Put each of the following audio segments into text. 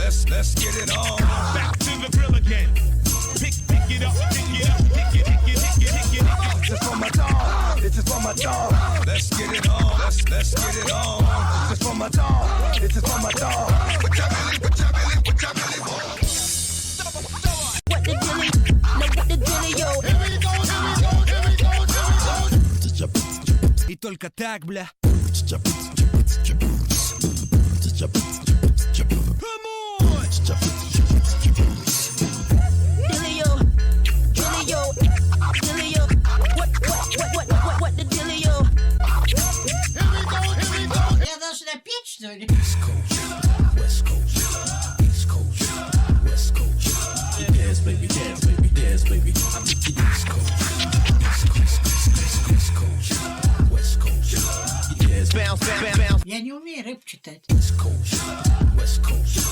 let's get it on. Back to the grill again. Pick it up, pick it up, pick it, pick it, pick it, pick it. This is for my dog. This is for my dog. Let's get it on. Let's get it on. This is for my dog. This is for my dog. What your belly, what your belly, what your belly for? What the dilly? No, what the dilly, yo? Here we go, here we go, here we go, here we go. И только так, бля. Dillio, Dillio, Dillio. What the Dillio? Here we go, here we go. Я должна петь, что ли? West Coast, East Coast, West Coast. Dance, baby, dance, baby, dance, baby. I'm the East Coast, East Coast, West Coast. Dance, bounce, bounce, bounce. Я не умею рэп читать. East Coast, West Coast.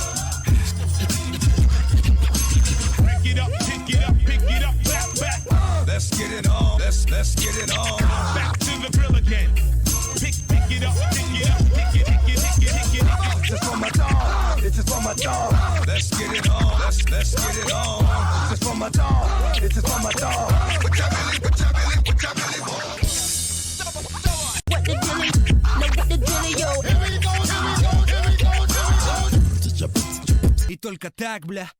Pick it up, pick it up, pick it up, back, back. Let's get it on. Let's get it on. Back to the grill again. Pick it up, pick it up, pick it, pick it, pick it, pick it. This is for my dog. This is for my dog. Let's get it on. Let's get it on. This is for my dog. This is for my dog. What your belly, what your belly, what your belly for? What the dilly? No, what the Dillio? Here we go, here we go, here we go, here we go. И только так, бля.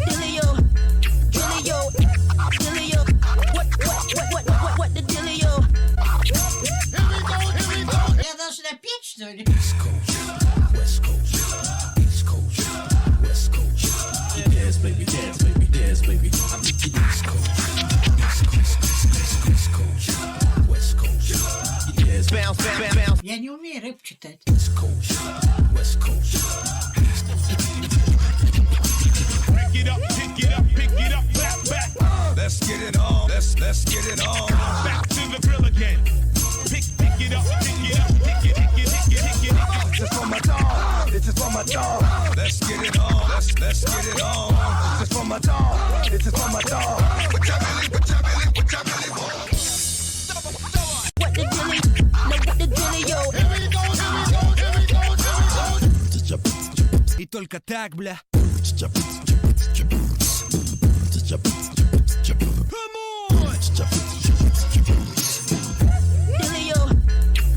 Dillio, Dillio, Dillio. What the Dillio? Here we go, here we go. Я должна петь, что ли? East Coast, West Coast, East Coast, West Coast. Dance, baby, dance, baby, dance, baby. I'm the East Coast, East Coast, West Coast. Dance, bounce, bounce, bounce. Я не умею рэп читать. East Coast, West Coast. Pick it up, pick it up, pick it up, back, back. Let's get it on. Let's get it on. Back to the grill again. Pick it up, pick it up, pick it, pick it, pick it, pick it. This is for my dog. This is for my dog. Let's get it on. Let's get it on. This is for my dog. This is for my dog. What your belly, what your belly, what your belly for? What the dilly? No, what the Dillio? Here we go, here we go, here we go, here we go. И только так, бля. Dillio,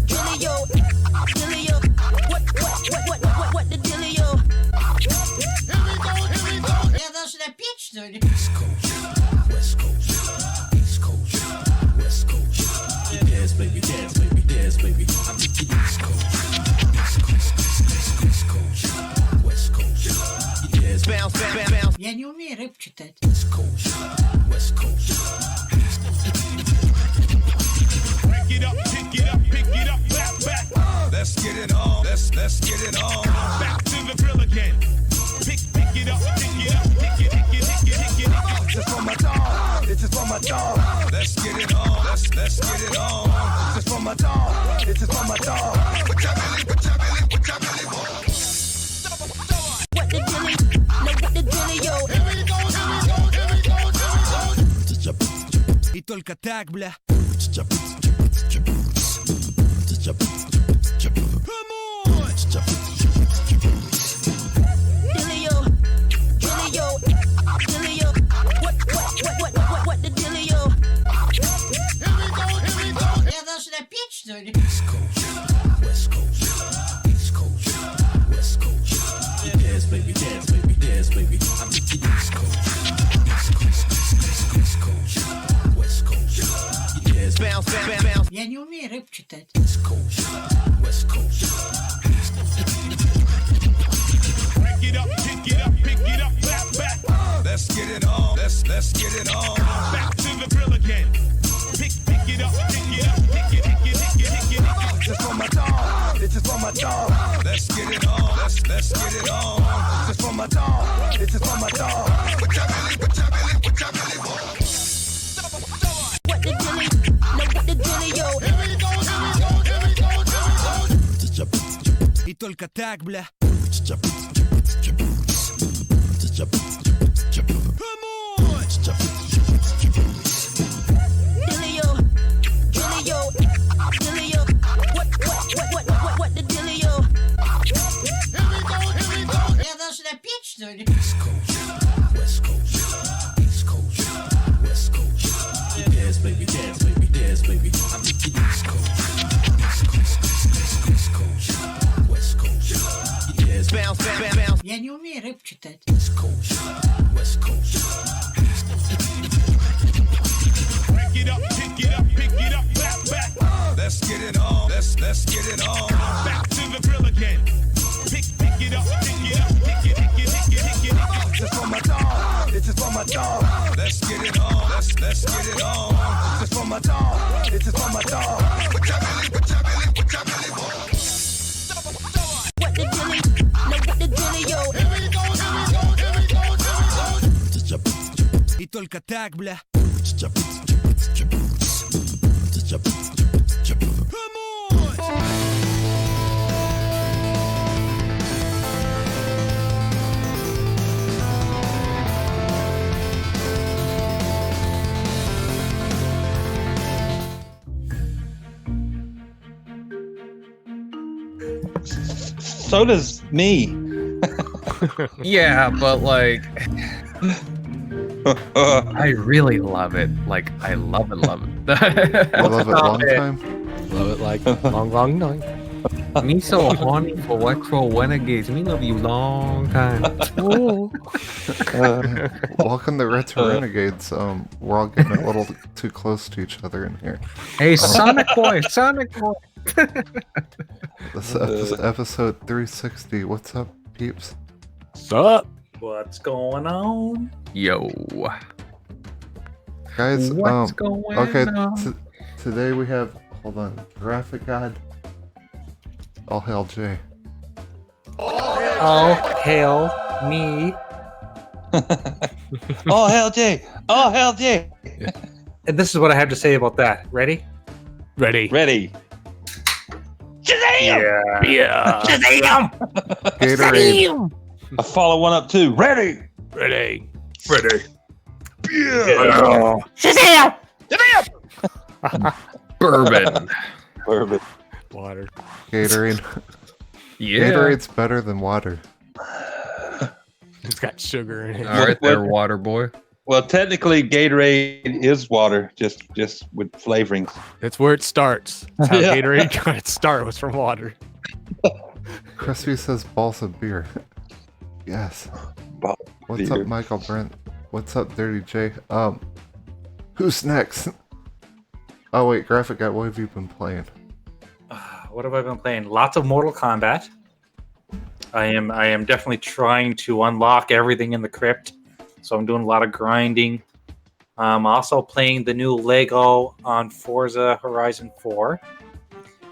Dillio, Dillio. What the Dillio? Here we go, here we go. Я должна петь, что ли? East Coast, West Coast, East Coast, West Coast. Dance, baby, dance, baby, dance, baby. I'm the East Coast, East Coast, West Coast. Dance, bounce, bounce, bounce. Я не умею рэп читать. East Coast, West Coast. Pick it up, pick it up, pick it up, back, back. Let's get it on. Let's get it on. Back to the grill again. Pick it up, pick it up, pick it, pick it, pick it, pick it. This is for my dog. This is for my dog. Let's get it on. Let's get it on. This is for my dog. This is for my dog. What your belly, what your belly, what your belly for? What the dilly? No, what the Dillio? Here we go, here we go, here we go, here we go. И только так, бля. Dillio, Dillio, Dillio. What the Dillio? Here we go, here we go. Я должна петь, что ли? East Coast, West Coast, East Coast, West Coast. Dance, baby, dance, baby, dance, baby. I'm the East Coast, East Coast, West Coast. Dance, bounce, bounce, bounce. Я не умею рэп читать. East Coast, West Coast. Pick it up, pick it up, pick it up, back, back. Let's get it on. Let's get it on. Back to the grill again. Pick it up, pick it up, pick it, pick it, pick it, pick it. This is for my dog. This is for my dog. Let's get it on. Let's get it on. This is for my dog. This is for my dog. What your belly, what your belly, what your belly for? What the dilly? No, what the Dillio? Here we go, here we go, here we go, here we go. И только так, бля. Dillio, Dillio, Ей, рибчитать. West Coast, West Coast. Pick it up, pick it up, pick it up, back. Let's get it on. Let's get it on. Back to the grill again. Pick it up, pick it up, pick it, pick it, pick it, pick it. This is for my dog. This is for my dog. Let's get it on. Let's get it on. This is for my dog. This is for my dog. What y'all really want? What the dilly? No, what the dilly, yo? И только так, бля. So does me. Yeah, but like, I really love it. Like, I love it. I love it long time. Love it like long time. Me so horny for retro renegades. Me love you long time. Welcome to Retro Renegades. We're all getting a little too close to each other in here. Hey, Sonic boy. This is episode 360. What's up, peeps? Sup? What's going on? Yo. Guys, What's going okay, on? today we have, hold on, Graphic God. All hail Jay. Oh, hail me. Oh hell, Jay! Oh hell, Jay! And this is what I have to say about that. Ready? Ready? Ready? Yeah. Yeah. Gatorade. I follow one up too. Ready? Ready? Yeah. Bourbon. Bourbon. Water. Gatorade. Yeah. Gatorade's better than water. It's got sugar in it. All right there, water boy. Well, technically, Gatorade is water, just with flavorings. That's where it starts. That's how Yeah. Gatorade got its start, was from water. Crispy says balls of beer. Yes. Balls of What's beer. up, Michael Brent? What's up, Dirty J? Who's next? Oh wait, Graphic God, what have you been playing? What have I been playing? Lots of Mortal Kombat. I am definitely trying to unlock everything in the crypt. So I'm doing a lot of grinding. I'm also playing the new Lego on Forza Horizon 4.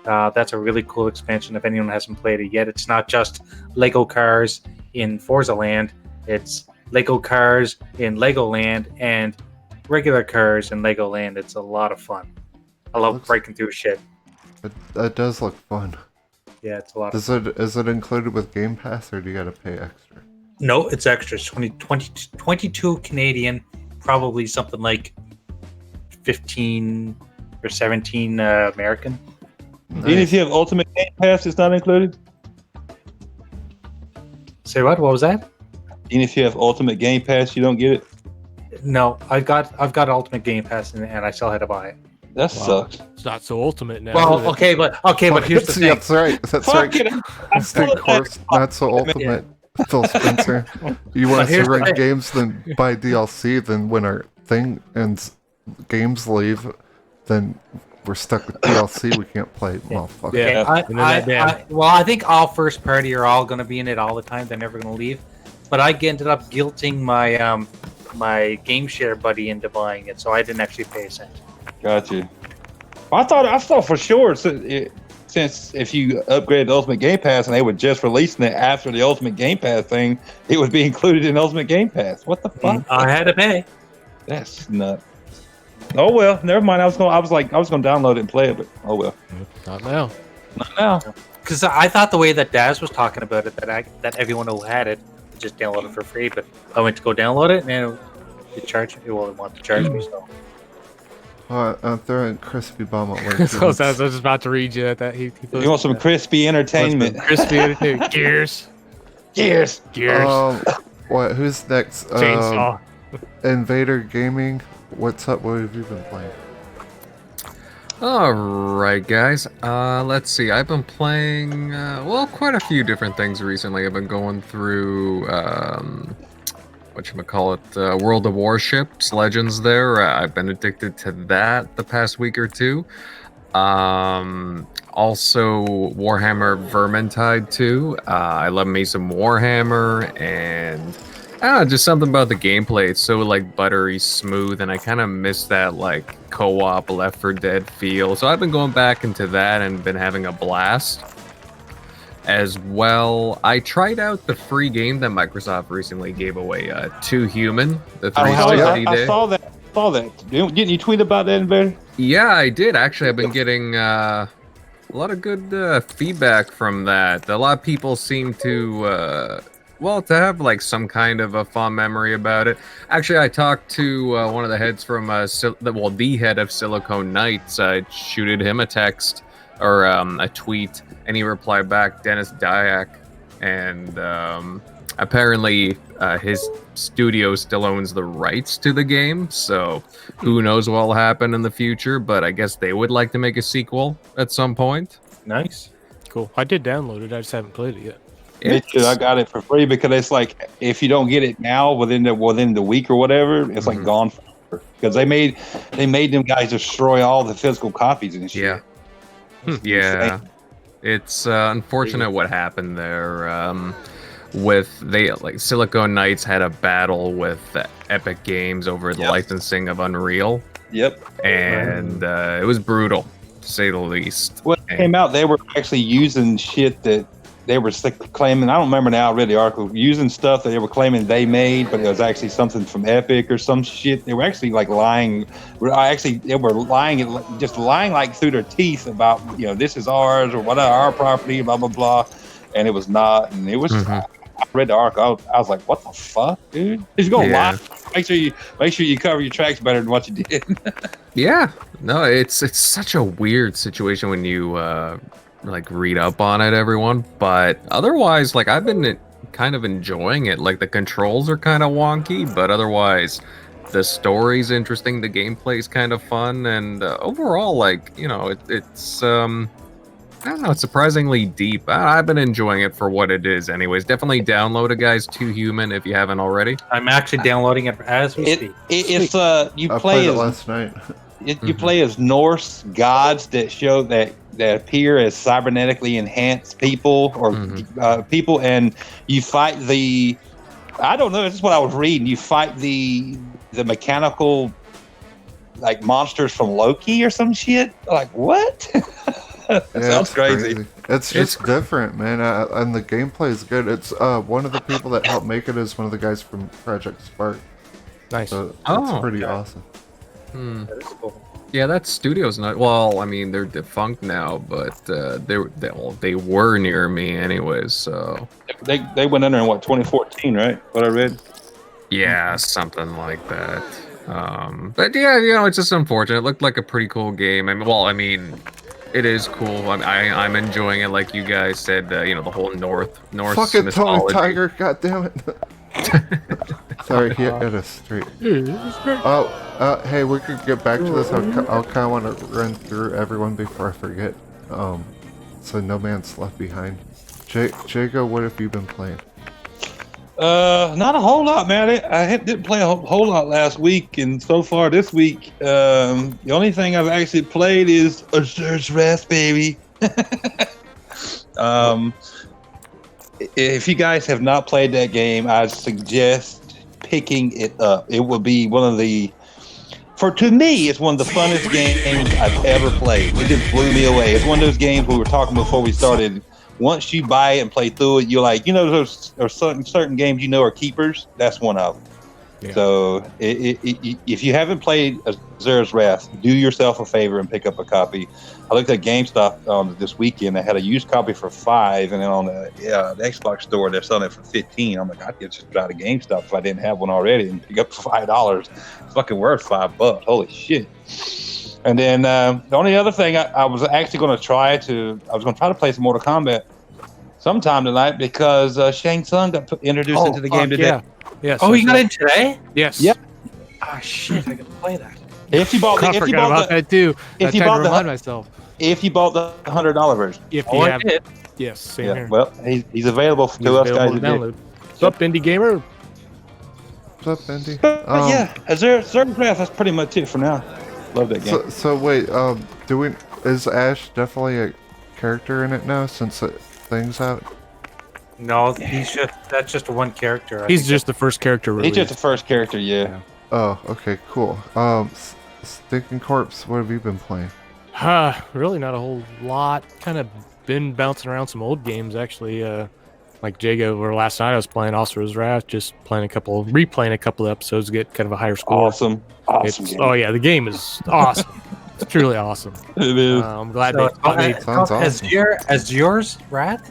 That's a really cool expansion if anyone hasn't played it yet. It's not just Lego cars in Forza Land. It's Lego cars in Legoland and regular cars in Legoland. It's a lot of fun. I love breaking through shit. That does look fun. Yeah, it's a lot of fun. Is it included with Game Pass or do you gotta pay extra? No, it's extras. 22 Canadian, probably something like 15 or 17 American. Even if you have Ultimate Game Pass, it's not included. Say what? What was that? Even if you have Ultimate Game Pass, you don't get it. No, I've got Ultimate Game Pass and I still had to buy it. That sucks. It's not so ultimate now. Well, is it? okay, but here's the thing. That's right. That's Fuck right. it. Instant course, not so ultimate. Phil Spencer. You want us to here's the rank thing. games, then buy DLC. Then when our thing ends, games leave, then we're stuck with DLC. We can't play. Motherfucker. Yeah. And then that damn- I think all first party are all going to be in it all the time. They're never going to leave. But I ended up guilting my my game share buddy into buying it, so I didn't actually pay a cent. Gotcha. I thought for sure since if you upgrade the Ultimate Game Pass and they were just releasing it after the Ultimate Game Pass thing, it would be included in Ultimate Game Pass. What the fuck? I had to pay. That's nuts. Oh well, never mind. I was gonna download it and play it, but oh well. Not now. Not now. Because I thought the way that Daz was talking about it, that everyone who had it would just download it for free. But I went to go download it, and it charged me. Well, it wanted to charge me, so. I'm throwing crispy bomb at I was just about to read you that he You want some crispy entertainment? crispy entertainment. Gears. Cheers. What? Who's next? Chainsaw. Invader Gaming. What's up? What have you been playing? Alright, guys. Let's see. I've been playing, quite a few different things recently. I've been going through, World of Warships, Legends there. I've been addicted to that the past week or two. Also Warhammer Vermintide 2. I love me some Warhammer, and I don't know, just something about the gameplay. It's so like buttery smooth, and I kind of miss that like co-op Left 4 Dead feel. So I've been going back into that and been having a blast. As well, I tried out the free game that Microsoft recently gave away, 2 Human, the 360 day. I saw that. Didn't you tweet about that, Invader? Yeah, I did. Actually, I've been getting a lot of good feedback from that. A lot of people seem to, to have like some kind of a fond memory about it. Actually, I talked to one of the heads from, the head of Silicon Knights. I shooted him a text or a tweet, and he replied back, Dennis Dyack, and apparently his studio still owns the rights to the game, so who knows what will happen in the future, but I guess they would like to make a sequel at some point. Nice. Cool. I did download it. I just haven't played it yet. Me too. I got it for free because it's like if you don't get it now within the week or whatever, it's like gone forever. Because they made them guys destroy all the physical copies and shit. Yeah. It's unfortunate what happened there. Silicon Knights had a battle with Epic Games over the licensing of Unreal. Yep. And it was brutal, to say the least. When it came out, they were actually using shit that they were claiming. I don't remember now. I read the article using stuff that they were claiming they made, but it was actually something from Epic or some shit. They were actually like lying. They were lying, just lying like through their teeth about this is ours or whatever, our property, blah blah blah, and it was not. And it was. I read the article. I was like, what the fuck, dude? Just go lie. Make sure you cover your tracks better than what you did. Yeah. No, it's such a weird situation when you read up on it, everyone. But otherwise, I've been kind of enjoying it. Like the controls are kind of wonky, but otherwise the story's interesting, the gameplay's kind of fun, and overall, it's I don't know, it's surprisingly deep. I've been enjoying it for what it is anyways. Definitely download it, guys. 2 Human if you haven't already. I'm actually downloading it as we speak. It's you I play played it as last night. you play as Norse gods that appear as cybernetically enhanced people or people, and you fight the. I don't know. This is what I was reading. You fight the mechanical monsters from Loki or some shit. Like what? Sounds crazy. It's just different, man. And the gameplay is good. It's one of the people that helped make it is one of the guys from Project Spark. Nice. So it's pretty awesome. That is cool. Yeah, that studio's not. Well, I mean, they're defunct now, but they were near me anyways. So they went under in 2014, right? What I read. Yeah, something like that. But yeah, it's just unfortunate. It looked like a pretty cool game. I mean, it is cool. I'm enjoying it, like you guys said. The whole Norse fucking mythology. Tony Tiger, goddammit. Sorry, he hit us straight. Hey, we could get back to this. I'll kind of want to run through everyone before I forget. So no man's left behind. Jago, what have you been playing? Not a whole lot, man. I didn't play a whole lot last week, and so far this week, the only thing I've actually played is Azur's Wrath, baby. If you guys have not played that game, I suggest picking it up. It will be one of the, to me, it's one of the funnest games I've ever played. It just blew me away. It's one of those games we were talking before we started. Once you buy it and play through it, you're like, there's certain games are keepers. That's one of them. Yeah. So if you haven't played Azur's Wrath, do yourself a favor and pick up a copy. I looked at GameStop this weekend. They had a used copy for $5, and then on the Xbox store they're selling it for $15. I'm like, I'd just try to GameStop if I didn't have one already and pick up for $5. It's fucking worth $5. Holy shit! And then the only other thing I was actually going to try to play some Mortal Kombat sometime tonight because Shang Tsung got introduced into the game today. Yeah. Yes. Oh, you got in today? Yes. Yep. Ah, shit! I can play that. If you bought the, I if you forgot bought about the, that too. I if you tried to bought the- remind myself. if you bought the $100 version. If Oh, you I have, did. yes, same Yeah. here. Well, he's available He's to us available guys. to who did. download. What's up, indie gamer? What's up, Andy? But yeah, Zerg Wrath, that's pretty much it for now. Love that game. So wait, is Ash definitely a character in it now since thing's out? No, that's just one character. I He's think. just the first character He's released. just the first character, yeah. Oh, okay, cool. Stinking Corpse, what have you been playing? Really not a whole lot. Kind of been bouncing around some old games actually. Like Jago, where last night I was playing Oscar's Wrath, just replaying a couple of episodes to get kind of a higher score. Awesome game. Oh yeah, the game is awesome. It's truly awesome. It is. I'm glad So they it's called as yours, Wrath?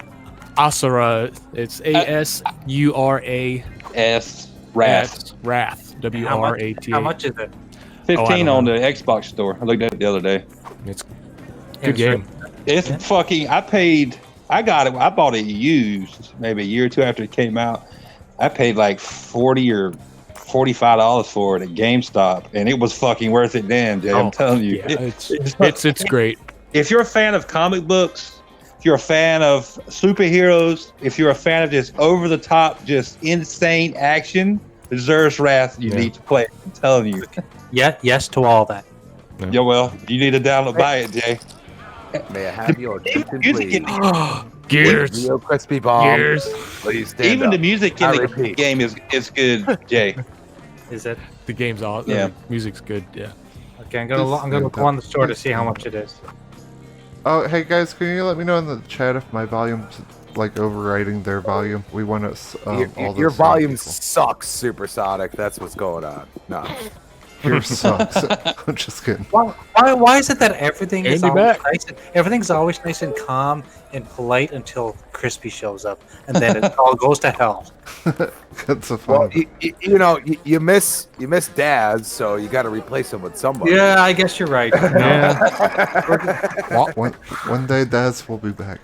Asura. It's ASURA S Wrath. Wrath. How WRAT. much is it? 15 don't on know. the Xbox store. I looked at it the other day. It's good game. It's fucking. I bought it used maybe a year or two after it came out. I paid like $40 or $45 for it at GameStop, and it was fucking worth it then, Jay. I'm telling you. Yeah, it's great. If you're a fan of comic books, if you're a fan of superheroes, if you're a fan of just over the top, just insane action, Zerg's Wrath, you need to play it. I'm telling you. Yeah, yes to all that. Yeah, well, you need to buy it, Jay. May I have your attention, Music please? in Gears. Real crispy bomb. Gears. Please stand Even up. the music in I the repeat. game is good, Jay. Is it? The game's awesome. Yeah. The music's good. Yeah. Okay, I'm gonna go on the store to see how much it is. Oh, hey guys, can you let me know in the chat if my volume's like overriding their volume? We want to all Your the volume people. sucks, Supersonic. That's what's going on. No. Yours sucks. I'm just kidding. Why is it that everything is Andy always back. nice? Everything's always nice and calm and polite until Crispy shows up, and then it all goes to hell. That's a Well, fun. you miss Daz, so you got to replace him with somebody. Yeah, I guess you're right. One day, Daz will be back.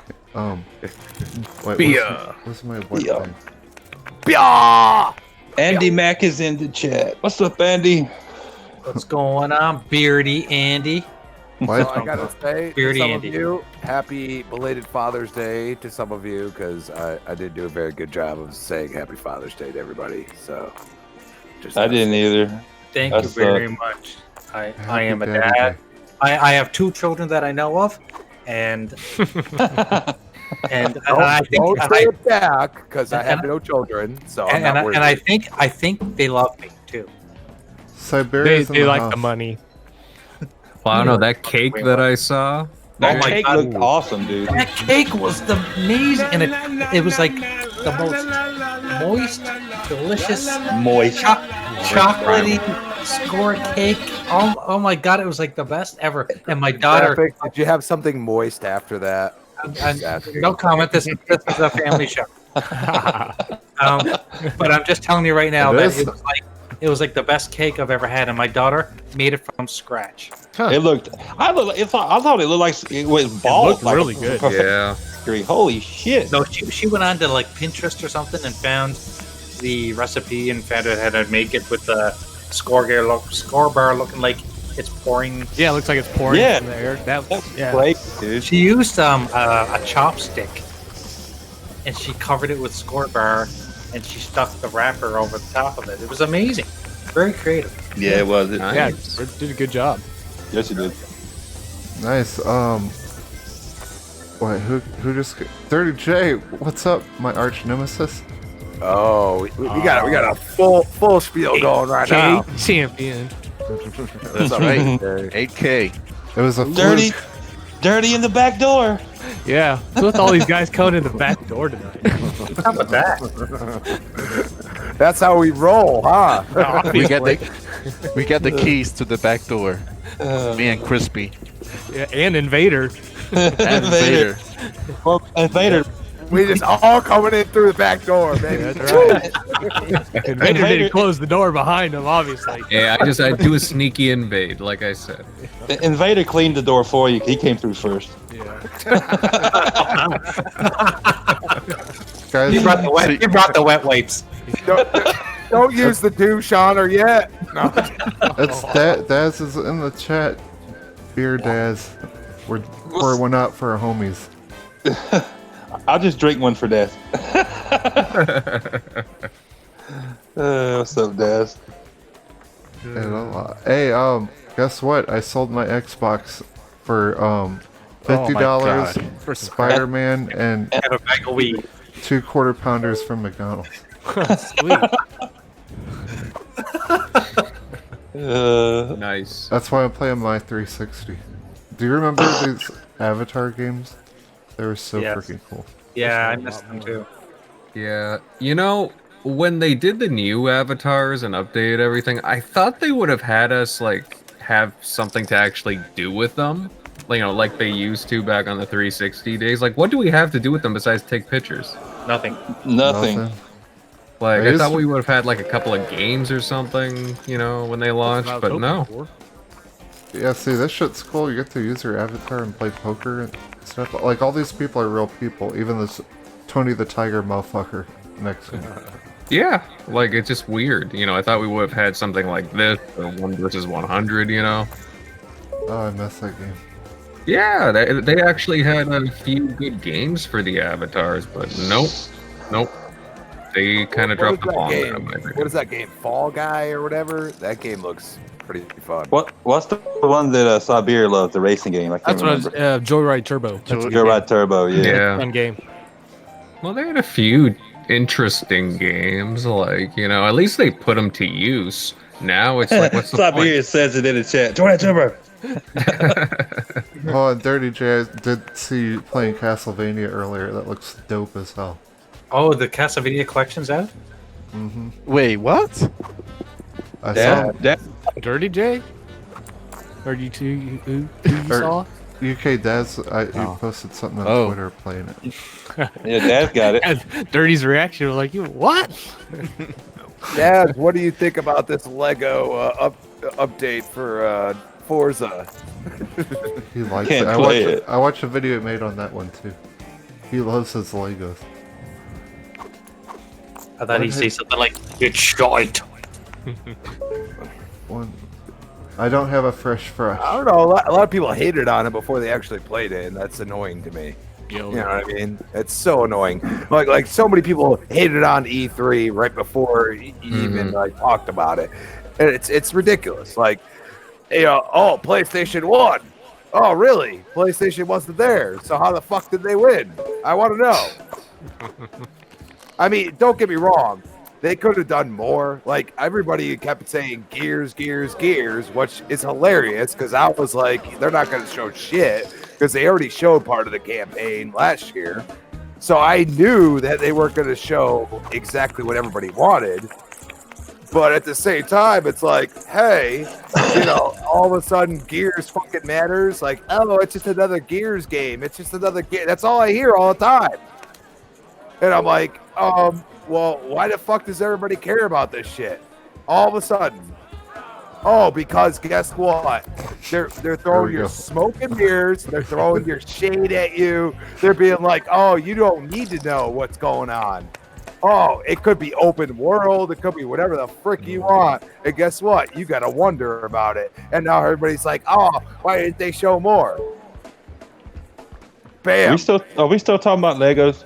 Wait, Bia. what's my what Bia. thing? Bia! Andy Mack is in the chat. What's up, Andy? What's going on, Beardy Andy? What? So I gotta say, to Beardy some Andy. of you, happy belated Father's Day to some of you, because I did do a very good job of saying Happy Father's Day to everybody. So, I didn't either. Thank That's, you very much. I am a dad. I have 2 children that I know of, and and I don't think say it back, because I have no children, so I'm not worried. and I think they love me too. Siberia's in They the like house. the money. Well, I don't know that cake that I saw. That Oh my cake God. looked awesome, dude. That cake was amazing, and it was like the most moist, delicious, Moist. chocolatey score cake. Oh my God, it was like the best ever. And my daughter, Traffic, did you have something moist after that? no comment. This is a family show. But I'm just telling you right now It that is. it was like the best cake I've ever had, and my daughter made it from scratch. It looked. I thought it looked like it was bald. looked like really good. Yeah. Holy shit. No, she went on to like Pinterest or something and found the recipe and found out how to make it with the score bar looking like it's pouring. Yeah, it looks like it's pouring Yeah. from the air. That's Yeah. great, dude. She used a chopstick and she covered it with score bar and she stuck the wrapper over the top of it. It was amazing. Very creative. Yeah, it was. Yeah, Nice. it did a good job. Yes, it did. Nice. Wait, who just? Dirty J, what's up, my arch nemesis? Oh, we got a full spiel going right now. Champion. That's all right. 8K. It was a Dirty, fluke. dirty in the back door. Yeah. What's with all these guys coming in the back door tonight? How about that? That's how we roll, huh? We get We got the keys to the back door. Me and Crispy. Yeah, and Invader. And Vader. Well, Vader. We just all coming in through the back door, baby. That's right. Invader didn't close the door behind him, obviously. Yeah, I do a sneaky invade, like I said. The Invader cleaned the door for you. He came through first. Yeah. Guys, You brought the wet wipes. Don't use the douche on her yet. It's Daz is in the chat. Beer Daz. We're pouring one out for our homies. I'll just drink one for Daz. What's up, Daz? Hey, guess what? I sold my Xbox for $50 For Spider-Man and Have a bag of weed. 2 quarter-pounders from McDonald's. Sweet. Nice. That's why I'm playing my 360. Do you remember these Avatar games? They were so Yes. freaking cool. Yeah, I missed them too. Yeah, you know, when they did the new avatars and updated everything, I thought they would have had us like have something to actually do with them, you know, like they used to back on the 360 days. Like, what do we have to do with them besides take pictures? Nothing. Nothing. Like, I I thought used- we would have had like a couple of games or something, you know, when they launched, but no. Yeah, see, this shit's cool. You get to use your avatar and play poker and stuff. Like, all these people are real people. Even this Tony the Tiger motherfucker next to me. Yeah, like it's just weird, you know. I thought we would have had something like this, or 1 versus 100, you know. Oh, I missed that game. Yeah, they actually had a few good games for the avatars, but nope. They kind of What dropped is the ball that on game? that, in my opinion. What is that game? Fall Guy or whatever? That game looks pretty fun. What's the one that Sabir loved, the racing game? I can't That's what I was, remember. Joyride Turbo. That's a good Joyride game. Turbo, yeah. Yeah. Fun game. Well, they had a few interesting games, like, you know, at least they put them to use. Now it's like, what's the Sabir point? says it in the chat. Joyride Turbo. Oh, and Dirty J, I did see you playing Castlevania earlier. That looks dope as hell. Oh, the Castlevania collection's out? Mm-hmm. Wait, what? I saw Dirty J? Or you two who you Or- saw? UK Daz, you Oh. posted something on Oh. Twitter playing it. Yeah, Dad got it. And Dirty's reaction was like, "You what?" Dad, what do you think about this Lego update for Forza? He likes Can't it. play it. I watched a video he made on that one too. He loves his Legos. I thought he'd say something like, "It's shite." One, I don't have a fresh. I don't know. A lot of people hated on it before they actually played it, and that's annoying to me. You know what I mean? It's so annoying. Like so many people hated on E3 right before you even like talked about it, and it's ridiculous. Like, you know, oh, PlayStation 1. Oh, really? PlayStation wasn't there. So how the fuck did they win? I want to know. I mean, don't get me wrong. They could have done more. Like, everybody kept saying Gears, which is hilarious because I was like, they're not going to show shit because they already showed part of the campaign last year. So I knew that they weren't going to show exactly what everybody wanted. But at the same time, it's like, hey, you know, all of a sudden Gears fucking matters. Like, oh, it's just another Gears game. It's just another game. That's all I hear all the time. And I'm like, well, why the fuck does everybody care about this shit? All of a sudden. Oh, because guess what? They're throwing your smoke and mirrors. They're throwing your shade at you. They're being like, oh, you don't need to know what's going on. Oh, it could be open world. It could be whatever the frick you want. And guess what? You got to wonder about it. And now everybody's like, oh, why didn't they show more? Bam. Are we still talking about Legos?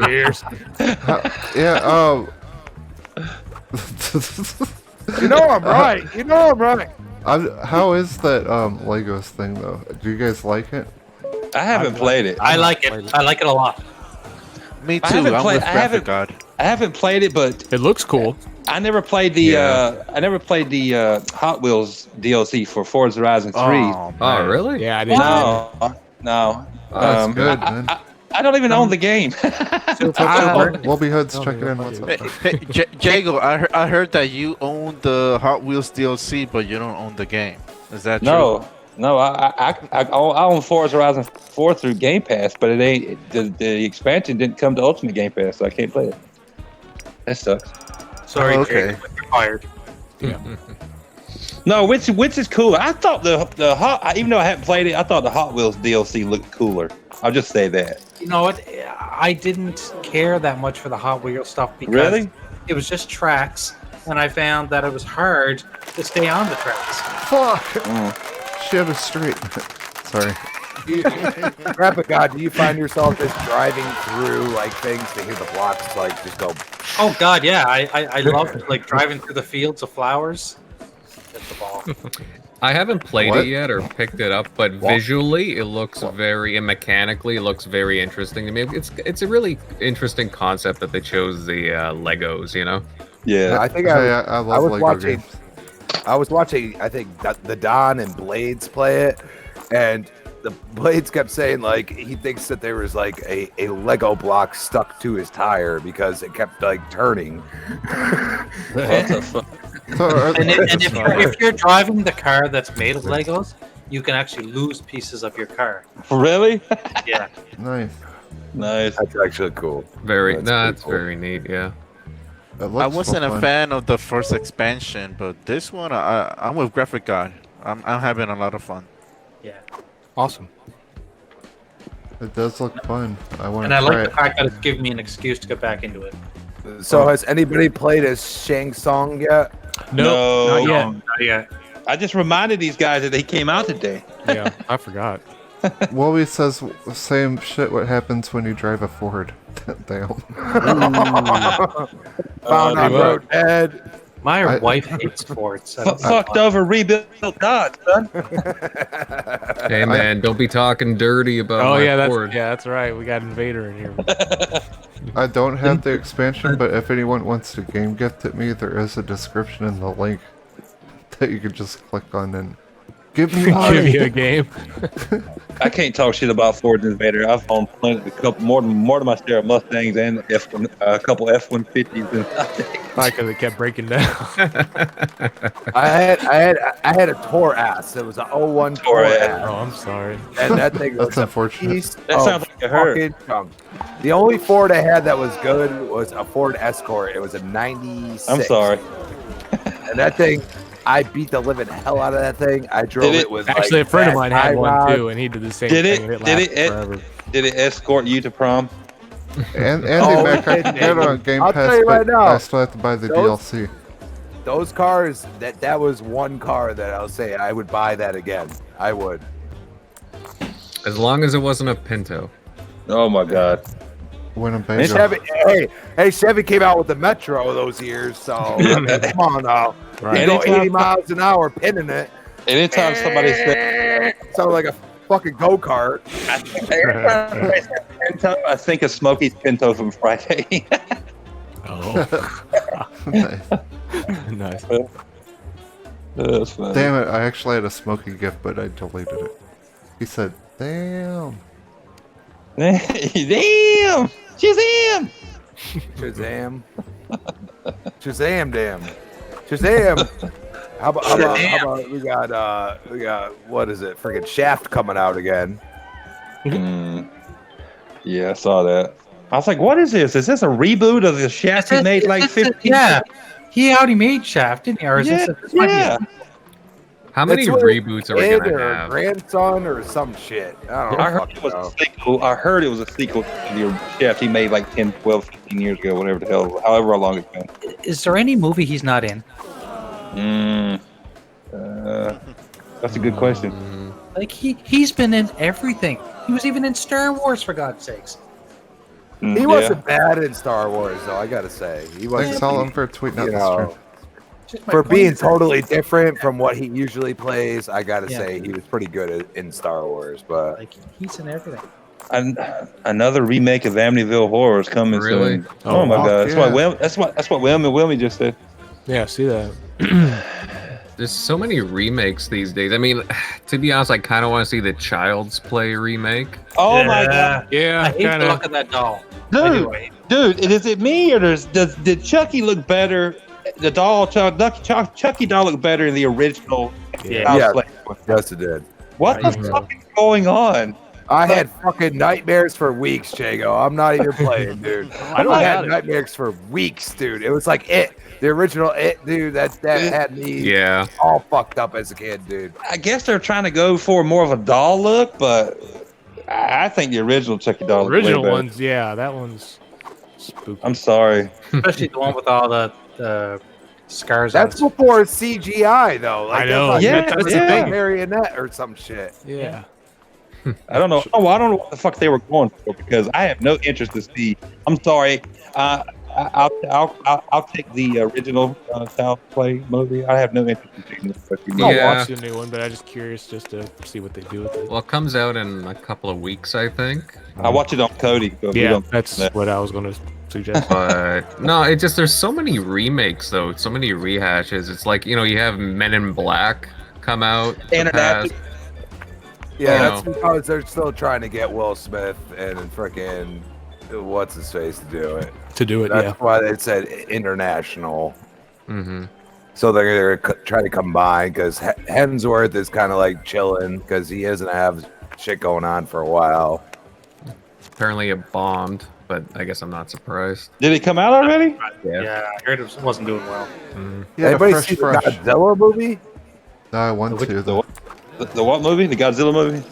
Years. Yeah. You know I'm right. You know I'm right. How is that Legos thing though? Do you guys like it? I haven't played it. I like it. I like it a lot. Me too. I haven't I'm played- with I Graphic haven't- God. I haven't played it, but It looks cool. I never played the Hot Wheels DLC for Forza Horizon 3. Oh, Oh, man. really? Yeah, I didn't. No. Oh, that's good, man. I don't even own the game. We'll be hoods checking in. What's up? Hey, Jago, I heard that you own the Hot Wheels DLC, but you don't own the game. Is that true? No, I own Forza Horizon 4 through Game Pass, but it ain't the expansion didn't come to Ultimate Game Pass, so I can't play it. That sucks. Sorry, Oh, okay. Jake, you're fired. No, which is cool. I thought the Hot, even though I haven't played it, I thought the Hot Wheels DLC looked cooler. I'll just say that. You know what? I didn't care that much for the Hot Wheels stuff because Really? it was just tracks, and I found that it was hard to stay on the tracks. Fuck! Shit is straight. Sorry. Rapid God, do you find yourself just driving through like things to hear the blocks like just go? Oh God, yeah, I love like driving through the fields of flowers. Get the ball. I haven't played What? it yet or picked it up, but visually it looks very, and mechanically it looks very interesting to me. It's a really interesting concept that they chose the Legos, you know? Yeah. I think I love was Lego watching. games. I was watching. I think the Don and Blades play it, and the Blades kept saying like he thinks that there was like a Lego block stuck to his tire because it kept like turning. What the fuck? And if you're driving the car that's made of Legos, you can actually lose pieces of your car. Really? Yeah. Nice. Nice. That's actually cool. That's very neat, yeah. I wasn't a fan of the first expansion, but this one, I'm with Graphic God. I'm having a lot of fun. Yeah. Awesome. It does look fun. I want And to I try like it. the fact that it's giving me an excuse to get back into it. So has anybody played as Shang Tsung yet? No. Not yet. Not yet. I just reminded these guys that they came out today. Yeah, I forgot. Wolby says the same shit what happens when you drive a Ford. Damn. Found on road Ed. My wife hates Fords. Fucked over rebuilt Dodge, son. Hey man, don't be talking dirty about Oh my yeah, Ford. that's right. We got Invader in here. I don't have the expansion, but if anyone wants to game gift it me, there is a description in the link that you could just click on and give me Give you a game. I can't talk shit about Ford Invader. I've owned plenty, a couple more than my share of Mustangs and a couple F-150s. Why? Because it kept breaking down. I had a Taurus. It was an 01 Taurus. Oh, I'm sorry. And that thing was That's unfortunate. piece That sounds of like it hurt. fucking junk. The only Ford I had that was good was a Ford Escort. It was a 96. I'm sorry. And that thing, I beat the living hell out of that thing. I drove it with Actually, like, a friend of mine had fat one tie too, and he did the same Did thing. it? And Did lasted it? forever. Did it escort you to prom? And Oh, Mac, I can get on Game I'll Pass, tell you right but now, I still have to buy the those- DLC. Those cars, that was one car that I'll say I would buy that again. I would. As long as it wasn't a Pinto. Oh my god. Winnebago. Chevy, hey, Chevy came out with the Metro those years, so come on now. Right. You go Anytime- 80 miles an hour pinning it. Anytime somebody said, Sounds like a fucking go-kart. Pinto, I think of Smokey's Pinto from Friday. Oh, Nice. nice. That's funny. Damn it, I actually had a Smokey gift, but I deleted it. He said, damn. Damn! Shazam! Shazam. Shazam, damn. Shazam. How about we got what is it? Freaking Shaft coming out again. Yeah, I saw that. I was like, what is this? Is this a reboot of the Shaft he made like 15? Yeah. He already made Shaft, didn't he? Or is Yeah, this might be- yeah. How many It's with reboots are we kid gonna or have? grandson or some shit. I don't I heard fucking it was know. a sequel. I heard it was a sequel to the Shaft he made like 10, 12, 15 years ago, whatever the hell, however long it's been. Is there any movie he's not in? That's a good question. Like he's been in everything. He was even in Star Wars, for God's sakes. He wasn't bad in Star Wars, though. I gotta say, he wasn't. Thanks, Alan, for tweeting out you the know, stream. Just my for point being is- totally different from what he usually plays. I gotta Yeah. say, he was pretty good in Star Wars. But Like he's in everything. And another remake of Amityville Horror is coming Really? soon. Oh, my fuck god! That's yeah. what Wilmy just said. Yeah, see that. There's so many remakes these days. I mean, to be honest, I kind of want to see the Child's Play remake. Oh my god, Yeah, I hate the kind look of. of that doll. dude! Anyway. Dude, is it me or did Chucky look better? The doll, Chucky doll look better in the original. Yeah. Child's Yeah. Play. yes, it did. What the fuck is going on? I had fucking nightmares for weeks, Jago. I'm not even playing, dude. I don't I got had it. nightmares for weeks, dude. It was like the original dude. That had me Yeah. all fucked up as a kid, dude. I guess they're trying to go for more of a doll look, but I think the original Chucky doll looked way Original better. ones, yeah, that one's spooky. I'm sorry. Especially the one with all the scars. That's on before CGI though. Like, I know. Like, Yeah, that's yeah. a big marionette or some shit. Yeah. I don't know. Oh, I don't know what the fuck they were going for because I have no interest to see. I'm sorry. I'll take the original South Play movie. I have no interest in seeing this. I'll Yeah. watch the new one, but I'm just curious just to see what they do with it. Well, it comes out in a couple of weeks, I think. I watch it on Cody. So we Yeah, don't- that's what I was going to suggest. But no, it just there's so many remakes though, so many rehashes. It's like, you know, you have Men in Black come out. the International- past- Yeah, You that's know. because they're still trying to get Will Smith and frickin' what's his face to do it. To do it, That's yeah. why they said international. Mm-hmm. So they're trying to combine because Hemsworth is kind of like chilling because he doesn't have shit going on for a while. Apparently it bombed, but I guess I'm not surprised. Did it come out already? Yeah, I heard it wasn't doing well. Yeah, Anybody fresh, see fresh. the Godzilla movie? No, I want to. Though. The what movie? The Godzilla movie?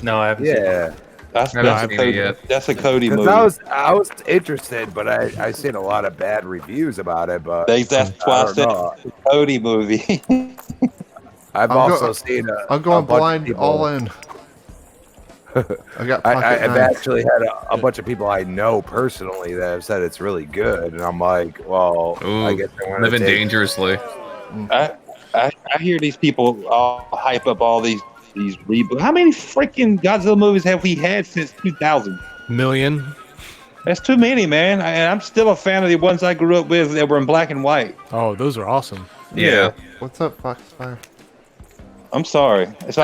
No, I haven't. Seen it. Yeah, That's, I that's, a haven't seen it Cody, yet. that's a Cody movie. because I was interested, but I seen a lot of bad reviews about it. But That's why I don't said know. it's a Cody movie. I've I'll also go- seen I'm going blind all in. I got pocket I've knives. actually had a bunch of people I know personally that have said it's really good, and I'm like, well, Ooh, I guess I want living to take. dangerously. I hear these people all hype up all these reboots. How many freaking Godzilla movies have we had since 2000? Million. That's too many, man. And I'm still a fan of the ones I grew up with that were in black and white. Oh, those are awesome. Yeah. What's up, Foxfire? I'm sorry. So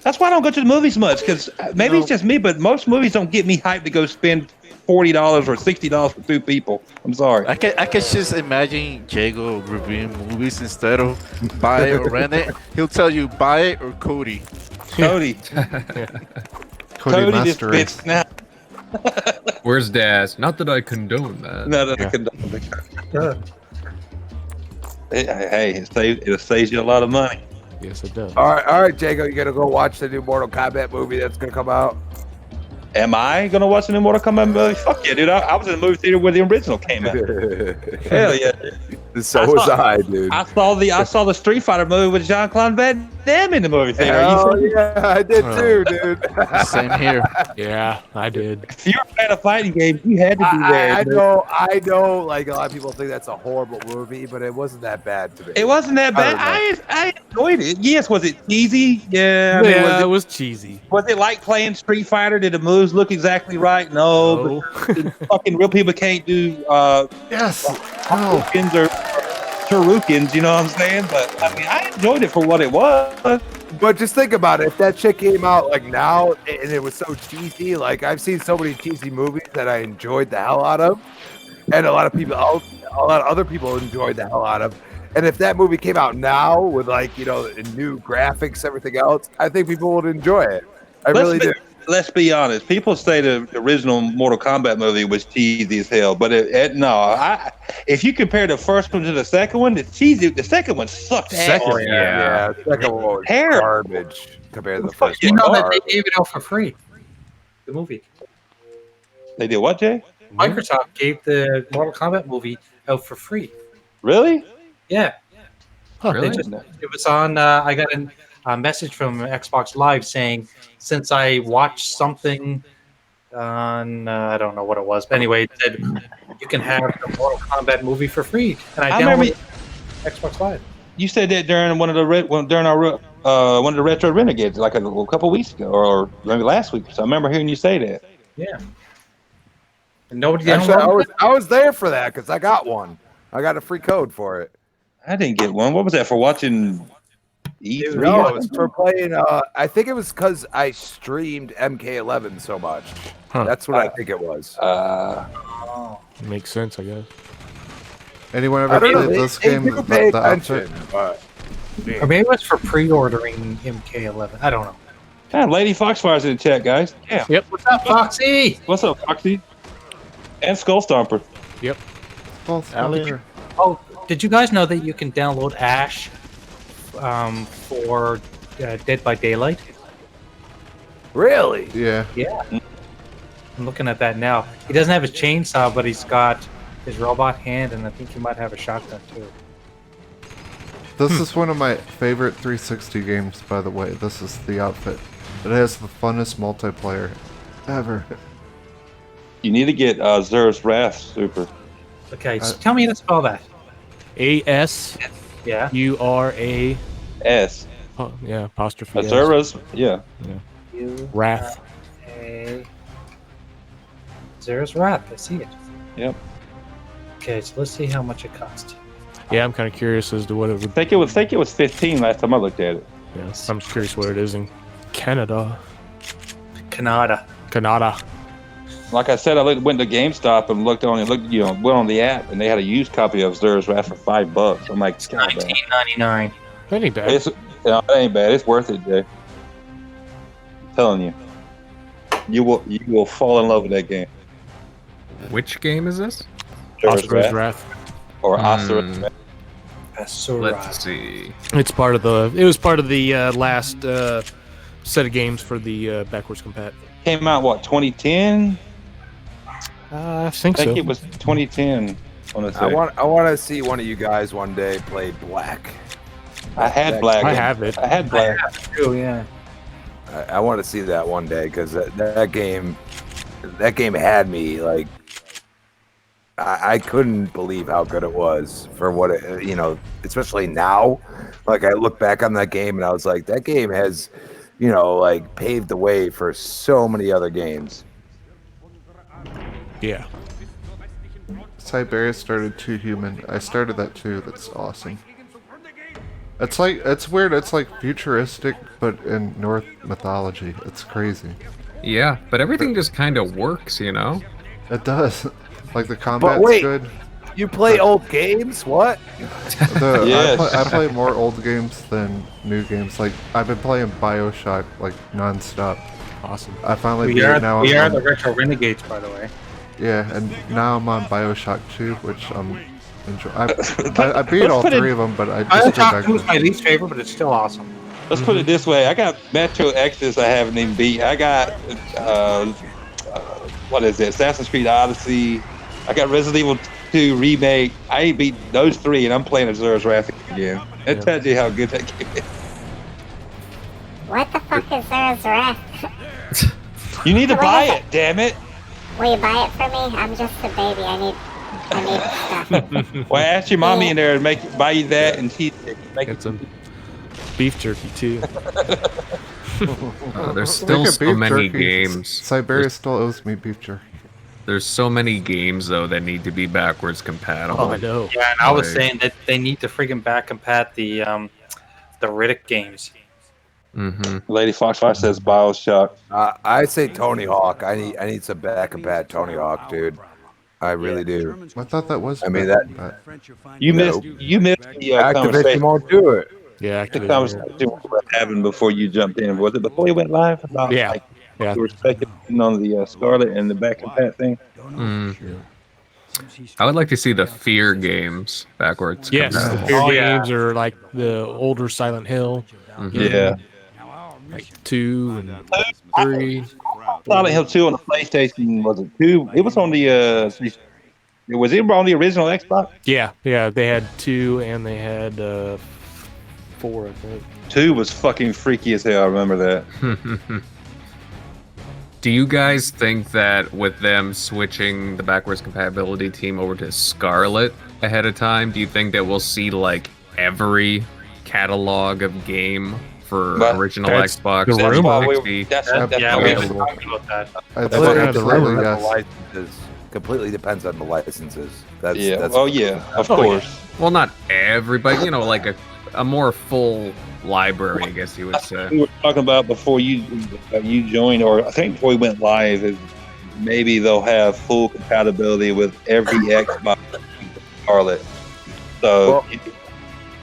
that's why I don't go to the movies much because maybe it's just me, but most movies don't get me hyped to go spend $40 or $60 for two people. I'm sorry. I can just imagine Jago reviewing movies instead of buy it or rent it. He'll tell you buy it or Cody. Cody. Cody just Master fits now. Where's Daz? Not that I condone that. No, I condone. Hey, it saves you a lot of money. Yes, it does. All right, Jago, you gotta go watch the new Mortal Kombat movie that's gonna come out. Am I gonna watch the new Mortal Kombat movie? Fuck yeah, dude! I was in the movie theater where the original came out. Hell yeah! So was I, dude. I saw the Street Fighter movie with Jean-Claude Van Damme in the movie theater. Hell yeah, I did too, dude. Same here. Yeah, I did. If you're a fan of fighting games, you had to be there. I dude. know. Like a lot of people think that's a horrible movie, but it wasn't that bad to me. It wasn't that bad. I enjoyed it. Yes, was it cheesy? Yeah. I mean, it was cheesy. was it like playing Street Fighter? Did the moves look exactly right? No. But fucking real people can't do Yes. Hadoukens or Shurikens, you know what I'm saying? But I mean, I enjoyed it for what it was. But just think about it. If that shit came out like now and it was so cheesy, like I've seen so many cheesy movies that I enjoyed the hell out of, and a lot of other people enjoyed the hell out of. And if that movie came out now with like, you know, new graphics, everything else, I think people would enjoy it. I really do. Let's be honest. People say the original Mortal Kombat movie was cheesy as hell, but if you compare the first one to the second one, the second one sucked ass. Second one was garbage compared to the first You one. know that they gave it out for free. The movie. They did what, Jay? Microsoft gave the Mortal Kombat movie out for free. Really? Yeah. Really? It was on. I got a message from Xbox Live saying, since I watched something on, I don't know what it was, but anyway, it said you can have the Mortal Kombat movie for free. And I downloaded Xbox Live. You said that during one of the Retro Renegades, like a couple weeks ago, or maybe last week. So I remember hearing you say that. Yeah. And nobody Actually, downloaded it? I was there for that because I got one. I got a free code for it. I didn't get one. What was that for watching E3? No, it was for playing. I think it was because I streamed MK11 so much. That's what I think it was. Makes sense, I guess. Anyone I ever don't know, played this they game? do pay The attention, outfit? but Or maybe it was for pre-ordering MK11. I don't know. God, Lady Foxfire's in the chat, guys. Yeah. Yep. What's up, Foxy? What's up, Foxy? And Skull Stomper. Yep. Oh, did you guys know that you can download Ash for Dead by Daylight? Really? Yeah. Yeah. I'm looking at that now. He doesn't have his chainsaw, but he's got his robot hand, and I think he might have a shotgun too. This is one of my favorite 360 games, by the way. This is the outfit. It has the funnest multiplayer ever. You need to get Zer's Wrath Super. Okay, so tell me how to spell that. AS. Yeah. URA. S. Oh, yeah, apostrophe. Azura's, yeah. Wrath. Zera's Wrath. I see it. Yep. Okay, so let's see how much it cost. Yeah, I'm kind of curious as to what it would. Think it was 15 last time I looked at it. Yeah, I'm curious what it is in Canada. Canada. Like I said, went to GameStop and went on the app, and they had a used copy of Zer's Wrath for $5. I'm like, $19.99. That ain't bad. It ain't bad. It's worth it, Jay. I'm telling you, you will fall in love with that game. Which game is this? Asura's Wrath. Or Asura's Wrath. Let's see. It's part of the. It was part of the last set of games for the backwards compat. Came out what 2010? I think so. It was 2010. I want to see one of you guys one day play Black. I had Black. I have it. I had Black. Oh yeah. I want to see that one day because that game had me like. I couldn't believe how good it was for what it, especially now. Like I look back on that game and I was like, that game has, like paved the way for so many other games. Yeah. Siberia started Too Human. I started that too. That's awesome. It's weird. It's like futuristic, but in Norse mythology. It's crazy. Yeah, but everything just kind of works, It does. Like the combat's good. You play old games? What? I play more old games than new games. Like I've been playing BioShock like nonstop. Awesome. I finally We are the retro renegades, by the way. Yeah, and now I'm on BioShock 2, which I'm enjoying. I beat all three of them, but I just BioShock 2 is my least favorite, but it's still awesome. Let's put it this way: I got Metro Exodus. I haven't even beat. I got what is it? Assassin's Creed Odyssey. I got Resident Evil 2 remake. I ain't beat those three, and I'm playing Azura's Wrath again. That tells you how good that game is. What the fuck is Zera's Wrath? You need to buy it, damn it! Will you buy it for me? I'm just a baby. I need stuff. Well, ask your mommy in there to buy you that, and she make some beef jerky too. There's still so many games. Siberia still owes me beef jerky. There's so many games though that need to be backwards compatible. Oh, I know. Yeah, and I was saying that they need to freaking back compat the Riddick games. Mm-hmm. Lady Foxfire says BioShock. I say Tony Hawk. I need some back compat Tony Hawk, dude. I really do. I thought that was. I mean that. You missed the Activision conversation. won't do it. Yeah, The conversation we were having before you jumped in. Was it before we went live? About, Yeah. Like, you were speculating on the Scarlet and the back and pat thing. I would like to see the Fear games backwards. Yes, the compatible. Fear games are like the older Silent Hill. Yeah. Like 2 and 3. Silent Hill 2 on the PlayStation, was it 2? It was on the was it on the original Xbox? Yeah, they had 2 and they had 4, I think. 2 was fucking freaky as hell. I remember that. Do you guys think that with them switching the backwards compatibility team over to Scarlet ahead of time, do you think that we'll see like every catalog of game for original Xbox? the rumor. 360 Yeah, we were available? talking about that. Absolutely, yes. Licenses completely depends on the licenses. That's of course. Well, not everybody, like a more full library, I guess you would say. We were talking about before you joined, or I think before we went live, is maybe they'll have full compatibility with every Xbox Scarlet. So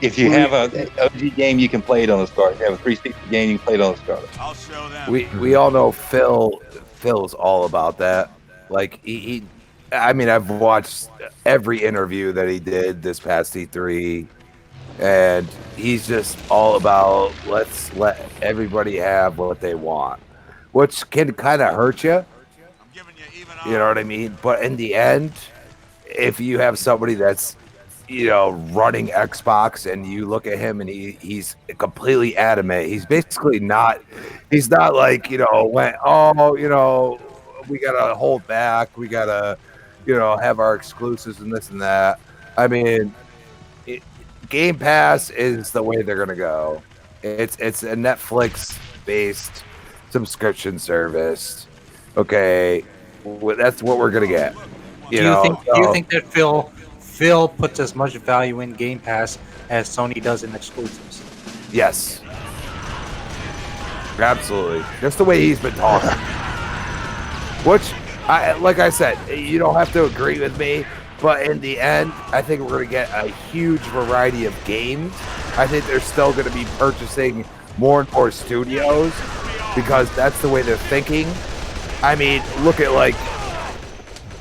if you have a OG game, you can play it on the Scarlet. If you have a 360 game, you can play it on the Scarlet. I'll show them. We all know Phil's all about that. Like I've watched every interview that he did this past E3, and he's just all about let's let everybody have what they want, which can kind of hurt you. You know what I mean? But in the end, if you have somebody that's running Xbox, and you look at him and he's completely adamant. He's basically not. He's not like we gotta hold back. We gotta have our exclusives and this and that. I mean, Game Pass is the way they're gonna go. It's a Netflix based subscription service. Okay, that's what we're gonna get. Do you think that Phil puts as much value in Game Pass as Sony does in exclusives? Yes, absolutely. That's the way he's been talking. Which, like I said, you don't have to agree with me, but in the end, I think we're going to get a huge variety of games. I think they're still going to be purchasing more and more studios because that's the way they're thinking. I mean, look at like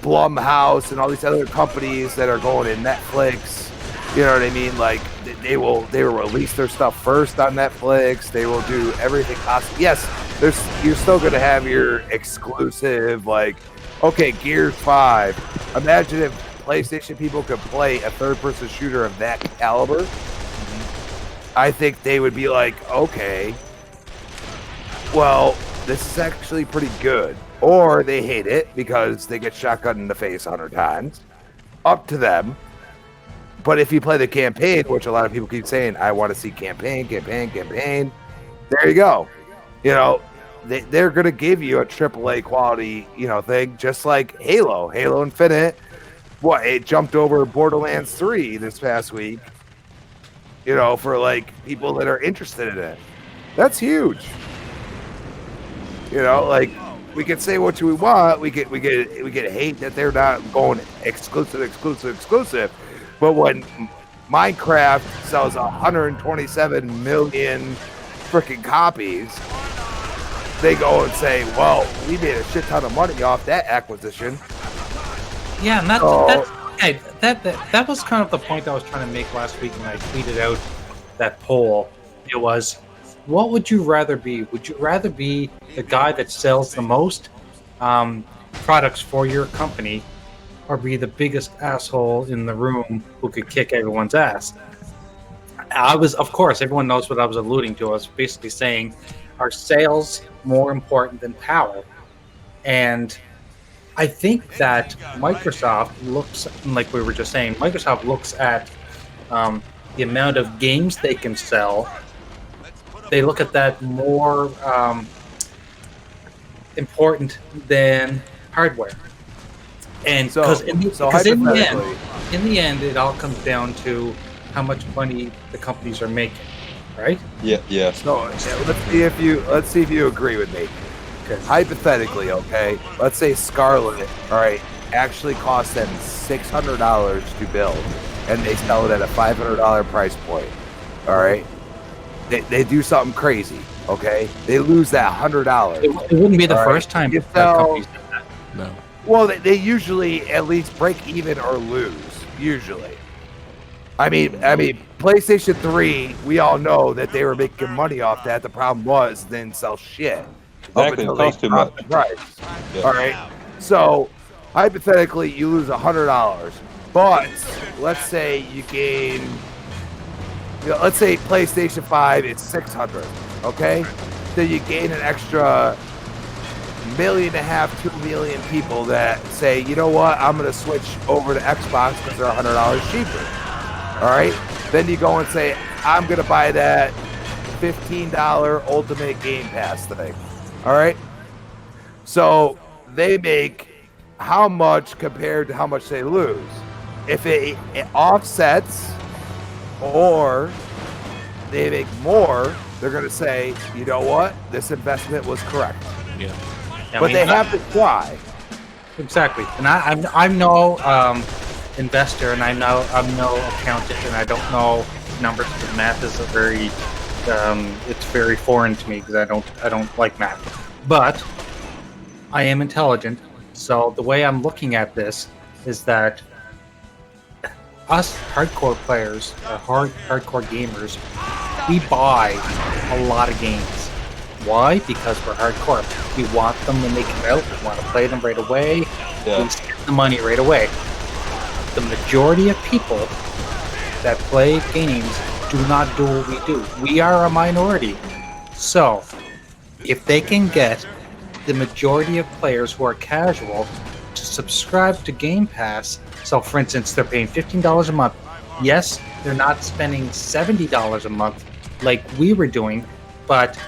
Blumhouse and all these other companies that are going in Netflix. You know what I mean? Like they will release their stuff first on Netflix. They will do everything possible. Yes, you're still going to have your exclusive, like, okay, Gears 5. Imagine if PlayStation people could play a third-person shooter of that caliber. I think they would be like, okay, well, this is actually pretty good. Or they hate it because they get shotgunned in the face 100 times. Up to them. But if you play the campaign, which a lot of people keep saying, I want to see campaign. There you go. They're going to give you a AAA quality, thing, just like Halo Infinite. It jumped over Borderlands 3 this past week, for like people that are interested in it. That's huge. Like we can say what we want. We get hate that they're not going exclusive. But when Minecraft sells 127 million freaking copies, they go and say, well, we made a shit ton of money off that acquisition. Yeah, and that was kind of the point I was trying to make last week when I tweeted out that poll. It was, what would you rather be? Would you rather be the guy that sells the most products for your company, or be the biggest asshole in the room who could kick everyone's ass? Of course, everyone knows what I was alluding to. I was basically saying, are sales more important than power? And I think that Microsoft looks, like we were just saying, Microsoft looks at the amount of games they can sell. They look at that more important than hardware. And because in the end, it all comes down to how much money the companies are making, right? Yeah. So let's see if you agree with me. Okay. Hypothetically, okay, let's say Scarlet, all right, actually costs them $600 to build, and they sell it at a $500 price point. All right, they do something crazy. Okay, they lose that $100. It wouldn't be the first time that companies do that. No. Well, they usually at least break even or lose. Usually, I mean, PlayStation 3, we all know that they were making money off that. The problem was they didn't sell shit. Exactly, it costs too much. Right. Yeah. All right. So hypothetically, you lose $100, but let's say you gain. Let's say PlayStation 5 is $600. Okay, so you gain an extra 1.5 million, 2 million people that say, you know what, I'm gonna switch over to Xbox because they're $100 cheaper. All right. Then you go and say, I'm gonna buy that $15 Ultimate Game Pass thing. All right. So they make how much compared to how much they lose? If it offsets or they make more, they're going to say, you know what? This investment was correct. Yeah. But they have to try. Exactly. And I'm no investor, and I'm no accountant, and I don't know numbers. Because math is a very it's very foreign to me because I don't like math. But I am intelligent, so the way I'm looking at this is that us hardcore players, hardcore gamers, we buy a lot of games. Why? Because we're hardcore. We want them when they come out. We want to play them right away. Yeah. We spend the money right away. The majority of people that play games do not do what we do. We are a minority. So, if they can get the majority of players who are casual to subscribe to Game Pass, so for instance, they're paying $15 a month. Yes, they're not spending $70 a month like we were doing, but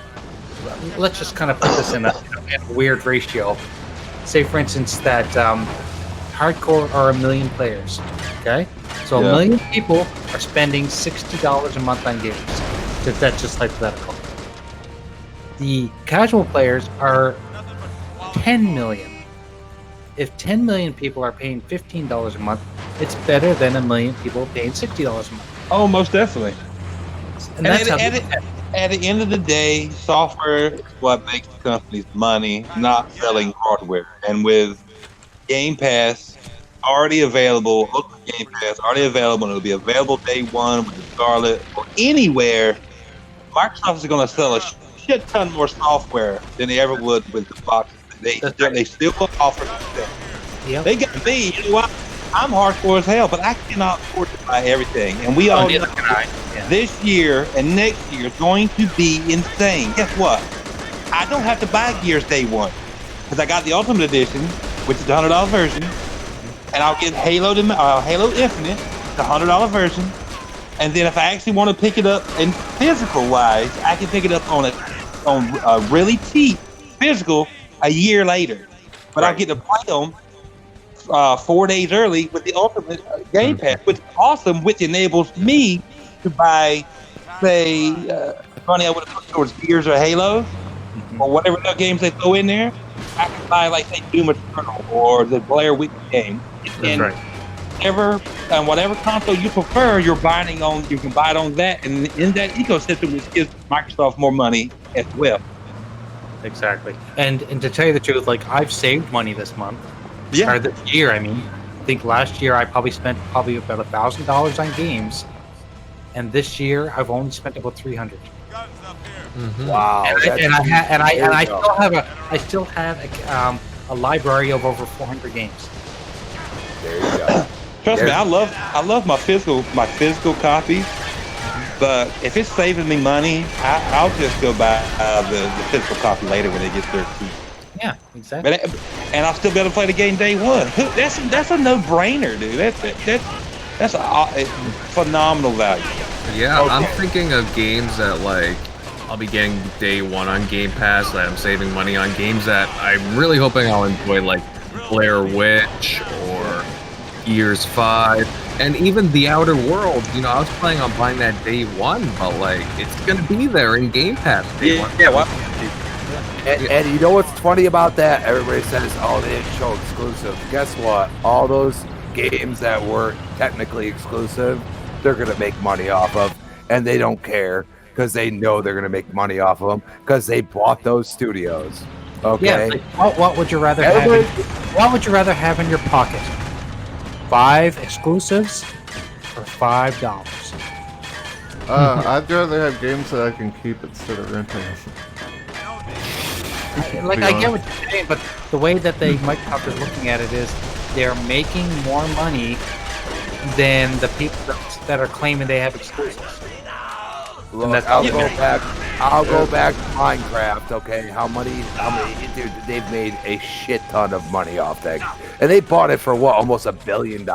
let's just kind of put this in a weird ratio. Say, for instance, that hardcore are 1 million players. Okay, so 1 million people are spending $60 a month on games. That's just hypothetical. The casual players are 10 million. If 10 million people are paying $15 a month, it's better than 1 million people paying $60 a month. Oh, most definitely. And that's at the end of the day, software is what makes the companies money, not selling hardware. And with Game Pass already available, Ultimate Game Pass already available, and it'll be available day one with the Scarlet or anywhere, Microsoft is going to sell a shit ton more software than they ever would with the boxes. They still offer that. Yep. They got me. You know what? I'm hardcore as hell, but I cannot afford to buy everything. And we all know this year and next year is going to be insane. Guess what? I don't have to buy Gears day one because I got the Ultimate Edition, which is the $100 version, and I'll get Halo Infinite, the $100 version. And then if I actually want to pick it up in physical wise, I can pick it up on a really cheap physical a year later. But I'll get to play them 4 days early with the Ultimate Game Pass, which is awesome, which enables me to buy, say, money I would have put towards Gears or Halo, or whatever other games they throw in there. I can buy, like, say, Doom Eternal or the Blair Witch game. And whatever console you prefer, you can buy it on that, and in that ecosystem, which gives Microsoft more money as well. Exactly. And to tell you the truth, like, I've saved money this month. Yeah. Or this year, I mean. I think last year I probably spent about $1,000 on games, and this year I've only spent about $300. Wow. And I still have a library of over 400 games. There you go. Trust me, I love my physical copies, but if it's saving me money, I'll just go buy the physical copy later when it gets there too. Yeah, exactly. And I'll still be able to play the game day one. That's a no-brainer, dude. That's a phenomenal value. Yeah, okay. I'm thinking of games that, like, I'll be getting day one on Game Pass, that I'm saving money on games that I'm really hoping I'll enjoy, like Blair Witch or Gears 5, and even The Outer Worlds. You know, I was planning on buying that day one, but, like, it's going to be there in Game Pass day one. Yeah, well, and you know what's funny about that? Everybody says, oh, they didn't show exclusive. Guess what? All those games that were technically exclusive, they're going to make money off of, and they don't care because they know they're going to make money off of them because they bought those studios. Okay. Yeah, like, what would you rather have? What would you rather have in your pocket? 5 exclusives or $5? I'd rather have games that I can keep instead of renting. Like, I get what you're saying, but the way that Microsoft is looking at it is they're making more money than the people that are claiming they have exclusives. Look, I'll go back to Minecraft. Okay, how many? Dude, they've made a shit ton of money off that, and they bought it for what? Almost $1 billion.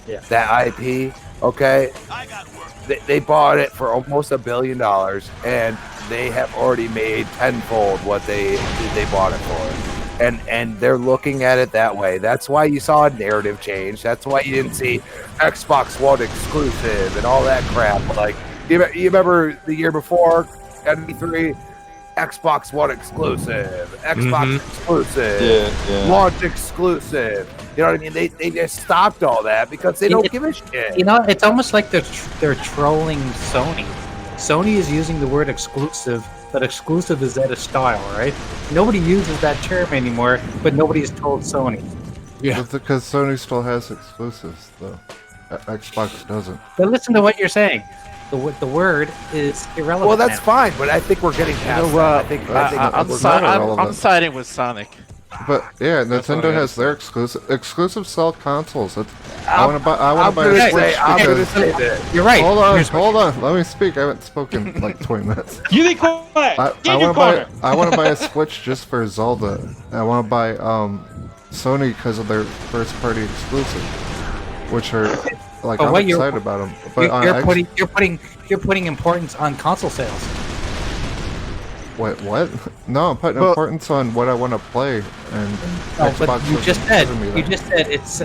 Yeah. That IP. Okay. They bought it for almost $1 billion, and they have already made tenfold what they bought it for. And they're looking at it that way. That's why you saw a narrative change. That's why you didn't see Xbox One exclusive and all that crap. Like, you remember the year before at E3, Xbox One exclusive, Xbox exclusive, launch exclusive. You know what I mean? They just stopped all that because they don't give a shit. You know, it's almost like they're trolling Sony. Sony is using the word exclusive, but exclusive is out of style, right? Nobody uses that term anymore, but nobody has told Sony. Yeah, because Sony still has exclusives, though. Xbox doesn't. But listen to what you're saying. The word is irrelevant. Well, that's fine, but I think we're getting past that. I'm siding with Sonic. But yeah, Nintendo has their exclusive sell consoles. I want to buy a Switch. You're right. Hold on. Let me speak. I haven't spoken like 20 minutes. You be quiet. I want to buy a Switch just for Zelda. I want to buy Sony because of their first party exclusive, which are like I'm excited about them. But you're putting importance on console sales. What? No, I'm putting importance on what I want to play, and Xbox. But you just said it's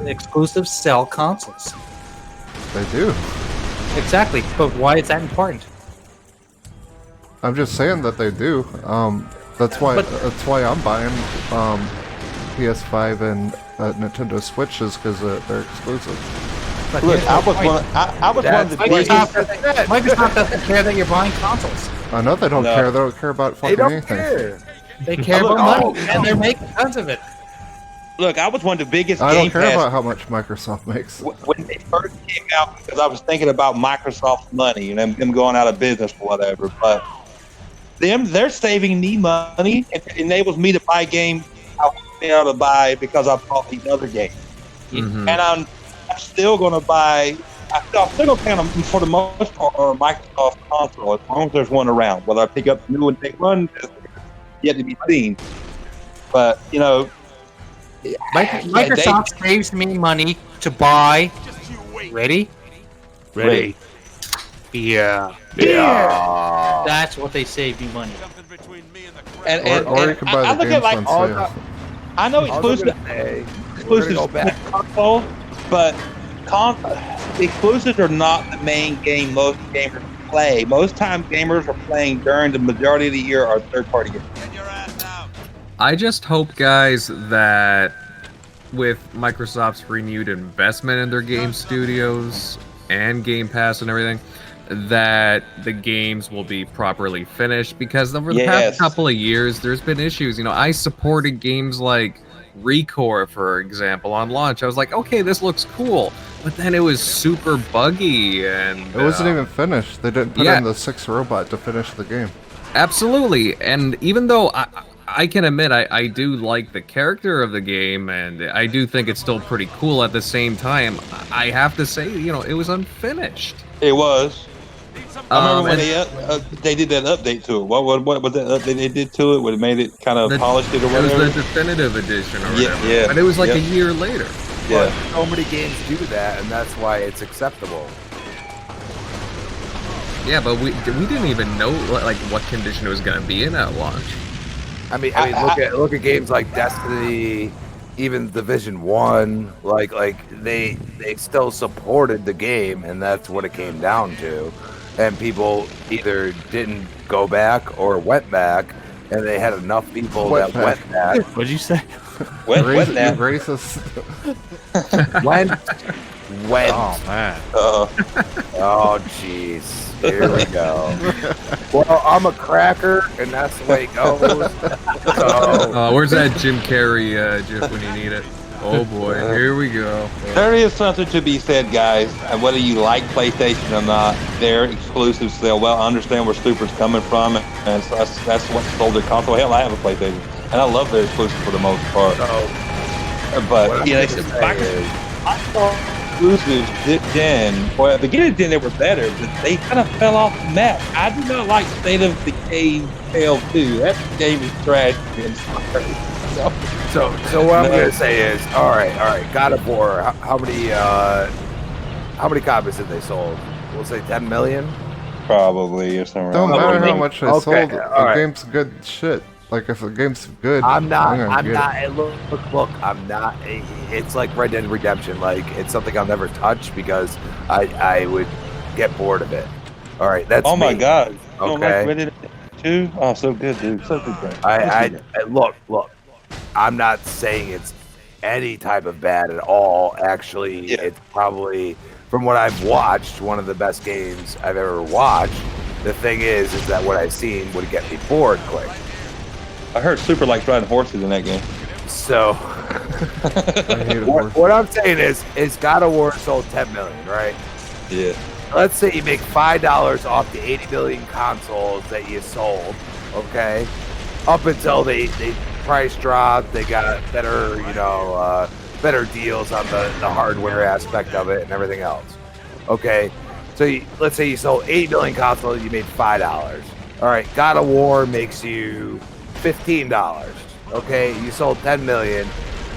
exclusive sell consoles. They do. Exactly, but why is that important? I'm just saying that they do. That's why I'm buying PS5 and Nintendo Switches because they're exclusive. But look, I was one of the Microsoft doesn't care that you're buying consoles. I know they don't care. They don't care about fucking anything. They care about money, and they're making tons of it. Look, I was one of the biggest. I don't care about how much Microsoft makes. When they first came out, because I was thinking about Microsoft's money and them going out of business or whatever. But they're saving me money. It enables me to buy games I wouldn't be able to buy because I bought these other games. Mm-hmm. And I'm still going to buy. I'm still going to pay them for the most part on a Microsoft console as long as there's one around. Whether I pick up the new and take one, is yet to be seen. But you know, Microsoft saves me money to buy. Ready? Yeah. That's what they save me money. Or you can buy the games on sale. I know exclusive console, but exclusives are not the main game most gamers play. Most time gamers are playing during the majority of the year are third-party games. I just hope, guys, that with Microsoft's renewed investment in their game studios and Game Pass and everything, that the games will be properly finished, because over the past couple of years there's been issues. You know, I supported games like Recore, for example, on launch. I was like, okay, this looks cool, but then it was super buggy and it wasn't even finished. They didn't put in the 6 robot to finish the game. Absolutely. And even though I can admit I do like the character of the game, and I do think it's still pretty cool, at the same time, I have to say, you know, it was unfinished. It was. I remember when they did that update to it. What was that update they did to it? When it made it kind of polished it or whatever? It was the definitive edition or whatever. Yeah. But it was like a year later. Yeah. But so many games do that, and that's why it's acceptable. Yeah, but we didn't even know like what condition it was going to be in at launch. I mean, look at games like Destiny, even Division 1. Like they still supported the game, and that's what it came down to. And people either didn't go back or went back, and they had enough people went back. What'd you say? Went back. Racist. Went. Oh man. Oh jeez. Here we go. Well, I'm a cracker, and that's the way it goes. So. Where's that Jim Carrey GIF when you need it? Oh boy, here we go. There is something to be said, guys. And whether you like PlayStation or not, their exclusives sell well. I understand where Super's coming from, and so that's what sold their console. Hell, I have a PlayStation, and I love their exclusives for the most part. But you know, exclusives then, well, at the beginning then they were better, but they kind of fell off the map. I do not like State of Decay Tale 2. That game is trash. So what I'm gonna say is, all right, God of War. How many copies have they sold? We'll say 10 million. Probably or something. Don't matter how much they sold. The game's good shit. Like if the game's good, I'm not. Look. I'm not. It's like Red Dead Redemption. Like it's something I'll never touch because I would get bored of it. All right, that's. Oh my god. Okay. You don't like Red Dead 2? Oh, so good, dude. So good. Look. I'm not saying it's any type of bad at all. Actually, it's probably, from what I've watched, one of the best games I've ever watched. The thing is that what I've seen would get me bored quick. I heard Super likes riding horses in that game. So, what I'm saying is God of War sold 10 million, right? Yeah. Let's say you make $5 off the 80 million consoles that you sold, okay? Up until they price drop. They got better, better deals on the hardware aspect of it and everything else. Okay, so let's say you sold 8 million consoles, you made $5. All right, God of War makes you $15. Okay, you sold 10 million.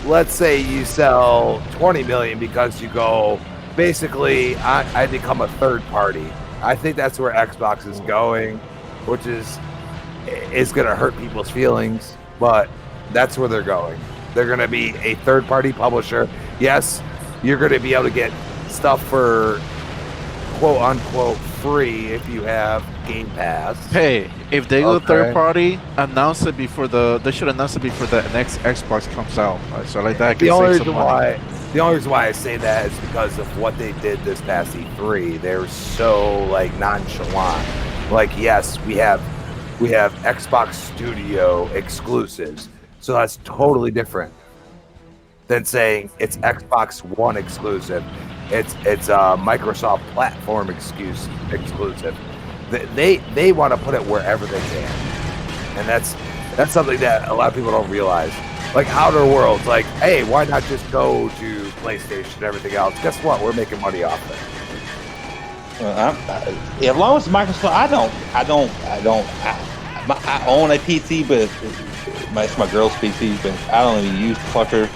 Let's say you sell 20 million because you go, basically, I become a third party. I think that's where Xbox is going, which is going to hurt people's feelings, but that's where they're going. They're going to be a third party publisher. Yes, you're going to be able to get stuff for quote unquote free if you have Game Pass. Hey, if they go third party, announce it before they should announce it before the next Xbox comes out. So like that. The only reason why I say that is because of what they did this past E3. They're so like nonchalant. Like, yes, we have Xbox Studio exclusives, so that's totally different than saying it's Xbox One exclusive. It's a Microsoft platform exclusive. They want to put it wherever they can, and that's something that a lot of people don't realize. Like Outer Worlds, like, hey, why not just go to PlayStation and everything else? Guess what? We're making money off it. As long as Microsoft, I own a PC, but it's my girl's PC, but I don't even use the fucker.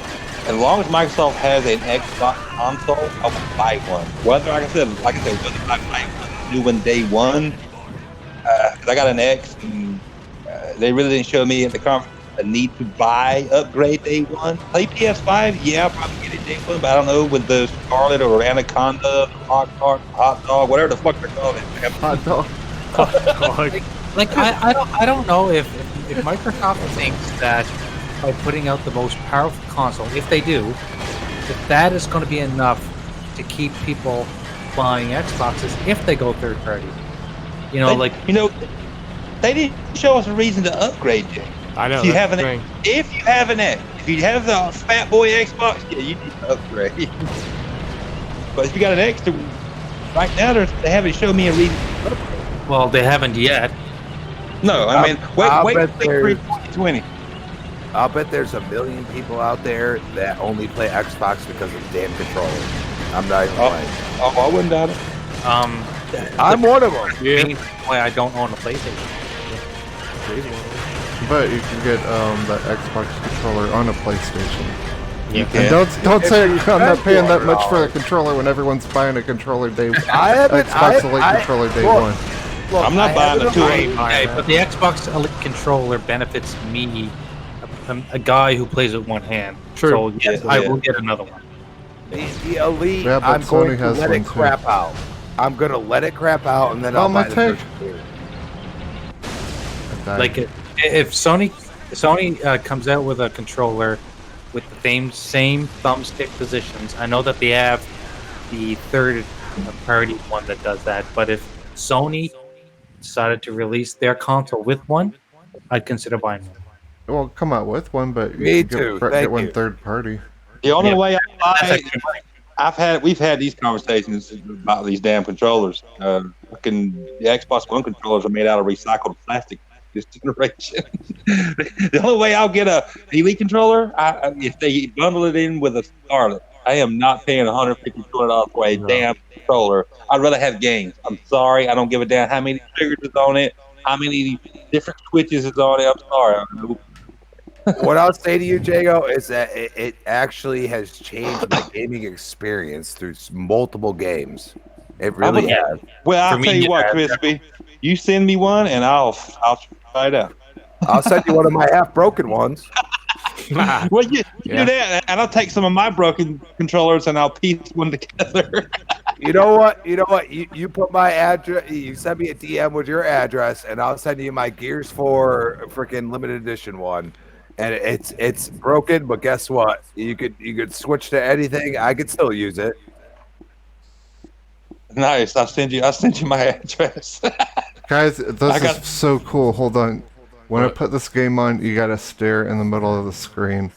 As long as Microsoft has an Xbox console, I will buy one. Whether, like I said, whether I buy one new one day one, because I got an X, and they really didn't show me at the conference a need to upgrade day one. Play PS5, yeah, I'll probably get it day one, but I don't know with the Scarlet or Anaconda, hot dog, whatever the fuck they're called. Hot dog. I don't know if Microsoft thinks that by putting out the most powerful console, if they do, if that is going to be enough to keep people buying Xboxes if they go third party. They didn't show us a reason to upgrade yet. I know. If you have an X, if you have the fat boy Xbox, yeah, you need to upgrade. But if you got an X, right now they haven't shown me a reason to upgrade. Well, they haven't yet. No, I mean, wait for 2020. I'll bet there's a million people out there that only play Xbox because of the damn controller. I'm not even playing. Oh, I wouldn't doubt it. I'm one of them. Yeah. Why I don't own a PlayStation. But you can get the Xbox controller on a PlayStation. Yeah. And don't say I'm not paying that much for the controller when everyone's buying a controller day. Xbox Elite controller day one. Look, I'm not buying the two. Okay, but the Xbox Elite controller benefits me, a guy who plays with one hand. True. So yes, I will get another one. The Elite, Yeah, but I'm going Sony to has let one it too. crap out. I'm going to let it crap out, and then I'll buy the first two. Like if Sony comes out with a controller with the same thumbstick positions, I know that they have the third party one that does that, but if Sony decided to release their console with one, I'd consider buying one. Well, come out with one, but you Me can too. get one third party. The only way we've had these conversations about these damn controllers. The Xbox One controllers are made out of recycled plastic this generation. The only way I'll get a Elite controller, if they bundle it in with a Scarlet. I am not paying $150 for a damn controller. I'd rather have games. I'm sorry, I don't give a damn how many triggers is on it, how many different switches is on it. I'm sorry. What I'll say to you, Jago, is that it actually has changed my gaming experience through multiple games. It really has. Well, I'll tell you what, Crispy. You send me one, and I'll try it out. I'll send you one of my half-broken ones. Well, you do that, and I'll take some of my broken controllers, and I'll piece one together. You know what? You put my address. You send me a DM with your address, and I'll send you my Gears 4 freaking limited edition one. And it's broken, but guess what? You could switch to anything. I could still use it. Nice. I'll send you my address. Guys, this is so cool. Hold on. When I put this game on, you gotta stare in the middle of the screen,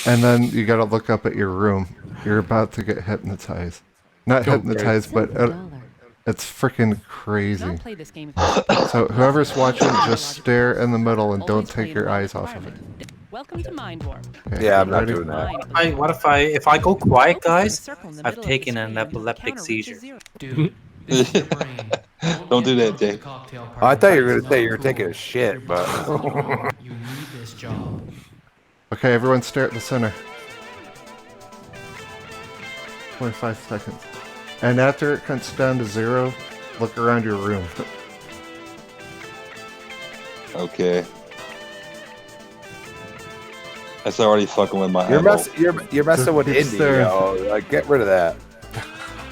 and then you gotta look up at your room. You're about to get hypnotized. Not hypnotized, but it's freaking crazy. So whoever's watching, just stare in the middle and don't take your eyes off of it. Welcome to Mind Warp. Yeah, I'm not doing that. If I go quiet, guys, I've taken an epileptic seizure. Don't do that, Jay. I thought you were gonna say you were taking a shit, but You need this job. Okay, everyone stare at the center. 25 seconds. And after it counts down to 0, look around your room. Okay. That's already fucking with my you're eyeballs. messing with Keep Indy, staring. yo. Like, get rid of that.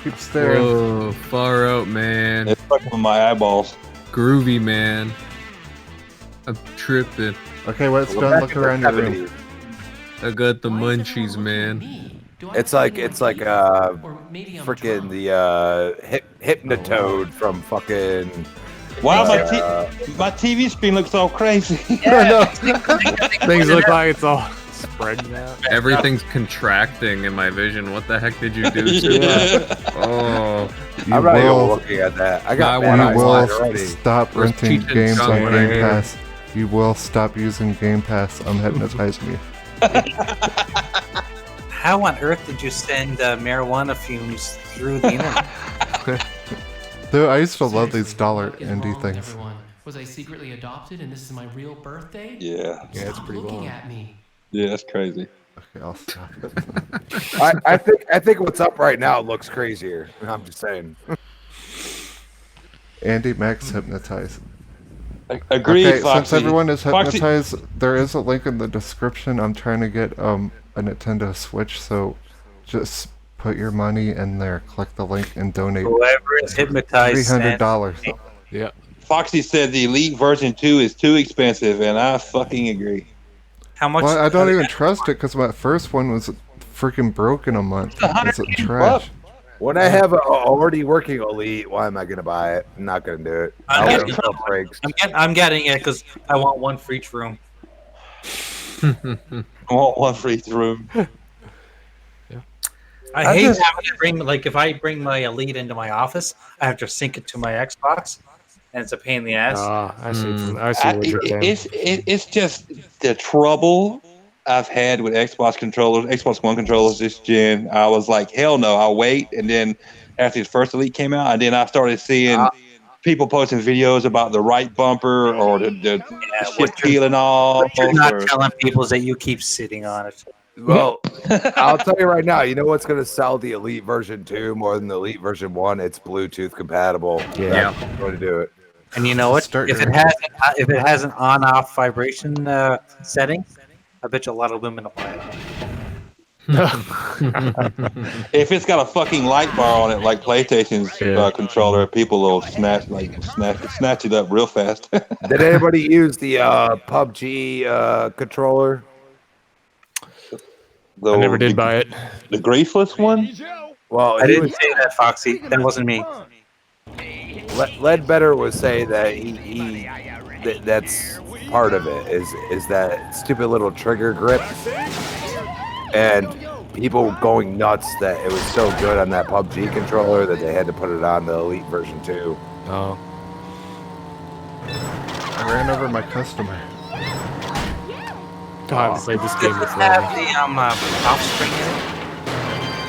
Keep staring. Whoa, far out, man. It's fucking with my eyeballs. Groovy, man. I'm tripping. Okay, when it's done, look around your room. I got the munchies, man. It's like freaking the Hypnotoad from fucking. Wow, my TV screen looks all crazy. Things look like it's all spreading out. Everything's contracting in my vision. What the heck did you do to it? Oh. I'm not even looking at that. I got bad eyes You will already. stop renting games on Game Pass. You will stop using Game Pass. I'm hypnotizing you. How on earth did you send marijuana fumes through the internet? Dude, I used to love these dollar indie things. Everyone, was I secretly adopted and this is my real birthday? Yeah. Yeah, it's pretty Looking long. at me. Yeah, that's crazy. Okay, I'll stop. I think what's up right now looks crazier. I'm just saying. Andy, Max, hypnotize. Agreed, Okay, Foxy. since everyone is Foxy- hypnotized, there is a link in the description. I'm trying to get a Nintendo Switch, so just put your money in there. Click the link and donate. Whoever is hypnotized. $300. Yeah. Foxy said the Elite version 2 is too expensive, and I fucking agree. How much? Well, I don't even trust it because my first one was freaking broke in a month. It's trash. When I have a already working Elite, why am I gonna buy it? I'm not gonna do it. I'm I'll getting, wait until it breaks. I'm getting it because I want one for each room. I want one for each room. I hate having to bring, like, if I bring my Elite into my office, I have to sync it to my Xbox, and it's a pain in the ass. I see. I see what you're saying. It's just the trouble I've had with Xbox controllers, Xbox One controllers this gen. I was like, hell no, I'll wait. And then after the first Elite came out, and then I started seeing people posting videos about the right bumper or the shit peeling off. What you're not telling people is that you keep sitting on it. Well, I'll tell you right now. You know what's gonna sell the Elite version 2 more than the Elite version 1? It's Bluetooth compatible. Yeah. That's going to do it. And you know what? If it has an on-off vibration setting, I bet you a lot of women will buy it. If it's got a fucking light bar on it, like PlayStation's controller, people will snatch it up real fast. Did anybody use the PUBG controller? I never did buy it. The Graceless one? Well, I didn't say that, Foxy. That wasn't me. Ledbetter was saying that that's part of it is that stupid little trigger grip and people going nuts that it was so good on that PUBG controller that they had to put it on the Elite version 2. Oh. I ran over my customer. God, I played this game Does it before. have the offspring in it?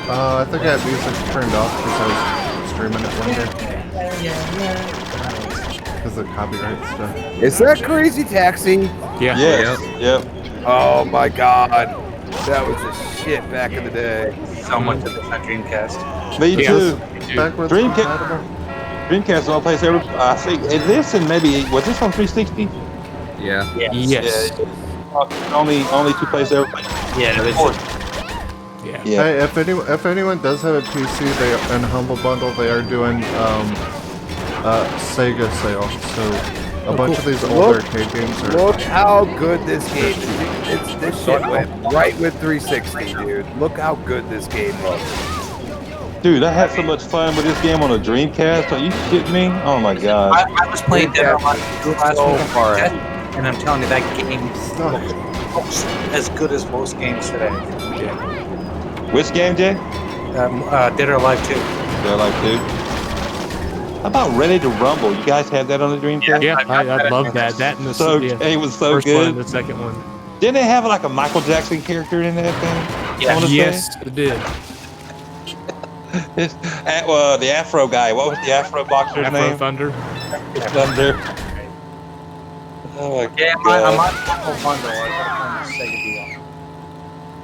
I think I had music turned off because I was streaming it one day. Because of copyright stuff. Is that Crazy Taxi? Yeah. Yes. Yep. Oh my god. That was the shit back in the day. So much of this on Dreamcast. Me too. Backwards Dreamcast all plays every. I think this and maybe was this on 360? Yeah. Yes. Only two plays every. Yeah. Yeah. Hey, if anyone does have a PC, they in Humble Bundle they are doing Sega sale. So a bunch of these old arcade games are. Look how good this game is. This shit went right with 360, dude. Look how good this game looks. Dude, I had so much fun with this game on a Dreamcast. Are you shitting me? Oh my god. I was playing Dead or Alive last so week, far. and I'm telling you, that game looks as good as most games today. Which game, Jay? Dead or Alive 2. Dead or Alive 2. How about Ready to Rumble? You guys have that on the Dreamcast? Yeah, I love that. That and the it was so first good. one and the second one. Didn't it have like a Michael Jackson character in that thing? I wanna say? Yes, it did. The Afro guy. What was the Afro boxer's Afro name? Thunder. Thunder. Oh my Yeah, God. I'm on Apple Bundle. I got the Sega deal.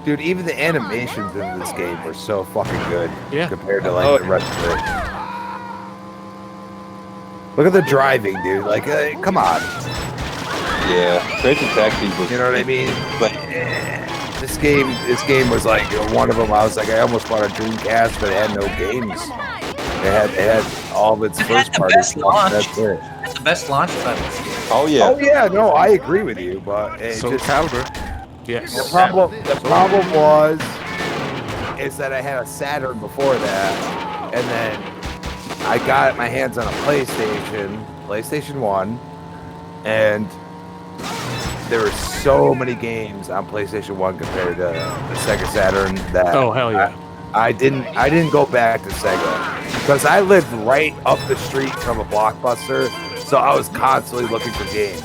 Dude, even the animations in this game were so fucking good compared to Oh, the rest of it. Look at the driving, dude. Like, come on. Yeah, Crazy Taxi was. You know what I mean? But this game was like one of them. I was like, I almost bought a Dreamcast, but it had no games. It had all of its first party stuff. That's it. That's the best launch title. Oh yeah. Oh yeah, no, I agree with you, but it's So just Calibur. Yes. the problem is that I had a Saturn before that, and then I got my hands on a PlayStation 1, and there were so many games on PlayStation 1 compared to the Sega Saturn that Oh hell yeah. I didn't go back to Sega because I lived right up the street from a Blockbuster, so I was constantly looking for games.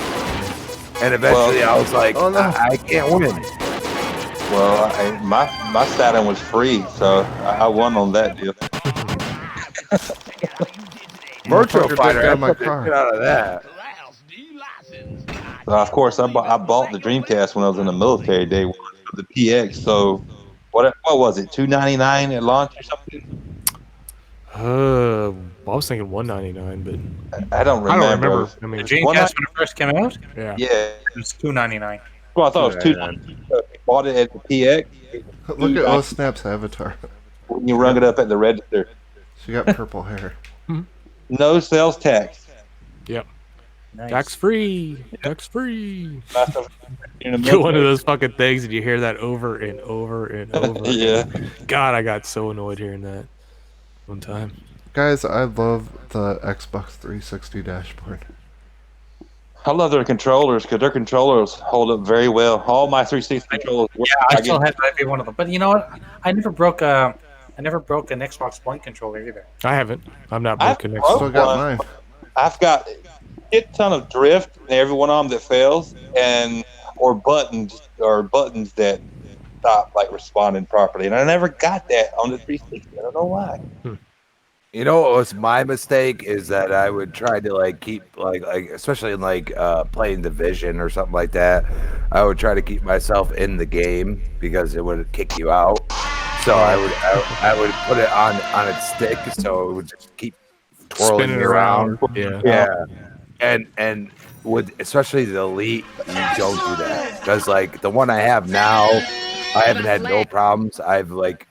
And eventually I was like, oh, no. I can't win. Well, my Saturn was free, so I won on that deal. Virtual Fighter, got I my took the car. shit out of that. Of course, I bought the Dreamcast when I was in the military. Day one, the PX. So what was it? $299 at launch or something? I was thinking $199, but I don't remember. I don't remember. I The mean, Dreamcast when it first came out, yeah. Yeah. it was $299. Well, I thought it was $299. Bought it at the PX. Look at Snap's avatar. When you rung it up at the register. She got purple hair. No sales tax. Yep. Nice. Tax free. Tax free. In the Get one of military. those fucking things and you hear that over and over and over. Yeah. God, I got so annoyed hearing that one time. Guys, I love the Xbox 360 dashboard. I love their controllers because their controllers hold up very well. All my 360 controllers work. Yeah, I still have every one of them. But you know what? I never broke an Xbox One controller either. I haven't. I'm not I've broken. broke Still got one. mine. I've got a shit ton of drift in every one of them that fails, or buttons that stop like responding properly, and I never got that on the 360. I don't know why. You know what was my mistake is that I would try to like keep like especially in like playing Division or something like that. I would try to keep myself in the game because it would kick you out. So I would put it on its stick so it would just keep twirling Spinning me around. Yeah. And with especially the Elite, you don't do that because like the one I have now, I haven't had no problems. I've like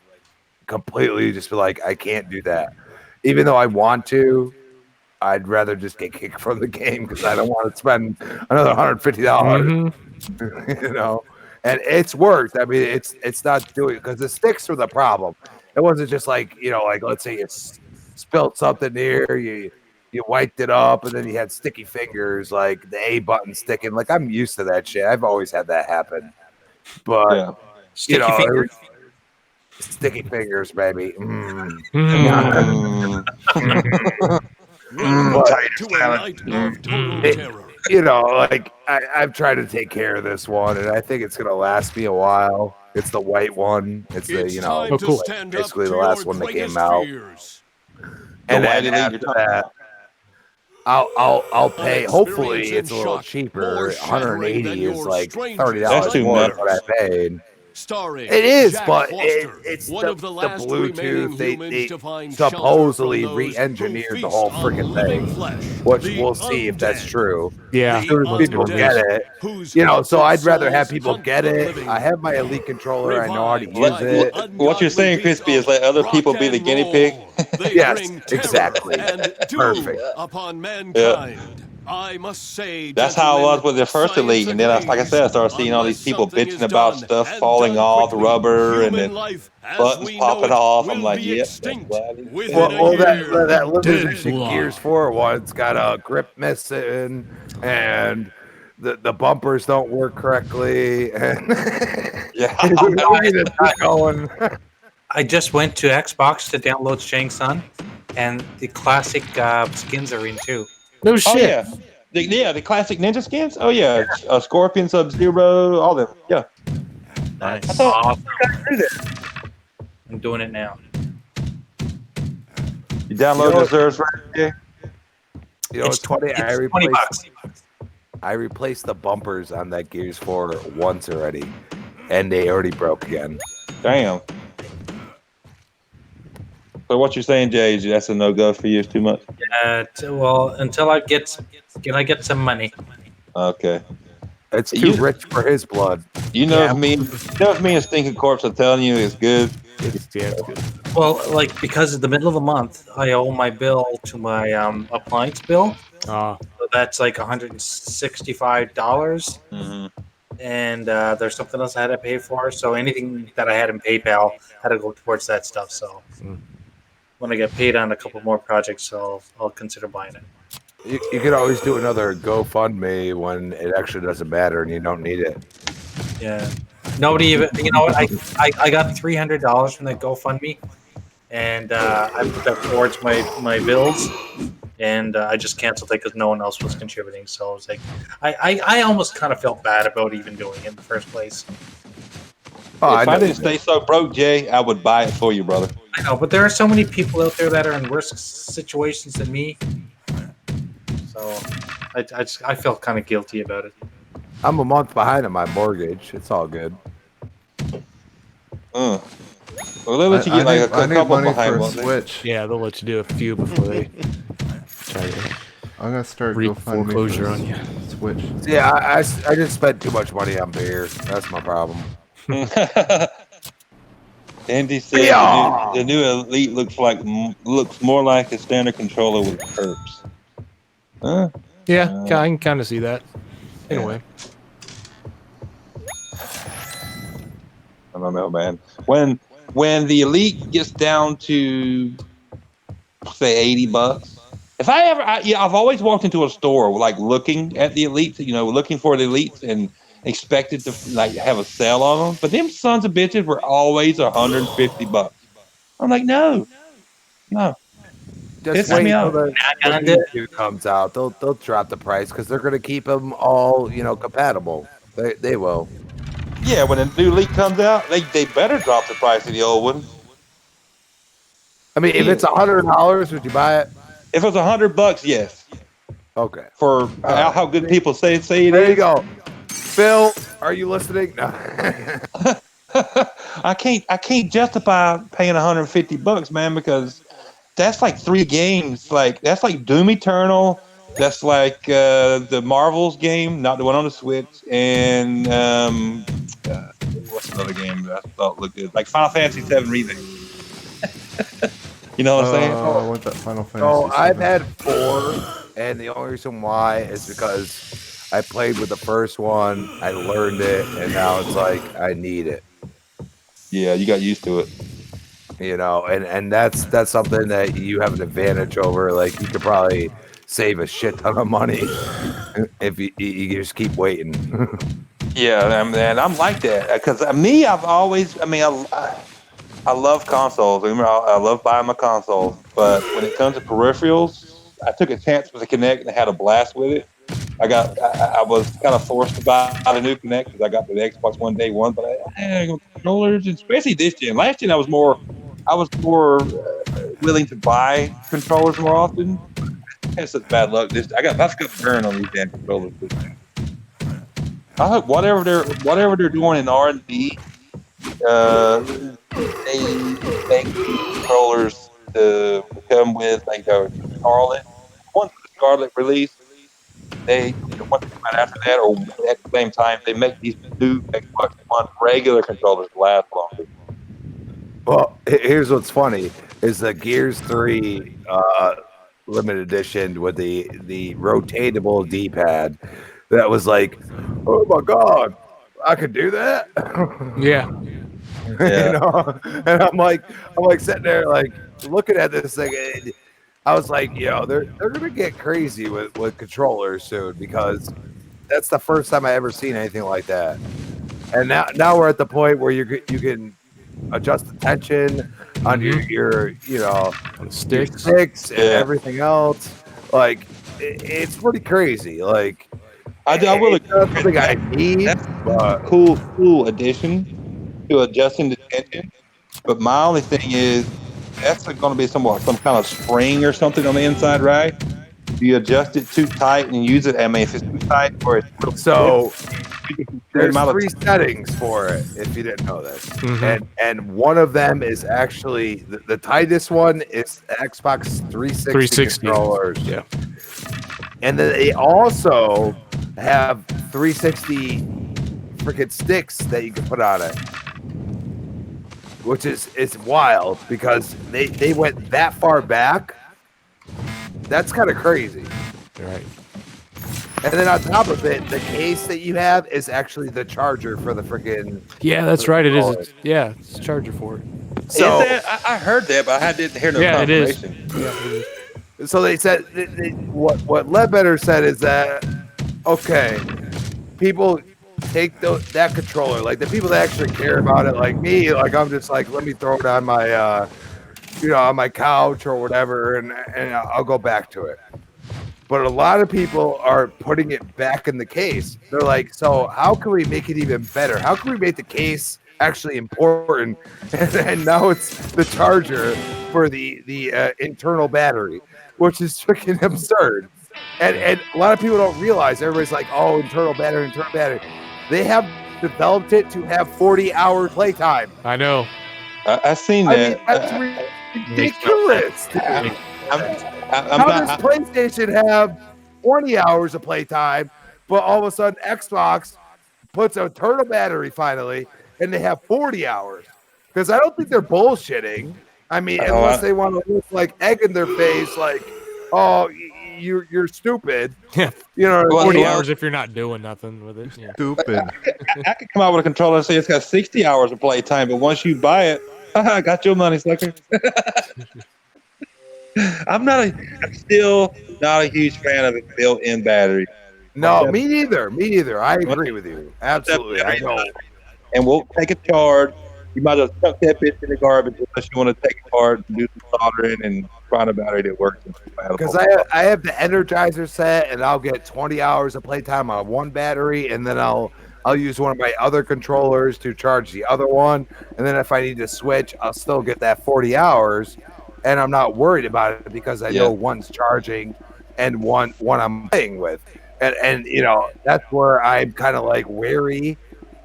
completely just been like I can't do that. Even though I want to, I'd rather just get kicked from the game because I don't want to spend another $150. You know, and it's worked. I mean, it's not doing because the sticks were the problem. It wasn't just like like let's say you spilled something here, you wiped it up, and then you had sticky fingers, like the A button sticking. Like I'm used to that shit. I've always had that happen, but Sticky fingers? Sticky fingers, baby. Like I've tried to take care of this one, and I think it's gonna last me a while. It's the white one. It's the basically the last one that came out. And then after that, I'll pay. Hopefully, it's a little cheaper. 180 is like $30 more than what I paid. It is, but it's the Bluetooth. They supposedly re-engineered the whole freaking thing, which we'll see if that's true. Yeah, as soon as people get it, So I'd rather have people get it. I have my Elite controller. I know how to use it. What you're saying, Crispy, is let other people be the guinea pig. Yes, exactly. Perfect. Yeah. I must say, That's how it was with the first Elite, and then like I said, I started seeing all these people bitching about stuff falling off, rubber, and then buttons popping off. I'm like, yep. Well, that limited Gears 4 one's got a grip missing, and the bumpers don't work correctly, and it's not going. I just went to Xbox to download Shang Tsung, and the classic skins are in too. No shit. The classic ninja skins. Oh yeah, Scorpion, Sub Zero, all them. Yeah. Nice. I'm doing it now. You download reserves right there. You know, it's 20. It's $20. I replaced the bumpers on that Gears 4 once already, and they already broke again. Damn. So what you're saying, Jay, is that's a no-go for you? It's too much? Well, until I get some money. Okay. It's too rich for his blood. You know if me and Stinking Corpse are telling you it's good. It's good. Well, like because in the middle of the month, I owe my bill to my appliance bill. So that's like $165. Mm-hmm. And there's something else I had to pay for. So anything that I had in PayPal had to go towards that stuff. So when I get paid on a couple more projects, I'll consider buying it. You could always do another GoFundMe when it actually doesn't matter and you don't need it. Yeah. Nobody even, you know what? I got $300 from that GoFundMe, and I put that towards my bills, and I just canceled it because no one else was contributing. So I was like, I almost kind of felt bad about even doing it in the first place. If I didn't stay so broke, Jay, I would buy it for you, brother. I know, but there are so many people out there that are in worse situations than me. So I felt kind of guilty about it. I'm a month behind on my mortgage. It's all good. Well, they'll let you get like a couple behind for a Switch. Yeah, they'll let you do a few before they try to I'm gonna start reap GoFundMe foreclosure for on you. Switch. Yeah, I just spent too much money on beer. That's my problem. Andy said the new Elite looks more like a standard controller with perps. Huh? Yeah, I can kind of see that. In a way. I don't know, man. When the Elite gets down to say $80, if I've always walked into a store like looking at the Elites, looking for the Elites and expected to like have a sale on them, but them sons of bitches were always $150. I'm like, no. Just wait until the new comes out. They'll drop the price because they're gonna keep them all compatible. They will. Yeah, when a new Elite comes out, they better drop the price of the old one. I mean, if it's $100, would you buy it? If it's $100, yes. Okay. For how good people say it there is. You go. Phil, are you listening? No. I can't justify paying $150, man, because that's like 3 games. Like that's like Doom Eternal. That's like the Marvel's game, not the one on the Switch, and what's another game that I thought looked good? Like Final Fantasy VII Remake. You know what I'm saying? I want that Final Fantasy. So I've had 4, and the only reason why is because I played with the first one, I learned it, and now it's like I need it. Yeah, you got used to it. And that's something that you have an advantage over. Like you could probably save a shit ton of money if you just keep waiting. Yeah, man, I'm like that because I've always, I love consoles. I love buying my consoles, but when it comes to peripherals, I took a chance with the Kinect and had a blast with it. I was kind of forced to buy the new Kinect because I got the Xbox One day one, but I had controllers, especially this gen. Last gen, I was more willing to buy controllers more often. I had such bad luck. I've got burn on these damn controllers. I hope whatever they're doing in R&D, they make controllers to come with like a Scarlet. Once the Scarlet release, once they come out after that or at the same time, they make these new Xbox One regular controllers last longer. Well, here's what's funny is the Gears 3 limited edition with the rotatable D-pad that was like, oh my god, I could do that. Yeah. And I'm like sitting there like looking at this thing. And I was like, they're gonna get crazy with controllers soon because that's the first time I ever seen anything like that. And now we're at the point where you can adjust the tension on your on sticks and everything else. Like it's pretty crazy. Like, I will it's not something I need. That's a cool addition to adjusting the tension. But my only thing is, that's going to be some kind of spring or something on the inside, right? Do you adjust it too tight and use it? I mean, if it's too tight or it's really so there's amount of 3 settings for it. If you didn't know this, Mhm. and one of them is actually the tightest one is the Xbox 360 controllers. Yeah. And then they also have 360 freaking sticks that you can put on it, which is wild because they went that far back. That's kind of crazy. Right. And then on top of it, the case that you have is actually the charger for the freaking. Yeah, that's right. It is. It's a charger for it. So is that? I heard that, but I didn't hear no confirmation. Yeah, it is. So they said what Ledbetter said is that okay, people take that controller, like the people that actually care about it, like me, like I'm just like, let me throw it on my on my couch or whatever, and I'll go back to it. But a lot of people are putting it back in the case. They're like, so how can we make it even better? How can we make the case actually important? And now it's the charger for the internal battery, which is freaking absurd. And a lot of people don't realize. Everybody's like, oh, internal battery. They have developed it to have 40-hour playtime. I know. I've seen I that. mean, that's ridiculous. How does PlayStation have 20 hours of playtime, but all of a sudden Xbox puts a internal battery finally, and they have 40 hours? Because I don't think they're bullshitting. I mean, unless they want to look like egg in their face, like, oh, you're stupid. Yeah. 40 hours if you're not doing nothing with it. Yeah. Stupid. I could come out with a controller and say it's got 60 hours of playtime, but once you buy it, I got your money, sucker. I'm still not a huge fan of a built-in battery. No, me neither. I agree with you. Absolutely. I know. And we'll take a charge. You might as well chuck that bitch in the garbage unless you want to take it apart and do some soldering and find a battery that works. Because I have the Energizer set, and I'll get 20 hours of playtime on one battery, and then I'll use one of my other controllers to charge the other one, and then if I need to switch, I'll still get that 40 hours, and I'm not worried about it because I know one's charging and one I'm playing with, and that's where I'm kind of like wary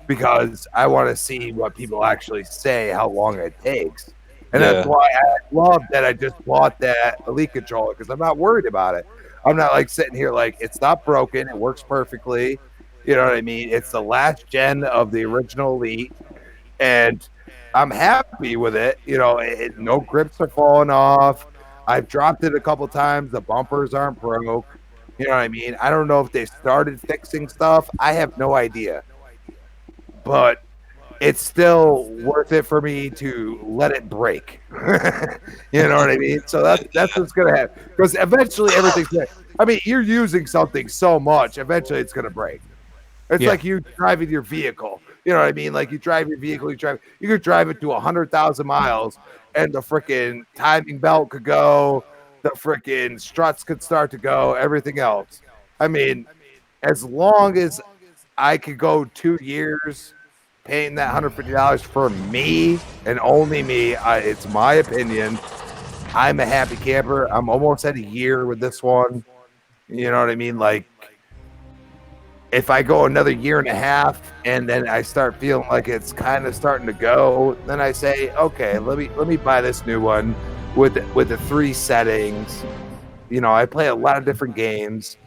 because I want to see what people actually say, how long it takes. And that's why I love that I just bought that Elite controller because I'm not worried about it. I'm not like sitting here like it's not broken. It works perfectly. You know what I mean? It's the last gen of the original Elite, and I'm happy with it. No grips are falling off. I've dropped it a couple times. The bumpers aren't broke. You know what I mean? I don't know if they started fixing stuff. I have no idea. But it's still worth it for me to let it break. You know what I mean? So that's what's going to happen. Because eventually everything's going to... I mean, you're using something so much, eventually it's going to break. It's like you driving your vehicle. You know what I mean? Like you drive your vehicle, you could drive it to 100,000 miles, and the freaking timing belt could go, the freaking struts could start to go, everything else. I mean, as long as I could go 2 years paying that $150 for me and only me, it's my opinion. I'm a happy camper. I'm almost at a year with this one. You know what I mean? Like, if I go another year and a half and then I start feeling like it's kind of starting to go, then I say, okay, let me buy this new one with the 3 settings. I play a lot of different games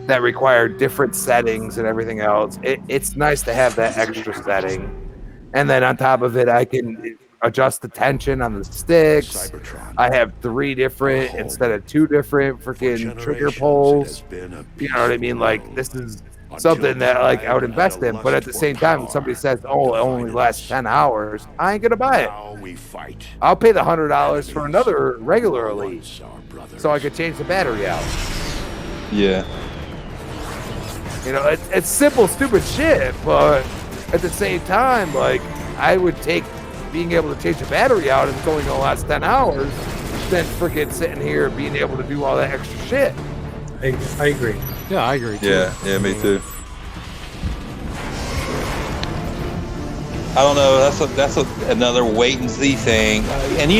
that require different settings and everything else. It's nice to have that extra setting. And then on top of it, I can adjust the tension on the sticks. I have 3 different instead of 2 different freaking trigger pulls. You know what I mean? Like, this is something that like I would invest in, but at the same time, when somebody says, "Oh, it only lasts 10 hours," I ain't gonna buy it. I'll pay the $100 for another regular Elite, so I could change the battery out. Yeah. It's simple, stupid shit, but at the same time, like I would take being able to change the battery out and it's only gonna last 10 hours than freaking sitting here being able to do all that extra shit. I agree. Yeah, I agree. Too. Yeah, me too. I don't know. That's another wait and see thing. And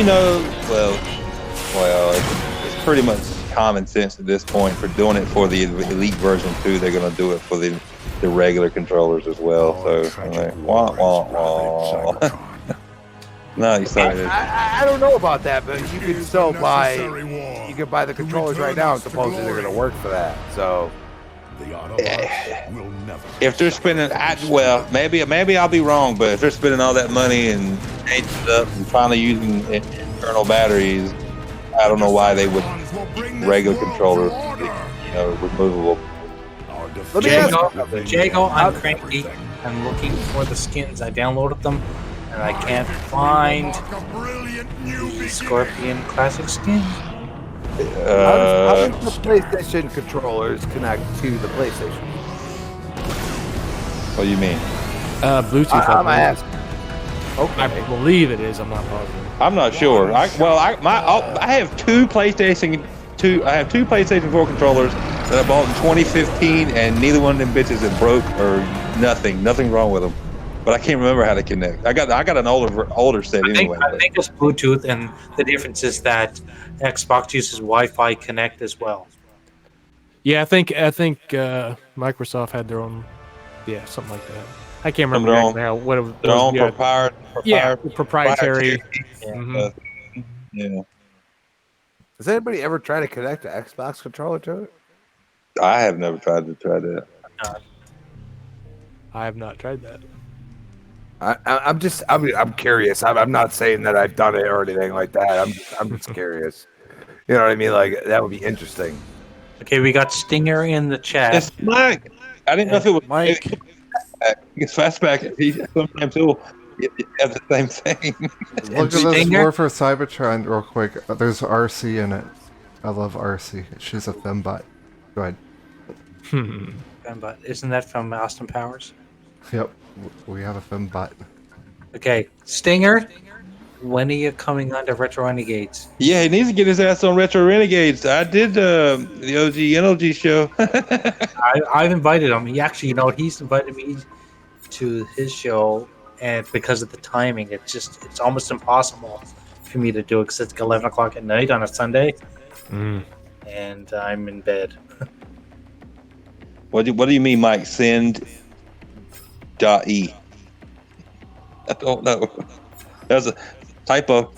it's pretty much common sense at this point. For doing it for the Elite version 2, they're going to do it for the regular controllers as well. So, wah, wah, wah. No, I don't know about that, but you could still buy the controllers right now, and supposedly they're going to work for that. So, if they're spending, maybe I'll be wrong, but if they're spending all that money and changing it up and finally using internal batteries, I don't know why they would regular controllers, removable. Jago, I'm cranky. I'm looking for the skins. I downloaded them, and I can't find the Scorpion Classic skin. How does the PlayStation controllers connect to the PlayStation? What do you mean? Bluetooth. I'm asking. Okay. I believe it is. I'm not positive. I'm not sure. I have two PlayStation 4 controllers that I bought in 2015, and neither one of them bitches is broke or nothing wrong with them. But I can't remember how to connect. I got an older set anyway. I think it's Bluetooth, and the difference is that Xbox uses Wi-Fi Connect as well. Yeah, I think Microsoft had their own, something like that. I can't remember exactly how what it was. Their own proprietary. Yeah. Has anybody ever tried to connect an Xbox controller to it? I have never tried that. I have not tried that. I'm curious. I'm not saying that I've done it or anything like that. I'm just curious. You know what I mean? Like, that would be interesting. Okay, we got Stinger in the chat. It's Mike. I didn't know if it was Mike. It's fastback. Sometimes too. You have the same thing. Look at this more for Cybertron real quick. There's RC in it. I love RC. She's a fembot. Go ahead. Fembot. Isn't that from Austin Powers? Yep. We have a fembot. Okay, Stinger. When are you coming on to Retro Renegades? Yeah, he needs to get his ass on Retro Renegades. I did the OG NLG show. I've invited him. He's invited me to his show, and because of the timing, it's almost impossible for me to do it because it's 11 o'clock at night on a Sunday, and I'm in bed. What do you mean, Mike? Send .e. I don't know. There's a typo.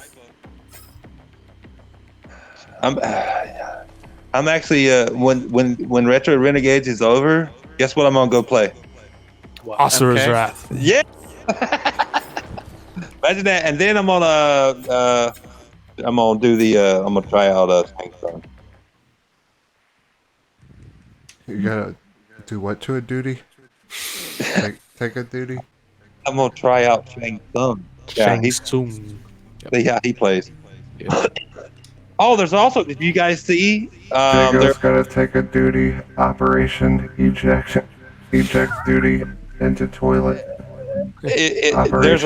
I'm actually when Retro Renegades is over, guess what I'm gonna go play? Asura's Wrath. Yeah. Imagine that, and then I'm gonna try out Shang Tsung. You gotta do what to a duty? Take a duty? I'm gonna try out Shang Tsung. Shang Tsung. See how he plays. Yeah. Oh, there's also, did you guys see? Jago's gotta take a duty. Operation eject duty into toilet. There's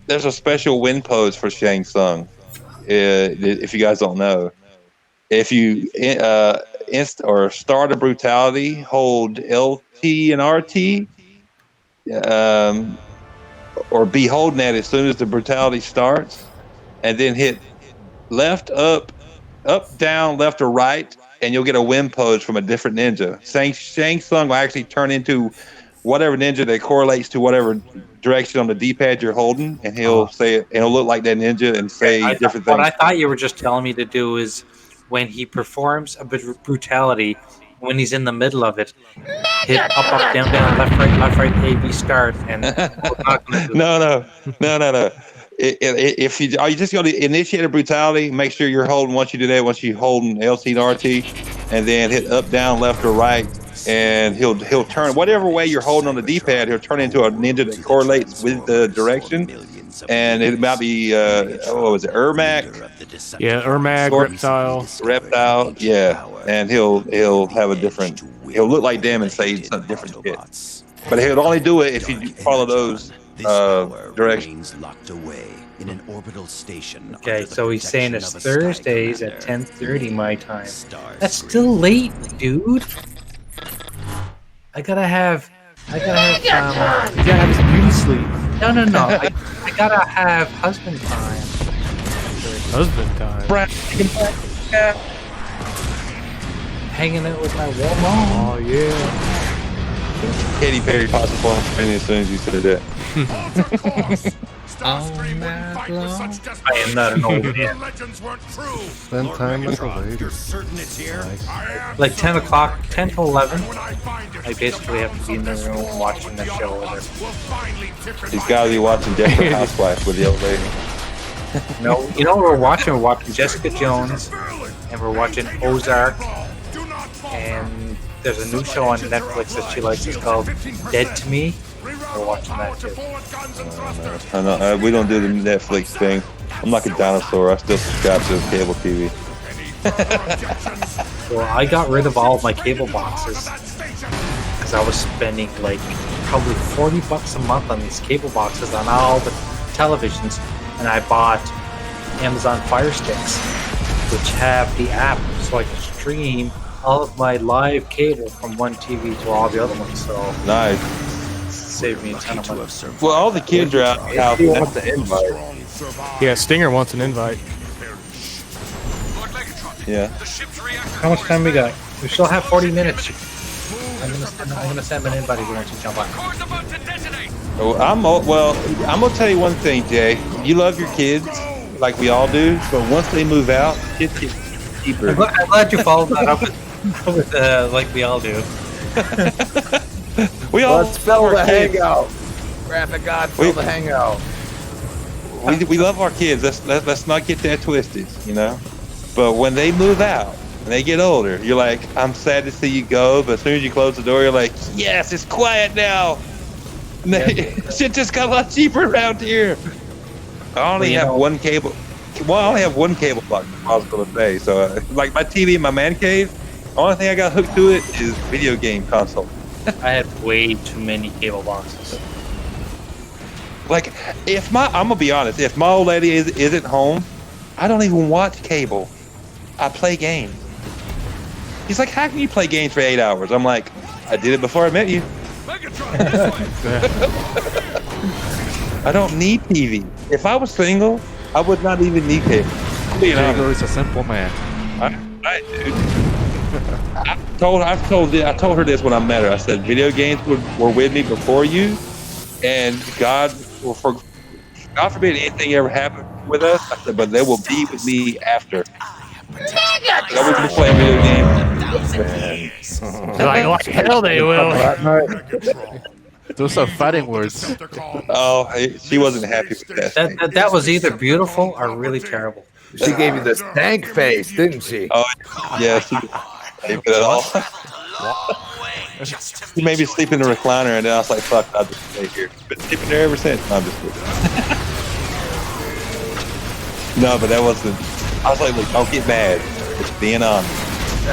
a special win pose for Shang Tsung. If you guys don't know, if you start a brutality, hold LT and RT, or be holding that as soon as the brutality starts, and then hit left, up, down, left, or right, and you'll get a win pose from a different ninja. Shang Tsung will actually turn into whatever ninja that correlates to whatever direction on the D-pad you're holding, and he'll say it, and it'll look like that ninja and say different things. What I thought you were just telling me to do is when he performs a bit of brutality, when he's in the middle of it, hit up, down, left, right, A, B, start, and No. If you just go to initiate a brutality, make sure you're holding. Once you do that, once you're holding LT and RT, and then hit up, down, left, or right, and he'll turn whatever way you're holding on the D-pad. He'll turn into a ninja that correlates with the direction, and it might be what was it, Ermac? Yeah, Ermac, Reptile, yeah, and he'll have a different. He'll look like them and say something different shit. But he'll only do it if you follow those direction. Locked away in an orbital station. Okay, so he's saying it's Thursdays at 10:30 my time. That's still late, dude. I gotta have You gotta have his beauty sleep. No. I gotta have husband time. Husband time. Hanging out with my woman. Oh yeah. Katy Perry possible on screen as soon as you said that. I am not an old man. Spend time with the ladies. Like 10 o'clock, 10 to 11, I basically have to be in the room watching the show with her. He's got to be watching Desperate Housewives with the old lady. No, you know what we're watching? We're watching Jessica Jones, and we're watching Ozark, and there's a new show on Netflix that she likes. It's called Dead to Me. We're watching that too. I know, we don't do the Netflix thing. I'm like a dinosaur. I still subscribe to cable TV. Well, I got rid of all of my cable boxes because I was spending like probably $40 a month on these cable boxes on all the televisions, and I bought Amazon Fire Sticks, which have the app, so I can stream all of my live cable from one TV to all the other ones. So nice. Saved me a ton of money. Well, all the kids are out. He wants the invite. Yeah, Stinger wants an invite. Yeah. How much time we got? We still have 40 minutes. I'm gonna send an invite if you want to jump on. I'm gonna tell you one thing, Jay. You love your kids like we all do, but once they move out, kids get cheaper. I'm glad you followed that up with like we all do. Let's fill the hangout. Graphic God, fill the hangout. We love our kids. Let's not get that twisted, you know. But when they move out and they get older, you're like, I'm sad to see you go. But as soon as you close the door, you're like, yes, it's quiet now. Shit just got a lot cheaper around here. I only have one cable. Well, I only have one cable box possible to pay. So, like my TV in my man cave, the only thing I got hooked to it is video game console. I had way too many cable boxes. Like, I'm gonna be honest, if my old lady isn't home, I don't even watch cable. I play games. He's like, how can you play games for 8 hours? I'm like, I did it before I met you. I don't need TV. If I was single, I would not even need cable. Diego is a simple man. I dude. I told her this when I met her. I said, video games were with me before you, and God forbid anything ever happened with us. I said, but they will be with me after. I was just playing video games. Like hell they will. Those are fighting words. Oh, she wasn't happy with that. That was either beautiful or really terrible. She gave you the stank face, didn't she? Oh, yeah. She didn't at all. She made me sleep in the recliner, and then I was like, fuck, I'll just stay here. Been sleeping there ever since. No, I'm just kidding. No, but that wasn't. I was like, look, don't get mad. It's being honest.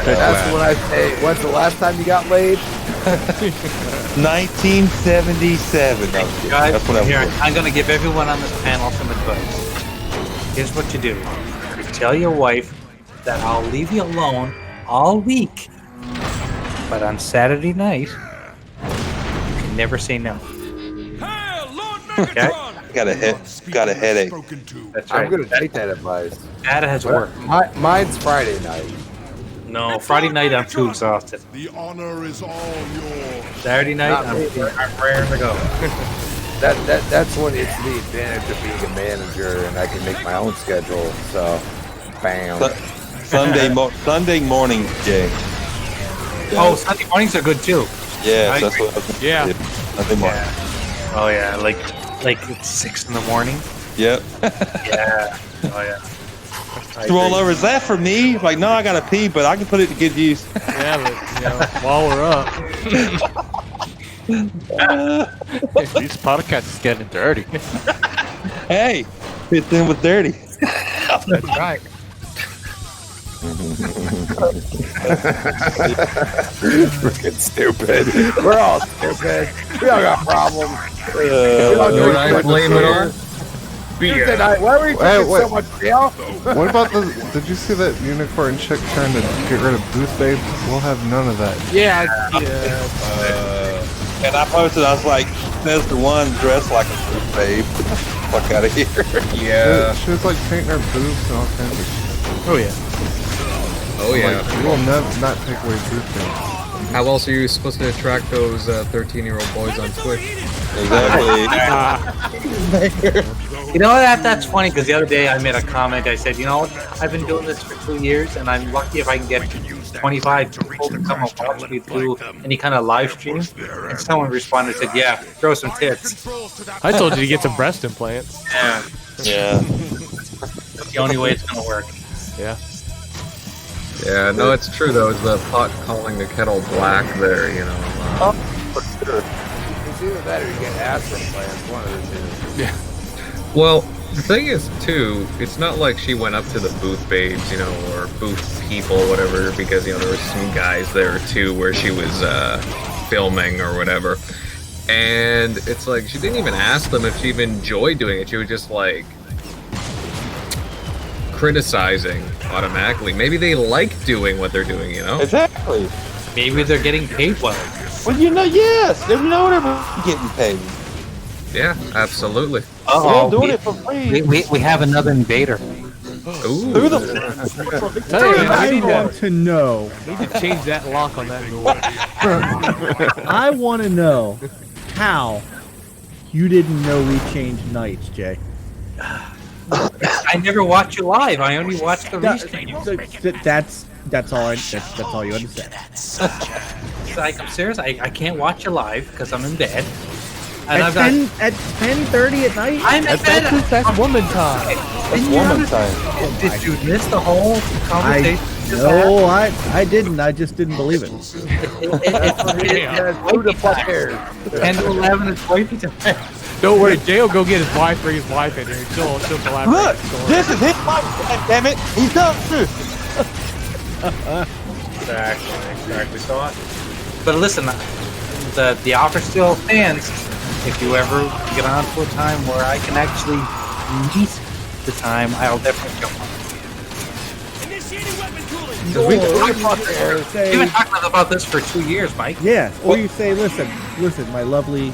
That's when I say, when's the last time you got laid? 1977. Guys, That's when I'm going to give everyone on this panel some advice. Here's what you do. You tell your wife that I'll leave you alone all week, but on Saturday night, you can never say no. Okay? Got a headache. That's right. I'm going to take that advice. That has worked. Mine's Friday night. No, Friday night I'm too exhausted. The honor is all yours. Saturday night I'm raring to go. That's when it's the advantage of being a manager, and I can make my own schedule. So, bam. Sunday morning, Jay. Oh, Sunday mornings are good too. Yeah, that's what I was Yeah. Sunday morning. Yeah. Oh yeah, like it's 6 in the morning. Yep. Yeah. Oh yeah. Roll over. Is that for me? Like, no, I gotta pee, but I can put it to good use. Yeah, but while we're up. This podcast is getting dirty. Hey, fits in with dirty. That's right. Freaking stupid. We're all stupid. We all got problems. What I blame it on? Tuesday night. Why were you taking so much jail? What about the? Did you see that unicorn chick trying to get rid of Booth Babe? We'll have none of that. Yeah. And I posted, I was like, there's the one dressed like a Booth Babe. Fuck out of here. Yeah. She was like painting her boobs and all kinds of shit. Oh yeah. Oh yeah. Like, we will not take away Booth Babe. How else are you supposed to attract those 13-year-old boys on Twitch? Exactly. You know what? That's funny because the other day I made a comment. I said, you know what? I've been doing this for 2 years, and I'm lucky if I can get 25 people to come and watch me through any kind of live stream. And someone responded and said, yeah, throw some tits. I told you to get some breast implants. Yeah. Yeah. That's the only way it's going to work. Yeah. Yeah, no, it's true though. It's the pot calling the kettle black there, you know. Oh, for sure. It's either that or you get ass implants, one of the two. Yeah. Well, the thing is, too, it's not like she went up to the booth babes, you know, or booth people, whatever, because, you know, there were some guys there, too, where she was filming or whatever. And it's like, she didn't even ask them if she even enjoyed doing it. She was just, like, criticizing automatically. Maybe they like doing what they're doing, you know? Exactly. Maybe they're getting paid well. Well, you know, yes. They know they're getting paid. Yeah, absolutely. They're doing it for free. We have another invader. Ooh. Who the I want to know. We need to change that lock on that door. I want to know how you didn't know we changed nights, Jay. I never watch you live. I only watch the restream. That's all. That's all you understand. Like, I'm serious. I can't watch you live because I'm in bed. And At 10:30 at night. I'm in bed. That's woman time. That's woman time. Did you miss the whole conversation? No, I didn't. I just didn't believe it. Who the fuck cares? 10 to 11 is wifey time. Don't worry, Jay will go get his wife, bring his wife in here, and she'll collaborate. Look, this is his life, damn it. He's done too. Exactly. So, but listen, the offer still stands. If you ever get on to a time where I can actually meet the time, I'll definitely jump on. We've been talking about this for 2 years, Mike. Yeah. Or you say, listen, my lovely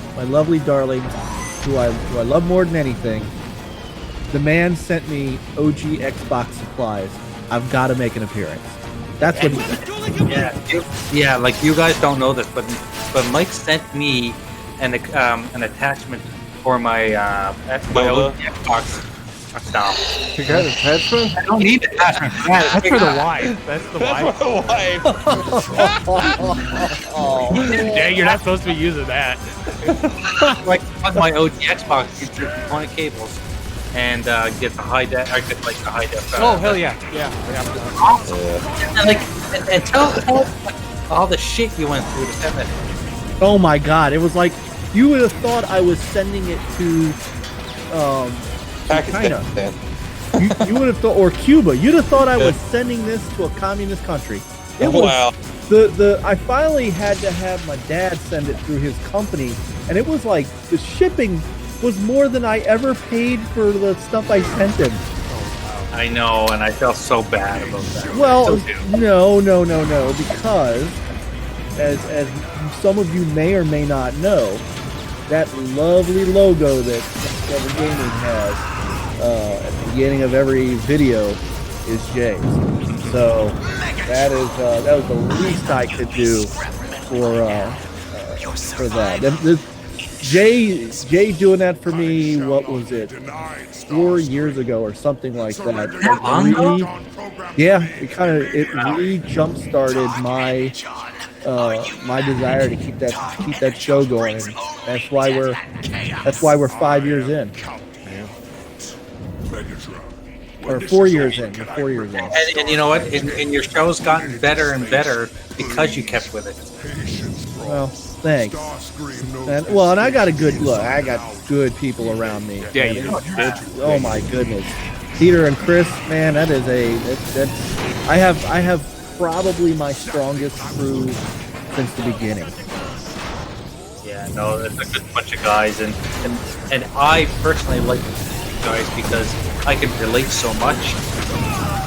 darling, who I love more than anything. The man sent me OG Xbox supplies. I've got to make an appearance. That's what he said. Yeah. Like you guys don't know this, but Mike sent me an attachment for my OG Xbox stuff. You got an attachment? I don't need attachment for that. That's for the wife. That's the wife. Yeah, you're not supposed to be using that. Like on my OG Xbox, you get component cables and get the high def. I get like the high def. Oh hell yeah! Awesome. And like, and tell all the shit you went through to send that. Oh my God! It was like you would have thought I was sending it to China. You would have thought, or Cuba. You'd have thought I was sending this to a communist country. It was, Wow. I finally had to have my dad send it through his company, and it was like the shipping was more than I ever paid for the stuff I sent him. I know, and I felt so bad about that. Well, no, because as some of you may or may not know, that lovely logo that Discover Gaming has at the beginning of every video is Jay's. So that was the least I could do for that. Jay doing that for me. What was it? 4 years ago or something like that. It really jump started my my desire to keep that show going. And that's why we're 5 years in. Or 4 years in. We're 4 years in. And you know what? And your show's gotten better and better because you kept with it. Well, thanks. And I got a good look. I got good people around me. Yeah, you do. Oh my goodness. Peter and Chris, man, that is that's I have probably my strongest crew since the beginning. Yeah, no, it's a good bunch of guys, and I personally like you guys because I can relate so much,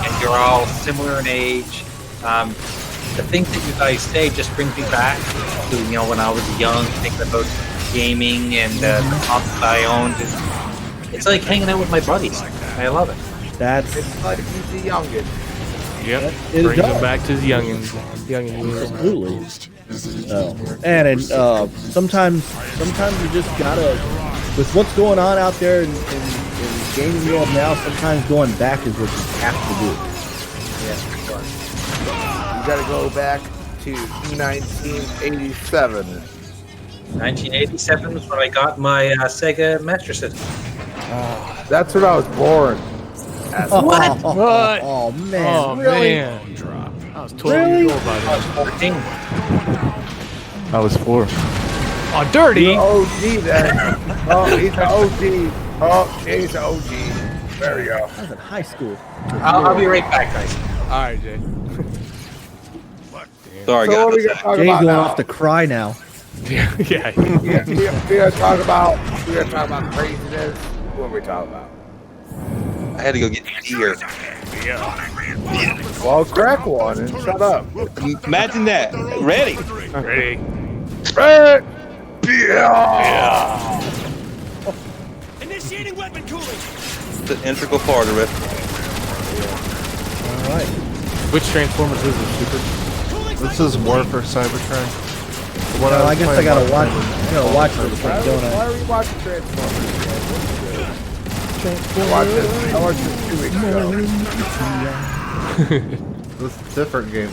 and you're all similar in age. The things that you guys say just brings me back to when I was young, thinking about gaming and the consoles I owned. It's like hanging out with my buddies. I love it. It's like he's the youngest. Yep. It Brings does. them back to the youngins. Absolutely. And sometimes you just gotta, with what's going on out there in the gaming world now, sometimes going back is what you have to do. Yeah, for sure. You gotta go back to 1987. 1987 was when I got my Sega Master System. That's when I was born. What? What? Oh man! Oh really? man! I was 12 years old by I was 14. I was 4. Oh, dirty! You're OG then. Oh, he's an OG. Oh, he's an OG. There we go. I was in high school. I'll be right back, guys. All right, Jay. Sorry, So what are we guys. gonna talk Jay's about going now? off to cry now. Yeah. We gotta talk about craziness. What are we talking about? I had to go get beer. Well, crack one and shut up. Imagine that. Ready. Ready. Red beer. Initiating weapon cooling. It's an integral part of it. All right. Which Transformers is this, Super? This is War for Cybertron. What Well, I guess I gotta watch. playing- I gotta watch this one, don't Why I? are we watching Transformers? I watched this 2 weeks ago. This is a different game.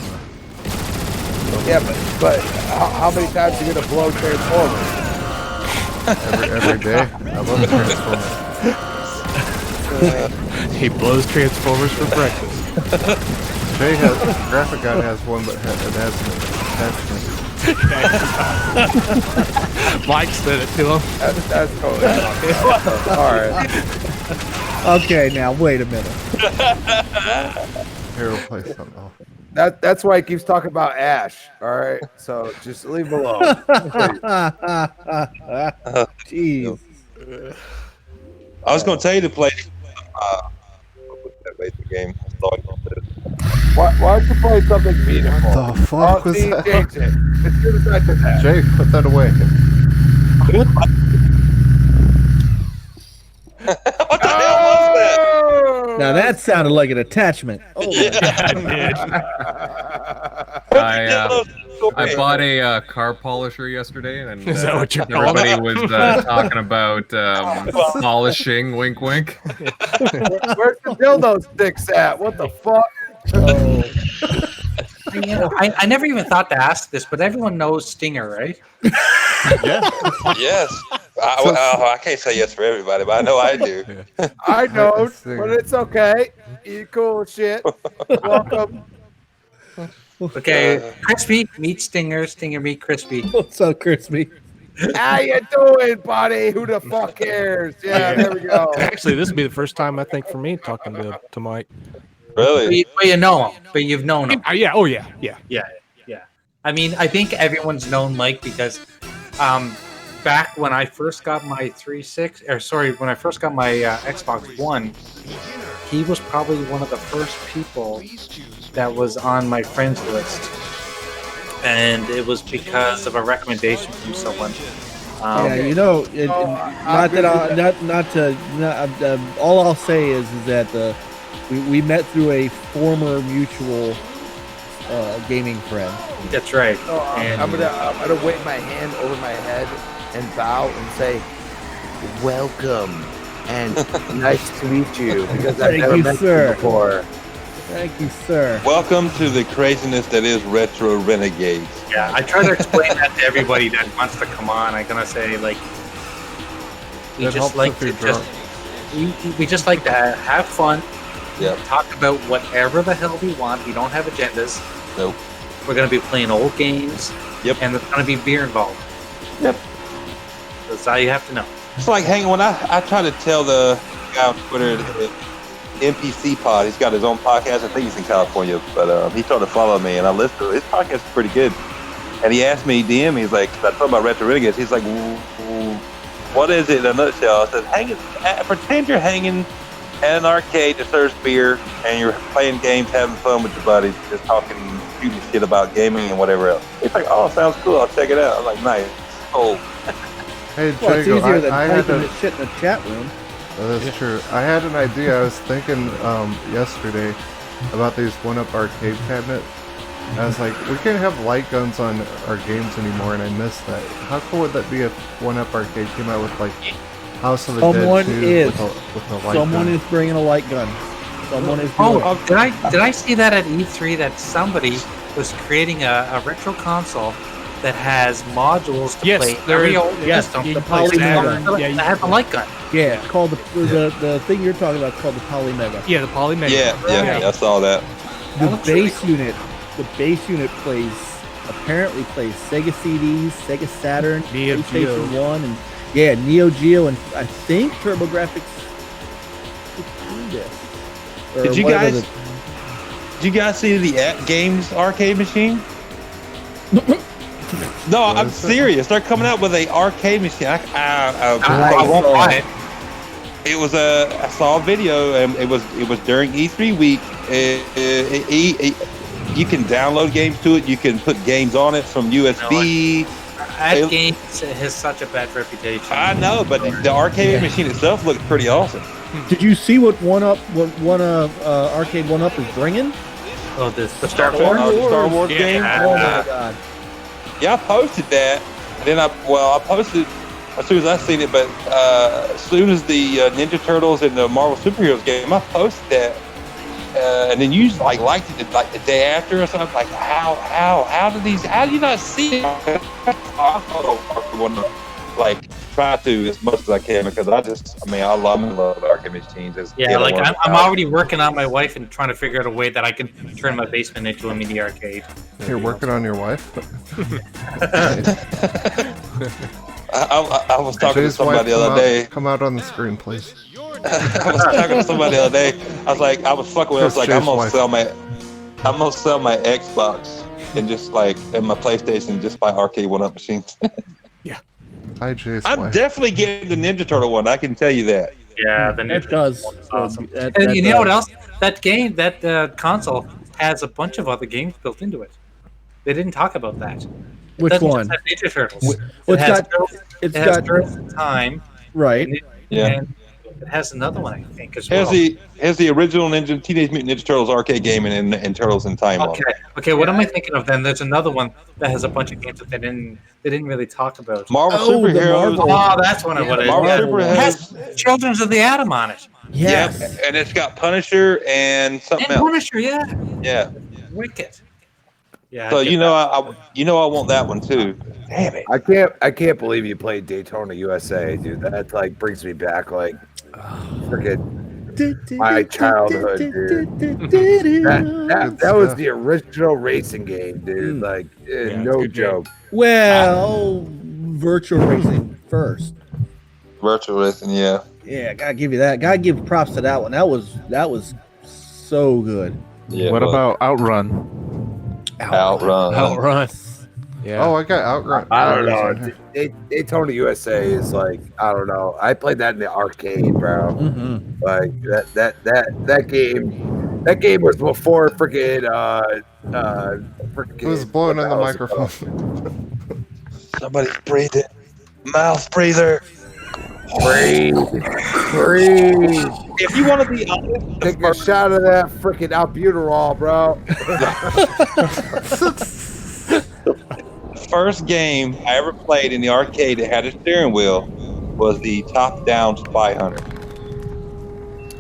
Yeah, but how many times are you gonna blow Transformers? Every day. I love Transformers. He blows Transformers for breakfast. Jay has Graphic God has one, but it has an attachment. Mike said it to him. That's totally all right. Okay, now wait a minute. Here, we'll play something else. That's why he keeps talking about Ash. All right, so just leave him alone. Jeez. I was going to tell you to play that basic game. That's all I was gonna do. Why don't you play something meaningful? What the fuck was see, that? change it. As soon as I did that. Jay, put that away. What the hell was that? Now that sounded like an attachment. Oh my I bought a car polisher yesterday, and Is that what you're calling everybody it? was talking about polishing. Wink, wink. Where's the dildo sticks at? What the fuck? I never even thought to ask this, but everyone knows Stinger, right? Yeah. Yes. I can't say yes for everybody, but I know I do. I know, but it's okay. You cool as shit. Welcome. Okay, Crispy meet Stinger, Stinger meet Crispy. What's up, Crispy? How you doing, buddy? Who the fuck cares? Yeah, there we go. Actually, this will be the first time I think for me talking to Mike. Really? But you know him, but you've known him. Yeah. Oh yeah. Yeah. Yeah. I mean, I think everyone's known Mike because back when I first got my when I first got my Xbox One, he was probably one of the first people that was on my friends list, and it was because of a recommendation from someone. All I'll say is that we met through a former mutual gaming friend. That's right. I'm gonna wave my hand over my head and bow and say, "Welcome and nice to meet you," because I've Thank never you, met sir. you before. Thank you, sir. Welcome to the craziness that is Retro Renegades. Yeah, I try to explain that to everybody that wants to come on. I'm gonna say we That just helps like if to you're drunk. we just like to have fun. Yep. Talk about whatever the hell we want. We don't have agendas. Nope. We're gonna be playing old games. Yep. And there's gonna be beer involved. Yep. That's all you have to know. It's like hanging when I try to tell the guy on Twitter that NPC Pod. He's got his own podcast. I think he's in California, but he started following me, and I listened to it. His podcast is pretty good. And he asked me, DM, he's like, I told him about Retro Renegades. He's like, what is it in a nutshell? I said, pretend you're hanging at an arcade that serves beer, and you're playing games, having fun with your buddies, just talking, shooting shit about gaming and whatever else. It's like, oh, sounds cool. I'll check it out. I'm like, nice. Oh. Hey, Well, it's Jago, easier than I had typing a, this shit in the chat room. that's true. I had an idea. I was thinking yesterday about these one-up arcade cabinets. I was like, we can't have light guns on our games anymore, and I missed that. How cool would that be if one-up arcade came out with like House of the Someone Dead 2 is. with a light Someone gun? is bringing a light gun. Someone is doing it. Did I see that at E3 that somebody was creating a retro console that has modules to Yes, play there every is. old Yes, system you to can play play Saturn Saturn. Yeah, that you has a light gun. Yeah, it's called the thing you're talking about is called the Polymega. Yeah, the Polymega. Yeah, I saw that. The base unit apparently plays Sega CDs, Sega Saturn, Neo PlayStation Geo. 1, and Neo Geo, and I think TurboGrafx 16 disc. Or Did you whatever guys? Did you guys see the At Games arcade machine? No, I'm serious. They're coming out with a arcade machine. I won't buy it. It was I saw a video, and it was during E3 week. You can download games to it. You can put games on it from USB. That game has such a bad reputation. I know, but the arcade machine itself looked pretty awesome. Did you see what Arcade 1UP is bringing? Oh, the Star Wars game. Oh my god! Yeah, I posted that. And then I posted as soon as I seen it, but as soon as the Ninja Turtles and the Marvel Superheroes game, I posted that. And then you liked it like the day after or something. Like how do you not see it? Like try to as much as I can because I love arcade machines. I'm already working on my wife and trying to figure out a way that I can turn my basement into a mini arcade. You're working on your wife? I was talking to Jay's somebody wife, the other day. Come out on the screen, please. I was talking to somebody the other day. I was fucking with. I was like, I'm gonna sell my Xbox and just and my PlayStation just buy arcade 1UP machines. Yeah. Hi, Jay's I'm wife. definitely getting the Ninja Turtle one. I can tell you that. Yeah, the It does. awesome. That And you know what does. else? That game, that console has a bunch of other games built into it. They didn't talk about that. Which It doesn't one? just have Ninja Turtles. Well, it has it's Turtles got in Time. right. And it has another one, I think, as Has well. the original Teenage Mutant Ninja Turtles arcade game and Turtles in Time on it. Okay. What am I thinking of then? There's another one that has a bunch of games that they didn't really talk about. Marvel Superheroes. Oh, that's one of what it is. Marvel Yeah. Superheroes It has Children's of the Atom on it. Yes. Yep, and it's got Punisher and something And else. Punisher, yeah. Yeah. Wicked. Yeah. So I get I want that one too. Damn it! I can't believe you played Daytona USA, dude. That brings me back freaking my childhood, dude. That was the original racing game, dude. No joke. Well, virtual racing first. Virtual racing, yeah. Yeah, gotta give you that. Gotta give props to that one. That was so good. Yeah. What about Outrun? Outrun. Yeah. Oh, I got Outrun. I don't know. Daytona USA is I don't know. I played that in the arcade, bro. Mm-hmm. That game was before freaking It was blowing in the microphone. Somebody's breathing. Mouth breather. Breathe. If you want to be honest, Take a shot of that freaking albuterol, bro. first game I ever played in the arcade that had a steering wheel was the top-down Spy Hunter.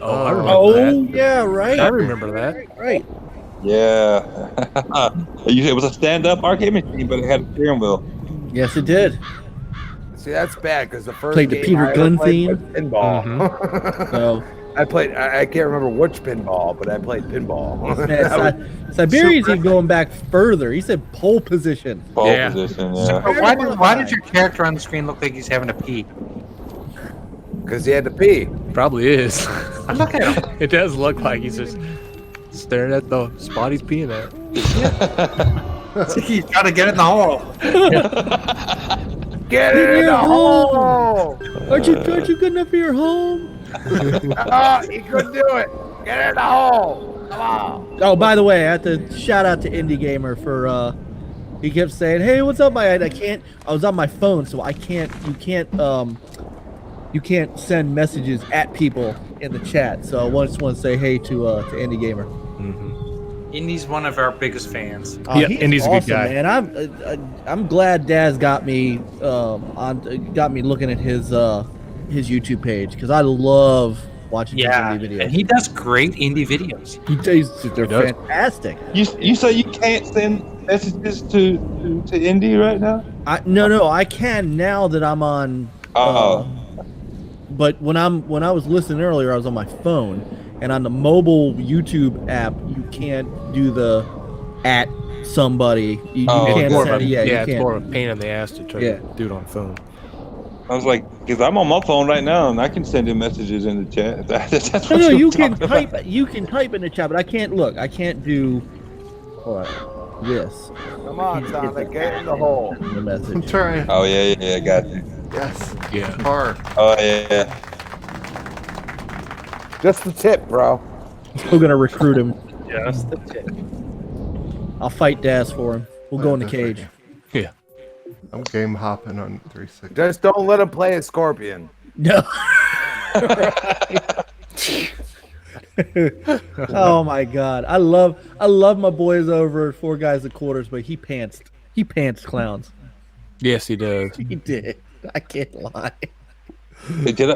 Oh, I remember that. Yeah, right. I remember that. Right. Yeah. It was a stand-up arcade machine, but it had a steering wheel. Yes, it did. See, that's bad because the first Played the game Peter I ever Gunn played theme. was pinball. So I can't remember which pinball, but I played pinball. Siberian's even going back further. He said pole position. Pole position, yeah. So why did your character on the screen look like he's having to pee? Because he had to pee. probably is. Look at him. It does look like he's just staring at the spot he's peeing at. He's trying to get in the hole. Get In in your the home. hole. Aren't you good enough for your home? He couldn't do it. Get in the hole. Come on. Oh, by the way, I have to shout out to Indie Gamer for he kept saying, "Hey, what's up, my?" I can't. I was on my phone, so I can't. You can't send messages at people in the chat. So I just want to say hey to Indie Gamer. Indy's one of our biggest fans. Yeah, he's Indy's a good guy. man. I'm glad Daz got me got me looking at his YouTube page because I love watching his indie videos. And he does great indie videos. They're fantastic. You say you can't send messages to Indy right now? No, I can now that I'm on. But when I was listening earlier, I was on my phone, and on the mobile YouTube app, you can't do the at somebody. You can't send it. It's more of a pain in the ass to try to do it on phone. I was like, because I'm on my phone right now, and I can send him messages in the chat. That's what No, you're you can talking type. about. You can type in the chat, but I can't look. I can't do. This. Come on, Sonic. Get in the hole. The message. I'm trying. Oh yeah, I got you. Yes. Yeah. Hard. Oh yeah. Just the tip, bro. We're gonna recruit him. Just the tip. I'll fight Daz for him. We'll go in the cage. Yeah. I'm game hopping on 360. Just don't let him play a Scorpion. No. Oh my God, I love my boys over at Four Guys at Quarters, but he pantsed clowns. Yes, he does. He did. I can't lie.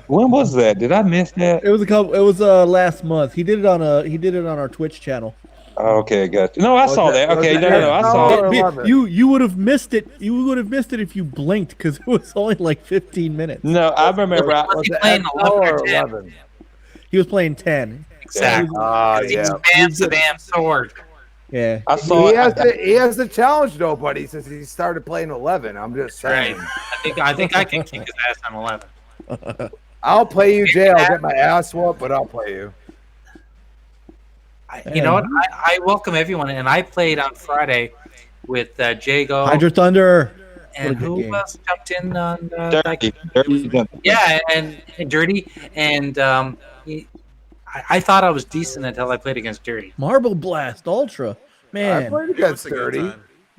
When was that? Did I miss that? It was last month. He did it on our Twitch channel. Oh, okay, got you. No, I saw that. Okay, no, I saw it. You would have missed it. You would have missed it if you blinked because it was only like 15 minutes. No, I remember. Was he playing 11 or 10? He was playing 10. Exactly. He spams the damn sword. Yeah. I saw. He has to challenge nobody since he started playing 11. I'm just saying. I think I can kick his ass on 11. I'll play you, Jay. I'll get my ass whooped, but I'll play you. You know what? I welcome everyone, and I played on Friday with Jago. Hydra Thunder. And who else jumped in on Dirty. Yeah, and Dirty, and I thought I was decent until I played against Dirty. Marble Blast Ultra. Man. I played against Dirty.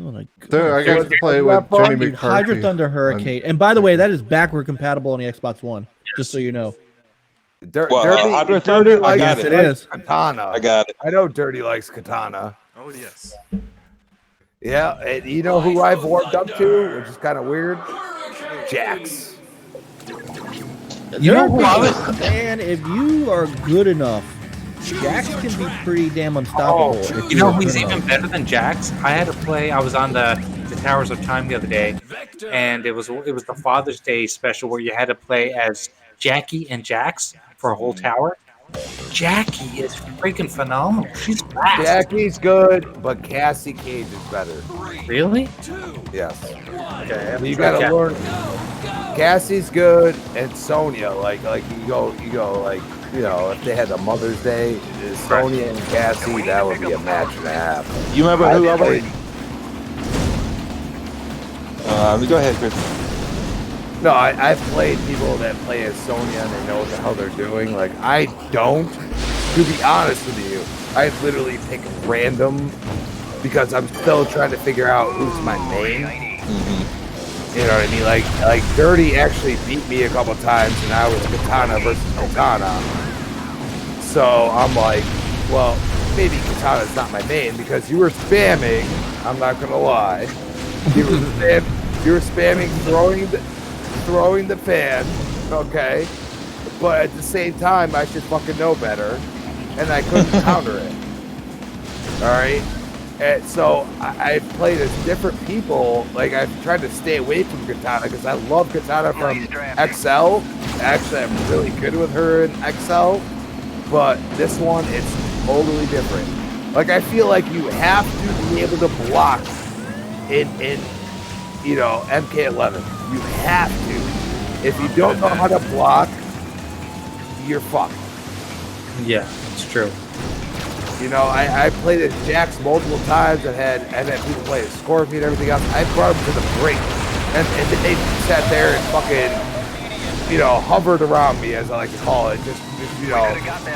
Oh my God. Dude, I got to play with Jenny McCarthy. Hydra Thunder Hurricane. And by the way, that is backward compatible on the Xbox One. Just so you know. Hydra Thunder? I got Yes, it. it is. Katana. I got it. I know Dirty likes Katana. Oh yes. Yeah, and you know who I've warmed up to, which is kind of weird? Jax. You know who man, if you are good enough, Jax can be pretty damn unstoppable. You know who's even better than Jax? I had to play. I was on the Towers of Time the other day, and it was the Father's Day special where you had to play as Jackie and Jax for a whole tower. Jackie is freaking phenomenal. She's fast. Jackie's good, but Cassie Cage is better. Really? Yes. Okay. You gotta learn. Cassie's good, and Sonya, like you go, like, you know, if they had a Mother's Day, Sonya and Cassie, that would be a match and a half. You remember who I played? Go ahead, Chris. No, I've played people that play as Sonya and they know what the hell they're doing. Like, I don't. To be honest with you, I literally pick random because I'm still trying to figure out who's my main. You know what I mean? Like Dirty actually beat me a couple times, and I was Katana versus Katana. So I'm like, well, maybe Katana's not my main because you were spamming. I'm not gonna lie. You were spamming throwing the fan, okay? But at the same time, I should fucking know better, and I couldn't counter it. All right. And so I've played as different people. Like, I've tried to stay away from Katana because I love Katana from XL. Actually, I'm really good with her in XL. But this one, it's totally different. Like, I feel like you have to be able to block in you know, MK11. You have to. If you don't know how to block, you're fucked. Yeah, it's true. You know, I played as Jax multiple times and had people play as Scorpion and everything else. I brought them to the brink, and they sat there and fucking, you know, hovered around me, as I like to call it, just you know,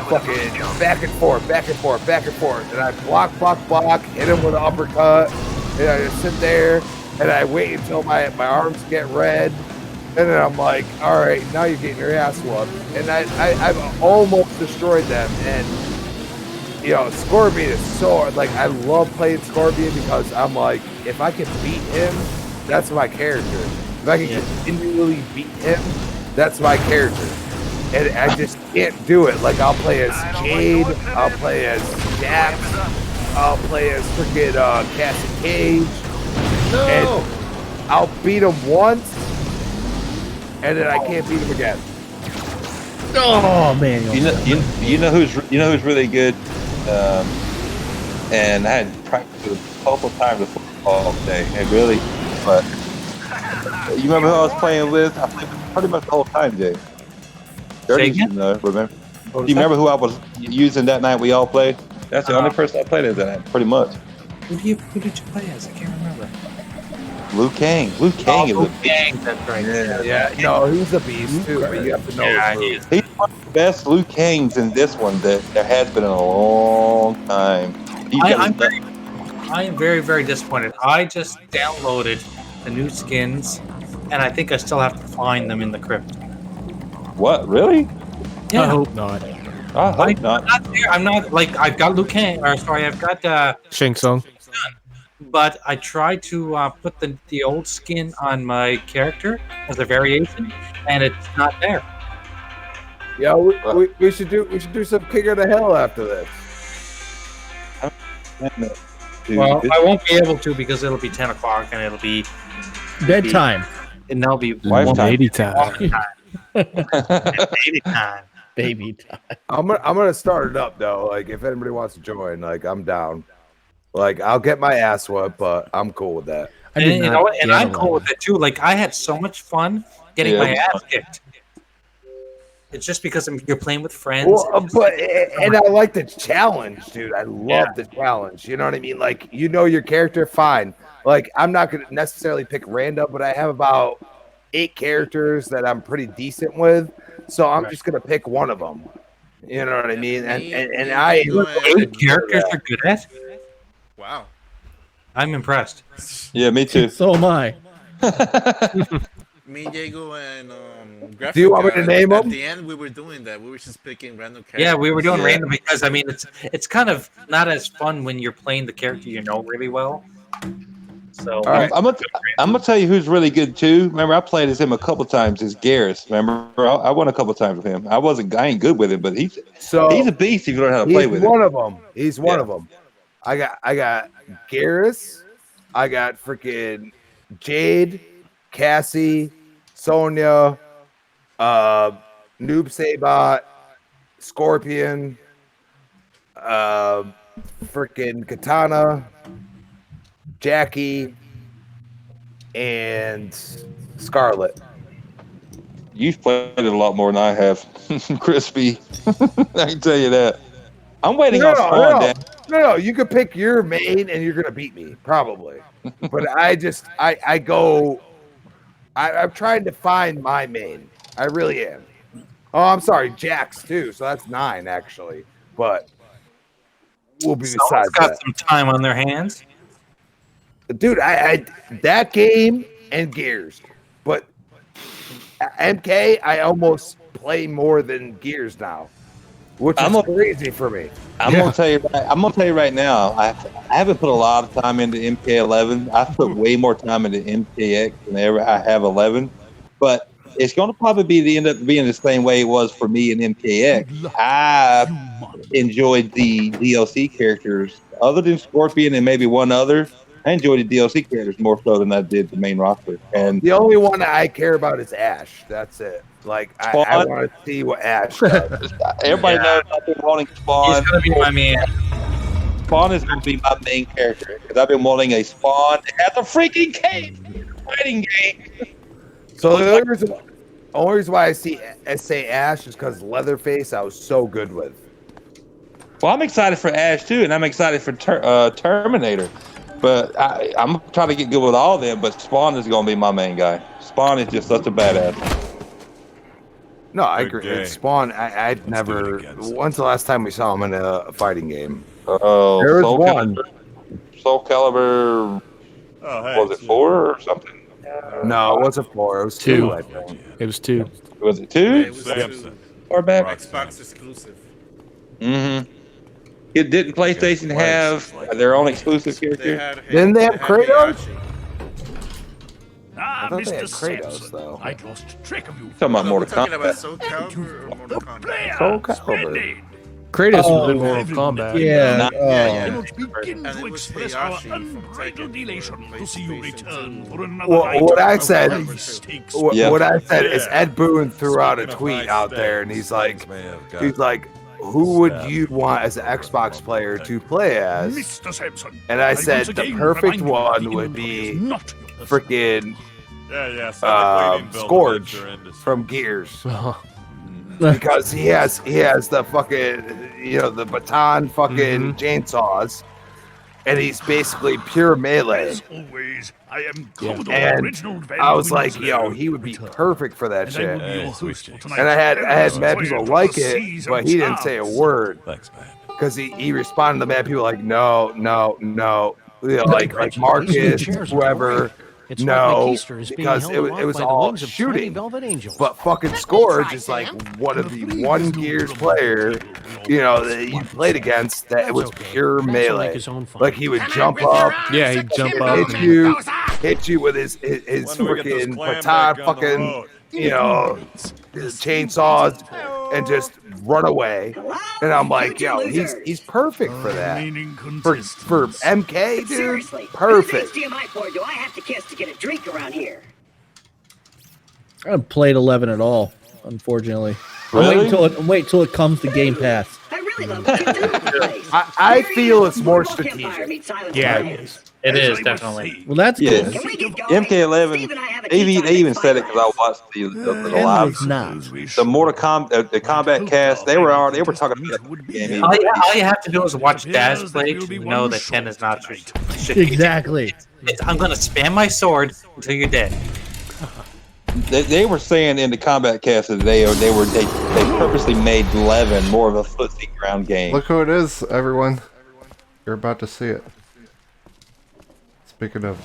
fucking back and forth, back and forth, back and forth, and I block, hit him with an uppercut, and I just sit there and I wait until my arms get red. And then I'm like, all right, now you're getting your ass whooped. And I've almost destroyed them. And, you know, Scorpion is so, like, I love playing Scorpion because I'm like, if I can beat him, that's my character. If I can continually beat him, that's my character. And I just can't do it. Like, I'll play as Jade, I'll play as Jax, I'll play as freaking Cassie Cage. No! And I'll beat him once, and then I can't beat him again. Oh man! You know who's really good, and I had practiced a couple times of football today, and really, but you remember who I was playing with? I played pretty much the whole time, Jay. Remember? Do you remember who I was using that night we all played? That's the only person I played as that night, pretty much. Who did you play as? I can't remember. Liu Kang. Liu Kang is a beast. That's right. Yeah. No, he's a beast too, but you have to know his moves. He's one of the best Liu Kangs in this one that there has been in a long time. I am very, very disappointed. I just downloaded the new skins, and I think I still have to find them in the crypt. What? Really? Yeah. I hope not. I hope not. I'm not there. I'm not, like, I've got Liu Kang, or sorry, I've got Shang Tsung. But I tried to put the old skin on my character as a variation, and it's not there. Yeah, we should do some King of the Hill after this. Well, I won't be able to because it'll be 10 o'clock and it'll be bedtime, and that'll be baby time. Baby time. Baby time. I'm gonna start it up though. Like if anybody wants to join, like I'm down. Like I'll get my ass whooped, but I'm cool with that. And you know what? And I'm cool with it too. Like I had so much fun getting my ass kicked. It's just because you're playing with friends. Well, and I like the challenge, dude. I love the challenge. You know what I mean? Like you know your character, fine. Like I'm not gonna necessarily pick random, but I have about 8 characters that I'm pretty decent with, so I'm just gonna pick one of them. You know what I mean? And I 8 characters are good at. Wow. I'm impressed. Yeah, me too. So am I. Me, Diego, and do you want me to name them? At the end, we were doing that. We were just picking random characters. Yeah, we were doing random because I mean it's kind of not as fun when you're playing the character you know really well. So all right. I'm gonna tell you who's really good too. Remember, I played as him a couple times as Garrus. Remember, I won a couple times with him. I ain't good with him, but he's a beast if you learn how to play with him. He's one of them. He's one of them. I got Garrus. I got freaking Jade, Cassie, Sonya, Noob Saibot, Scorpion, freaking Katana, Jackie, and Scarlet. You've played it a lot more than I have, Crispy. I can tell you that. I'm waiting on Spawn. No, you could pick your main and you're gonna beat me, probably. But I'm trying to find my main. I really am. Oh, I'm sorry, Jax too. So that's 9 actually. But we'll be besides got that. some time on their hands. Dude, I that game and Gears. But MK, I almost play more than Gears now. Which is crazy for me. I'm gonna tell you right now. I haven't put a lot of time into MK11. I put way more time into MKX than ever I have 11. But it's gonna probably end up being the same way it was for me in MKX. I enjoyed the DLC characters, other than Scorpion and maybe one other. I enjoyed the DLC characters more so than I did the main roster. And the only one I care about is Ash. That's it. Like I want to see what Ash does. Everybody knows I've been wanting Spawn. He's gonna be my man. Spawn is gonna be my main character because I've been wanting a Spawn that has a freaking cape fighting game. So only reason why I say Ash is because Leatherface I was so good with. Well, I'm excited for Ash too, and I'm excited for Terminator. But I'm trying to get good with all of them. But Spawn is going to be my main guy. Spawn is just such a badass. No, I agree. It's Spawn, I'd never. When's the last time we saw him in a fighting game? Oh, there was one. Soul Calibur. Was it 4 or something? No, it wasn't 4. It was 2. I think. It was 2. Was it 2? It was 2. Far back. Xbox exclusive. Mm-hmm. It didn't PlayStation have their own exclusive character? Didn't they have Kratos? Ah, I thought they Mr. had Kratos, Sampson, though. I'd lost track of you. Talking about Mortal Talking about Kombat. Soul Calibur or Mortal Kombat? Soul Calibur. Kratos was in Mortal Kombat. Yeah. Cannot begin And to it was express our Heihachi from unbridled Tekken elation to see you PlayStation return 2. for another Well, night what I of said, high stakes. what I said is Ed Boon threw out a tweet out there, and he's like, who would you want as an Xbox player to play as? Mr. Sampson, And I said once the again perfect remind you that one the would Emperor be is not your freaking Scourge from Gears. Because he has the fucking the baton fucking chainsaws, and he's basically pure melee. As always, I am Commodore And Reginald Van I was like, Winslow. he would be perfect for that And I shit. will be your host for tonight's And I had mad voyage people of like the it, seas but and he didn't say a stars. word. Because he responded to mad people like no. Like Marcus, whoever. No, because it was all shooting. But fucking Scourge is like one of the one Gears player, that you played against that it was pure melee. Like he would jump up, Yeah, he'd jump up. hit you with his freaking baton, fucking chainsaws, and just run away. And I'm like, he's perfect for that. For MK, dude, Seriously, perfect. Whose HDMI port do I have to kiss to get a drink around here? I haven't played 11 at all, unfortunately. Really? I'm waiting till it comes to Game Pass. I really love what you're doing with the place. I feel it's more strategic. Yeah, it is definitely. Well, that's Yeah. good. MK11, they even said it because I watched the live. was not. The Mortal Kombat, the combat cast, they were talking about the game. All you have to do is watch Daz play to know that 10 is not shit. Exactly. I'm gonna spam my sword until you're dead. They were saying in the combat cast that they purposely made 11 more of a footsie ground game. Look who it is, everyone. You're about to see it. Speaking of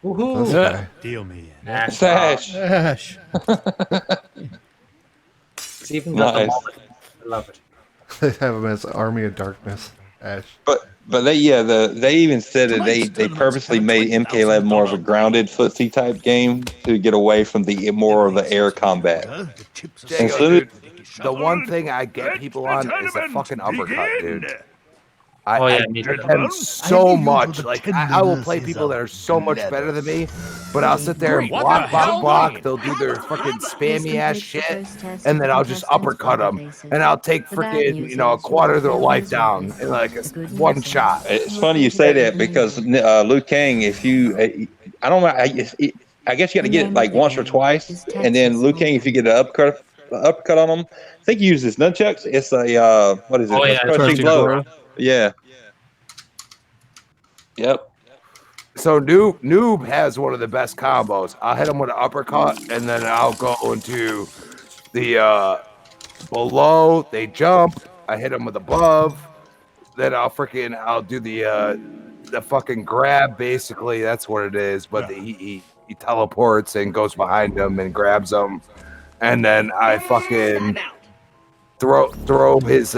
Woohoo! this guy. Deal me in. Sash. Ash. It's even got the Nice. mullet. I love it. They have him as Army of Darkness. Ash. But they even said that they purposely made MK11 more of a grounded footsie type game to get away from the more of the air combat. And Jago, soon dude, the one thing I get people on is the fucking uppercut, dude. I me get too. them so much. Like I will play people that are so much better than me, but I'll sit there and block. They'll do their fucking spammy ass shit, and then I'll just uppercut them, and I'll take freaking a quarter of their life down in like one shot. It's funny you say that because Liu Kang, if you, I don't know, I guess you got to get it like once or twice, and then Liu Kang, if you get an uppercut on him, I think he uses nunchucks. It's a what is it? Oh, yeah, A crushing blow. Yeah. Yep. So Noob has one of the best combos. I'll hit him with an uppercut, and then I'll go into the below. They jump. I hit him with above. Then I'll do the fucking grab. Basically, that's what it is. But he teleports and goes behind him and grabs him, and then I fucking throw his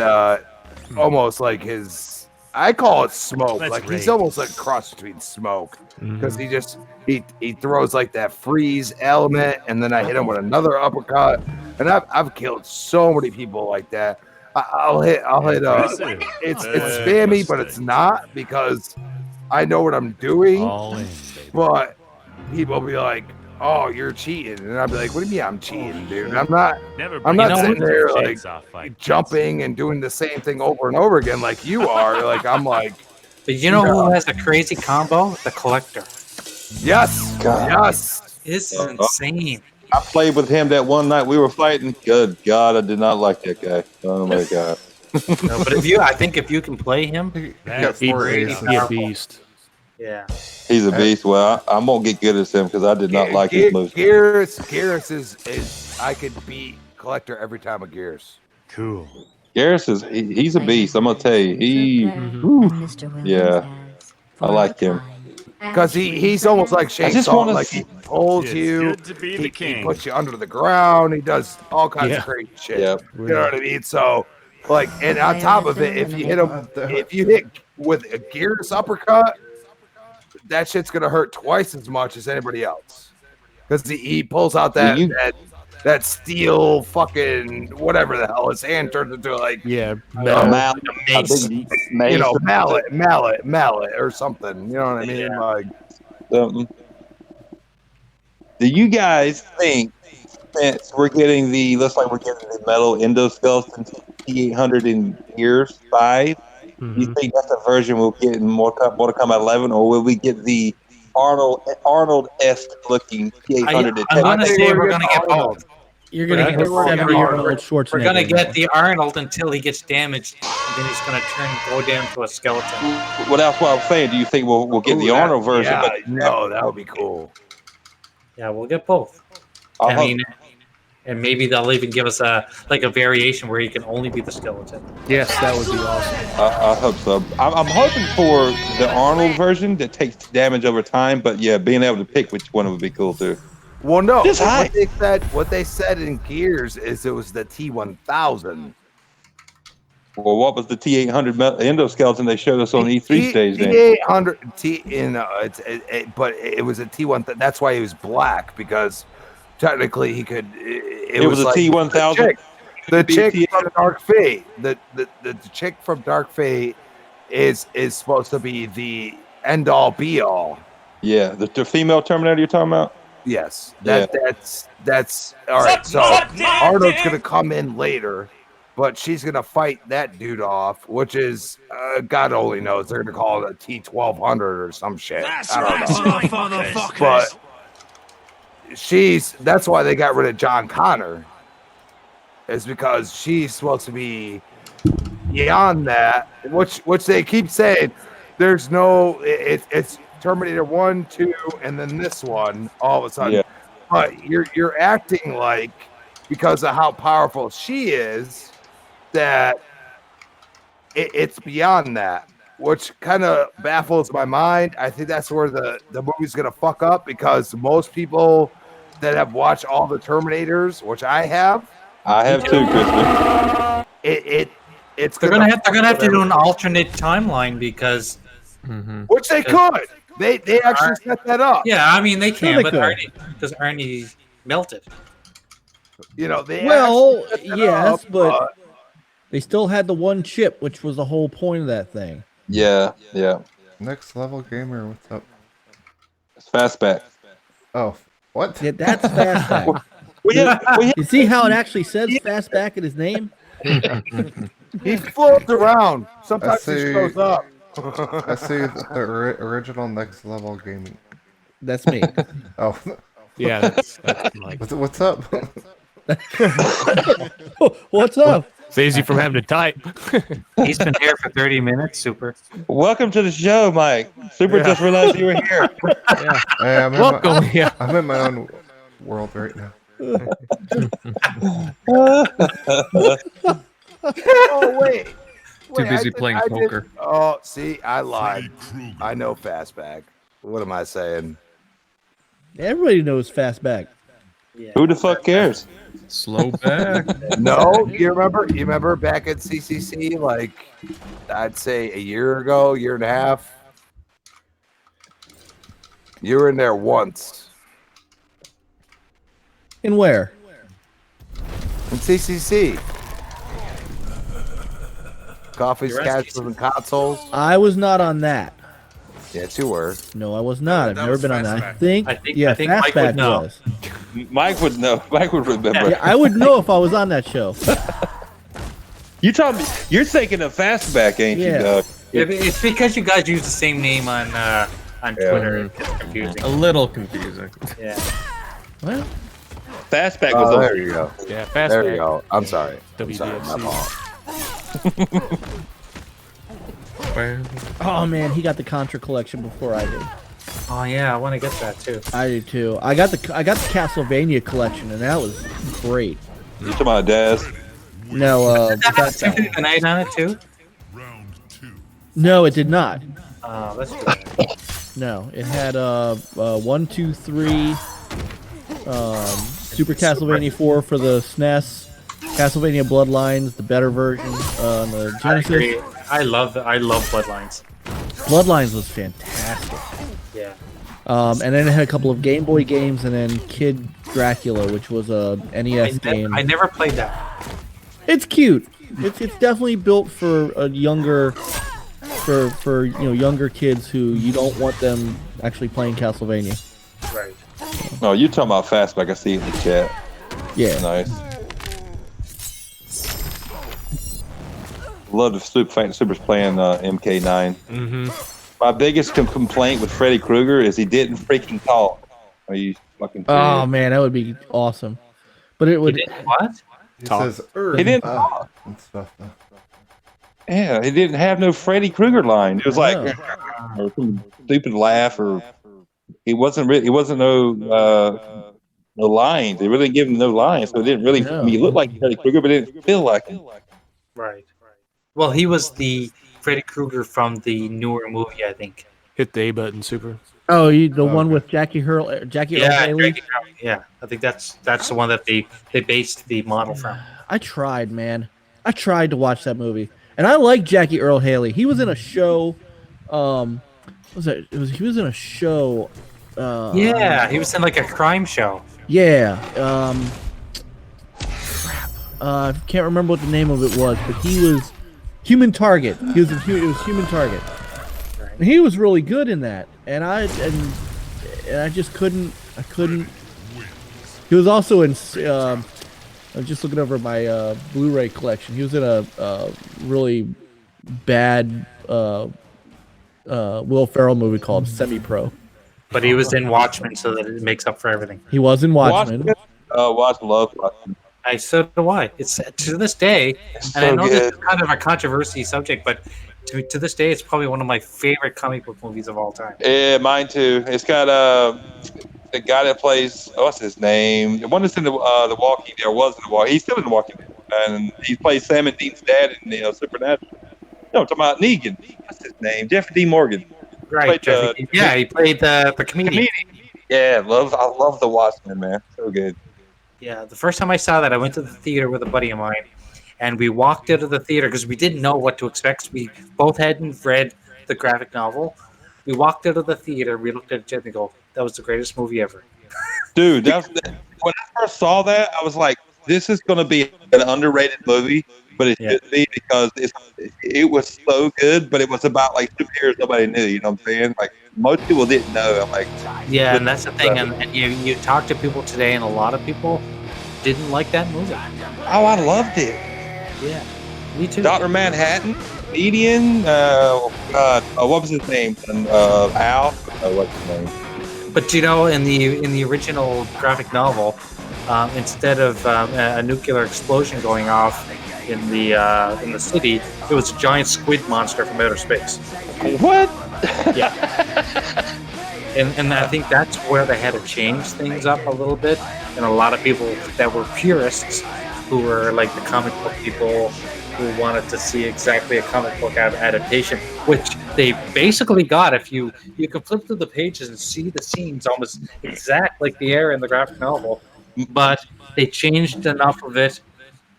almost like his. I call it smoke. He's almost like a cross between smoke because he throws like that freeze element, and then I hit him with another uppercut, and I've killed so many people like that. I'll hit. It's spammy, but it's not because I know what I'm doing. But people be like, "Oh, you're cheating," and I'd be like, "What do you mean I'm cheating, dude? I'm not. I'm not sitting there like jumping and doing the same thing over and over again like you are. Like I'm like." But you know who has a crazy combo? The Collector. Yes. God. Yes. This is insane. I played with him that one night we were fighting. Good God, I did not like that guy. Oh my God. No, but I think if you can play him, He's a beast. Yeah. He's a beast. Well, I won't get good as him because I did not like his moves. Garrus is I could beat Collector every time with Garrus. Cool. Garrus he's a beast. I'm gonna tell you. Yeah, I like him. Because he's almost like Shane just Song. wanna Like he pulls you, he puts you under the ground, he does all kinds of crazy shit. Yep. You know what I mean? So, like, and on top of it, if you hit with a Gears uppercut, that shit's gonna hurt twice as much as anybody else. Because he pulls out that steel fucking whatever the hell his hand turns into, like mallet, mallet or something. You know what I mean? Like do you guys think since we're getting the metal endoskeleton T800 in Gears 5, do you think that's a version we'll get in Mortal Kombat 11, or will we get the Arnold-esque looking T800? I'm gonna say we're gonna get both. You're gonna get a 70-year-old Schwarzenegger. We're gonna get the Arnold until he gets damaged, and then he's gonna go down to a skeleton. Well, that's what I'm saying. Do you think we'll get the Arnold version? Yeah, But no, that would be cool. Yeah, we'll get both. I mean, and maybe they'll even give us a variation where he can only be the skeleton. Yes, that would be awesome. I hope so. I'm hoping for the Arnold version that takes damage over time, but yeah, being able to pick which one would be cool too. Well, no, Just what they said in Gears is it was the T1000. Well, what was the T800 endoskeleton they showed us on the E3 stage? Then T800 but it was a T1. That's why he was black, because technically he could. It was a like T1000. The chick from Dark Fate. The chick from Dark Fate is supposed to be the end all be all. Yeah, the female Terminator you're talking about. Yes, that's all right. So Arnold's gonna come in later, but she's gonna fight that dude off, which is God only knows. They're gonna call it a T1200 or some shit. I don't know. But that's why they got rid of John Connor, is because she's supposed to be beyond that, which they keep saying there's no. It's Terminator 1, 2, and then this one all of a sudden. Yeah. But you're acting like, because of how powerful she is, that it's beyond that, which kind of baffles my mind. I think that's where the movie's gonna fuck up, because most people that have watched all the Terminators, which I have too, Christopher. They're gonna have to do an alternate timeline, because which they could. They actually set that up. Yeah, I mean they can, Sure they but could. because Arnie melted. You know, they Well, actually set that yes, up, but they still had the one chip, which was the whole point of that thing. Yeah. Next Level Gamer, what's up? It's Fastback. Oh, what? Yeah, that's Fastback. You see how it actually says Fastback in his name? he floats around. Sometimes he see- shows up. I see the original Next Level Gaming. That's me. Oh, Yeah, that's like, what's up? What's up? it's easy from having to type. He's been here for 30 minutes. Super. Welcome to the show, Mike. Super just realized you were here. Yeah. Hey, I'm Welcome. I'm in my own world right now. Oh wait. Too busy playing poker. Oh, see, I lied. I know Fastback. What am I saying? Everybody knows Fastback. Who the fuck cares? Slow back. No, you remember back at CCC, like I'd say a year ago, year and a half. You were in there once. In where? In CCC. Coffees, cats, and consoles. I was not on that. Yes, you were. No, I was not. I've never been on that. I think I think Mike Fastback would know. was. Mike would know. Mike would remember. Yeah, I would know if I was on that show. You're thinking of Fastback, ain't you, Yeah. dog? It's because you guys use the same name on Twitter. It's confusing. A little confusing. Yeah. Well, Fastback was Oh, on. there you go. Yeah, There you Fastback. go. I'm sorry. I'm WDFC. sorry. My fault. Oh man, he got the Contra collection before I did. Oh yeah, I want to get that too. I do too. I got the Castlevania collection, and that was great. You talking about Daz? No, Did that have Symphony of the Night on it too? no, it did not. Oh, that's good. No, it had 1, 2, 3, Super Castlevania 4 for the SNES, Castlevania Bloodlines, the better version on the Genesis. I love Bloodlines. Bloodlines was fantastic. Yeah. And then it had a couple of Game Boy games, and then Kid Dracula, which was a NES game. I never played that. It's cute. It's definitely built for a younger, for younger kids who you don't want them actually playing Castlevania. Right. No, you talking about Fastback? I see it in the chat. Yeah. Nice. Love the Super's playing MK9. Mm-hmm. My biggest complaint with Freddy Krueger is he didn't freaking talk. Are you fucking serious? Oh man, that would be awesome. But it would. What? He says, He didn't talk. and stuff. Yeah, he didn't have no Freddy Krueger line. It was like or some stupid laugh, or he wasn't no lines. They really didn't give him no lines, so it didn't really. I mean, he looked like Freddy Krueger, but it didn't feel like him. Right. Well, he was the Freddy Krueger from the newer movie, I think. Hit the A button, Super. Oh, the one with Jackie Earl Haley? Yeah, I think that's the one that they based the model from. I tried, man. I tried to watch that movie, and I like Jackie Earl Haley. He was in a show. What was that? He was in a show. Yeah, he was in like a crime show. Yeah. Crap. I can't remember what the name of it was, but he was Human Target. It was Human Target. And he was really good in that, and I just couldn't. I couldn't. He was also in. I'm just looking over my Blu-ray collection. He was in a really bad Will Ferrell movie called Semi-Pro. But he was in Watchmen, so that it makes up for everything. He was in Watchmen. Watchmen, love Watchmen. So do I. It's to this day, and I know this is kind of a controversy subject, but to this day, it's probably one of my favorite comic book movies of all time. Yeah, mine too. It's got the guy that plays what's his name? The one that's in the Walking Dead, was in the Walking. He's still in the Walking Dead, and he plays Sam and Dean's dad in the Supernatural. No, I'm talking about Negan. What's his name? Jeffrey D. Morgan. Right. He played the comedian. Yeah, I love the Watchmen, man. So good. Yeah, the first time I saw that, I went to the theater with a buddy of mine, and we walked out of the theater because we didn't know what to expect. We both hadn't read the graphic novel. We walked out of the theater, we looked at each other and go, that was the greatest movie ever. Dude, when I first saw that, I was like, this is going to be an underrated movie, but it shouldn't be because it was so good, but it was about like superheroes nobody knew, you know what I'm saying? Like, most people didn't know. I'm like, yeah, and that's the thing. And you talk to people today, and a lot of people didn't like that movie. Oh, I loved it. Yeah, me too. Dr. Manhattan, comedian, what was his name? Al? What's his name? But in the original graphic novel, instead of a nuclear explosion going off in the city, it was a giant squid monster from outer space. What? Yeah. And I think that's where they had to change things up a little bit. And a lot of people that were purists, who were like the comic book people who wanted to see exactly a comic book adaptation, which they basically got. If you can flip through the pages and see the scenes almost exact like they are in the graphic novel, but they changed enough of it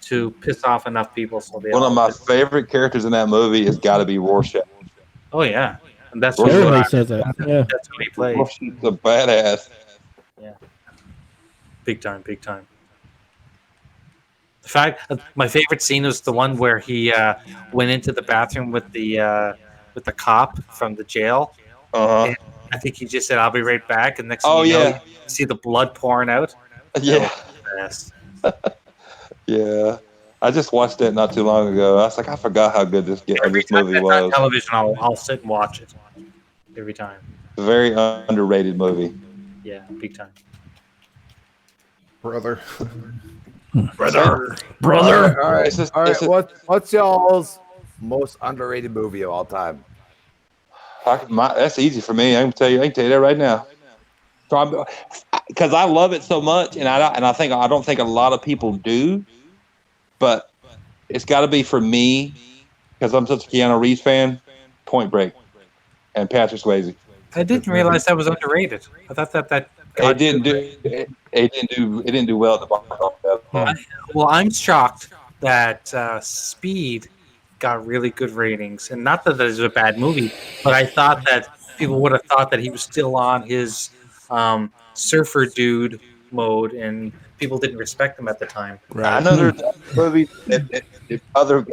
to piss off enough people. So one of my favorite characters in that movie has got to be Rorschach. Oh yeah, and that's everybody says that. Yeah, that's who he played. Rorschach's a badass. Yeah, big time. The fact, my favorite scene was the one where he went into the bathroom with the cop from the jail. And I think he just said, "I'll be right back," and next thing you know, you see the blood pouring out. Yeah. Yeah. I just watched that not too long ago. I was like, I forgot how good this movie was. On television, I'll sit and watch it every time. It's a very underrated movie. Yeah, big time. Brother. Brother. All right. What's y'all's most underrated movie of all time? That's easy for me. I can tell you that right now. So because I love it so much, and I don't think a lot of people do, but it's got to be for me because I'm such a Keanu Reeves fan. Point Break and Patrick Swayze. I didn't realize that was underrated. I thought that it didn't do well at the box office. Well, I'm shocked that Speed got really good ratings, and not that it was a bad movie, but I thought that people would have thought that he was still on his surfer dude mode, and people didn't respect him at the time. I know there's movies that other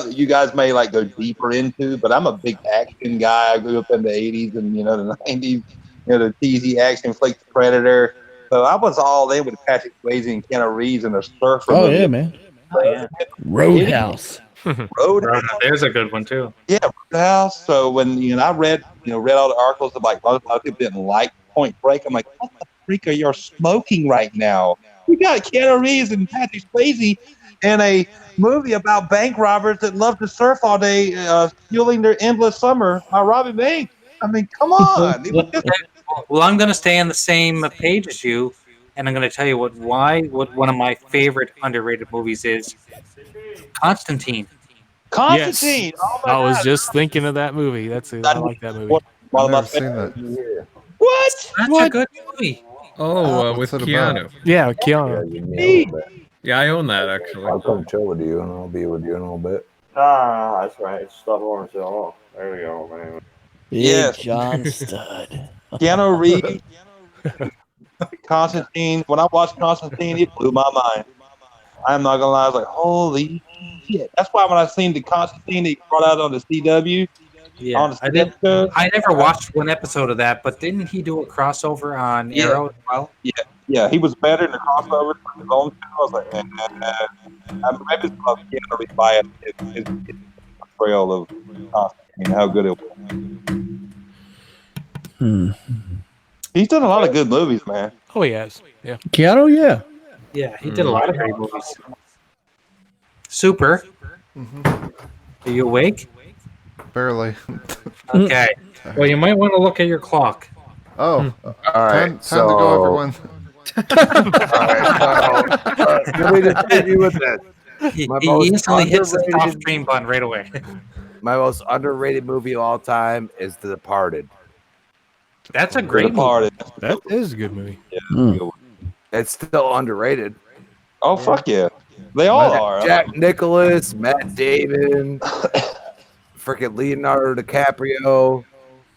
you guys may like go deeper into, but I'm a big action guy. I grew up in the '80s and the '90s. The cheesy action flick, Predator. So I was all in with Patrick Swayze and Keanu Reeves and the surfer. Oh movie. yeah, man. Oh, yeah. Roadhouse. Roadhouse. There's a good one too. Yeah, Roadhouse. So when I read all the articles of like a lot of people didn't like Point Break, I'm like, what the freak are you smoking right now? We got Keanu Reeves and Patrick Swayze in a movie about bank robbers that love to surf all day, fueling their endless summer by robbing banks. I mean, come on. Well, I'm going to stay on the same page as you, and I'm going to tell you what one of my favorite underrated movies is. Constantine. Constantine. Yes. Oh my I was God. just thinking of that movie. I like that movie. One of my seen that. What? That's a good movie. With what's it Keanu. about? Yeah, with Keanu. Yeah, I own that actually. I'll come chill with you, and I'll be with you in a little bit. That's right. Stop orange at all. There we go, man. Big John Stud. Keanu Reeves. Constantine. When I watched Constantine, it blew my mind. I'm not gonna lie. I was like, holy shit. That's why when I seen the Constantine that he brought out on the CW. Yeah, on the I never watched one episode of that, but didn't he do a crossover on Arrow as well? Yeah, he was better in the crossover for his own show. I was like, man, maybe it's about Keanu Reeves bias. His portrayal of Constantine, how good it was. He's done a lot of good movies, man. Oh, he has. Yeah. Keanu, yeah. Yeah, he did a lot of great movies. Super. Are you awake? Barely. Okay. Well, you might want to look at your clock. Oh, All right. time to go, everyone. Let me just hit you with this. He My most instantly hits the stop underrated- stream button right away. My most underrated movie of all time is The Departed. That's a great movie. Departed. That is a good movie. It's still underrated. Oh, fuck yeah. They all are. Jack Nicholas, Matt Damon, freaking Leonardo DiCaprio.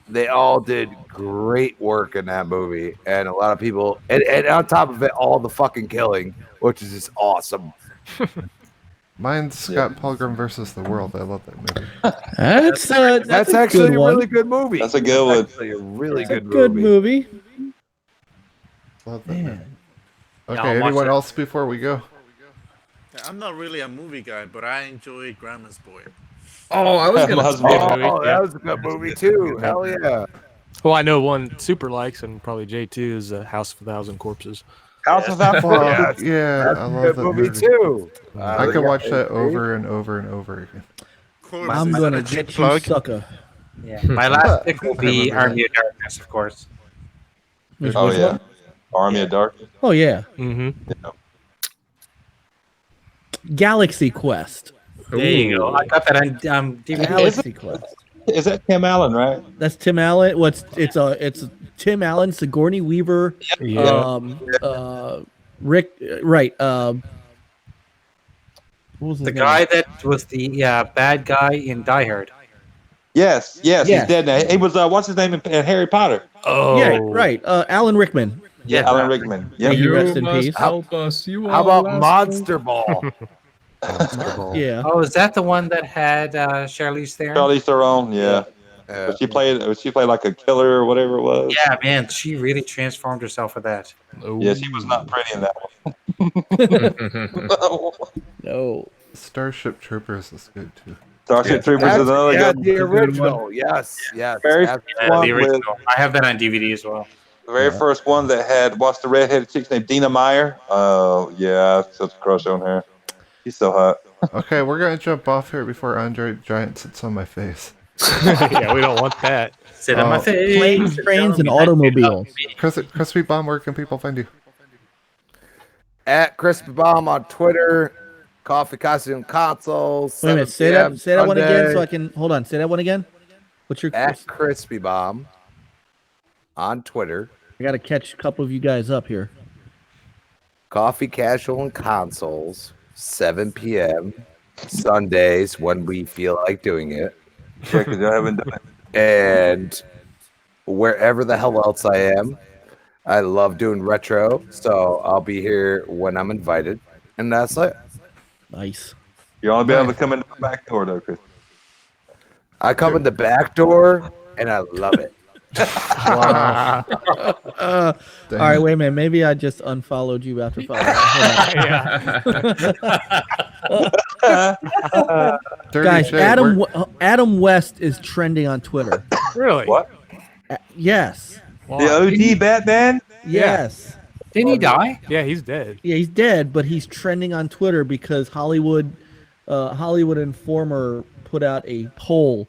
They all did great work in that movie. And a lot of people, and on top of it, all the fucking killing, which is just awesome. Mine's Scott Pilgrim versus the World. I love that movie. That's a actually good a one. really good movie. That's a good one. Actually, a really It's a good good movie. movie. Love that movie. Man. Okay, I'll watch anyone that. else before we go? I'm not really a movie guy, but I enjoy Grandma's Boy. Oh, I was gonna. Oh, that was a good movie too. Hell yeah. Well, I know one Super likes, and probably J2 is House of a Thousand Corpses. House of Thousand Fuck, yeah, That's I a love good that movie movie. too. I could watch that over and over and over again. I'm gonna get you, sucker. Yeah. My last pick will be Army of Darkness, of course. Which Oh, which yeah. one? Army of Darkness. Oh yeah. Mm-hmm. Galaxy Quest. There you go. I got that on DVD. Galaxy Quest. Is that Tim Allen, right? That's Tim Allen. It's Tim Allen, Sigourney Weaver, Rick. Right. What was his The name? guy that was the bad guy in Die Hard. Yes, Yes. he's dead now. He was what's his name in Harry Potter? Oh, Yeah, right. Alan Rickman. Yeah, Alan Rickman. May Yep. he rest in peace. Help us. How about Monster Ball? Yeah. Oh, is that the one that had Charlize Theron? Charlize Theron. Yeah. But she played like a killer or whatever it was. Yeah, man, she really transformed herself for that. Yeah, she was not pretty in that one. No. Starship Troopers is good too. Starship Troopers is another good the one. original. Yes, yes. Very absolutely. Yeah, the original. I have that on DVD as well. The very first one that had what's the redheaded chick's name? Dina Meyer. Oh yeah, such a crush on her. She's so hot. Okay, we're gonna jump off here before Andre Giant sits on my face. Yeah, we don't want that. Sit on my face. Planes, trains, and automobiles. Crispy Bomb, where can people find you? At Crispy Bomb on Twitter. Coffee Costume Consoles. Wait a minute. Say that one again so I can hold on. Say that one again. What's your at Crispy Bomb on Twitter? I got to catch a couple of you guys up here. Coffee Casual and Consoles, 7 p.m. Sundays when we feel like doing it. Yeah, because I haven't done it. And wherever the hell else I am, I love doing retro, so I'll be here when I'm invited, and that's it. Nice. You only be able to come in the back door though, Chris. I come in the back door, and I love it. Wow. All right, wait a minute. Maybe I just unfollowed you after following. Guys, Adam West is trending on Twitter. Really? What? Yes. Wow. The OG Batman? Yes. Didn't he die? Yeah, he's dead. Yeah, he's dead, but he's trending on Twitter because Hollywood Informer put out a poll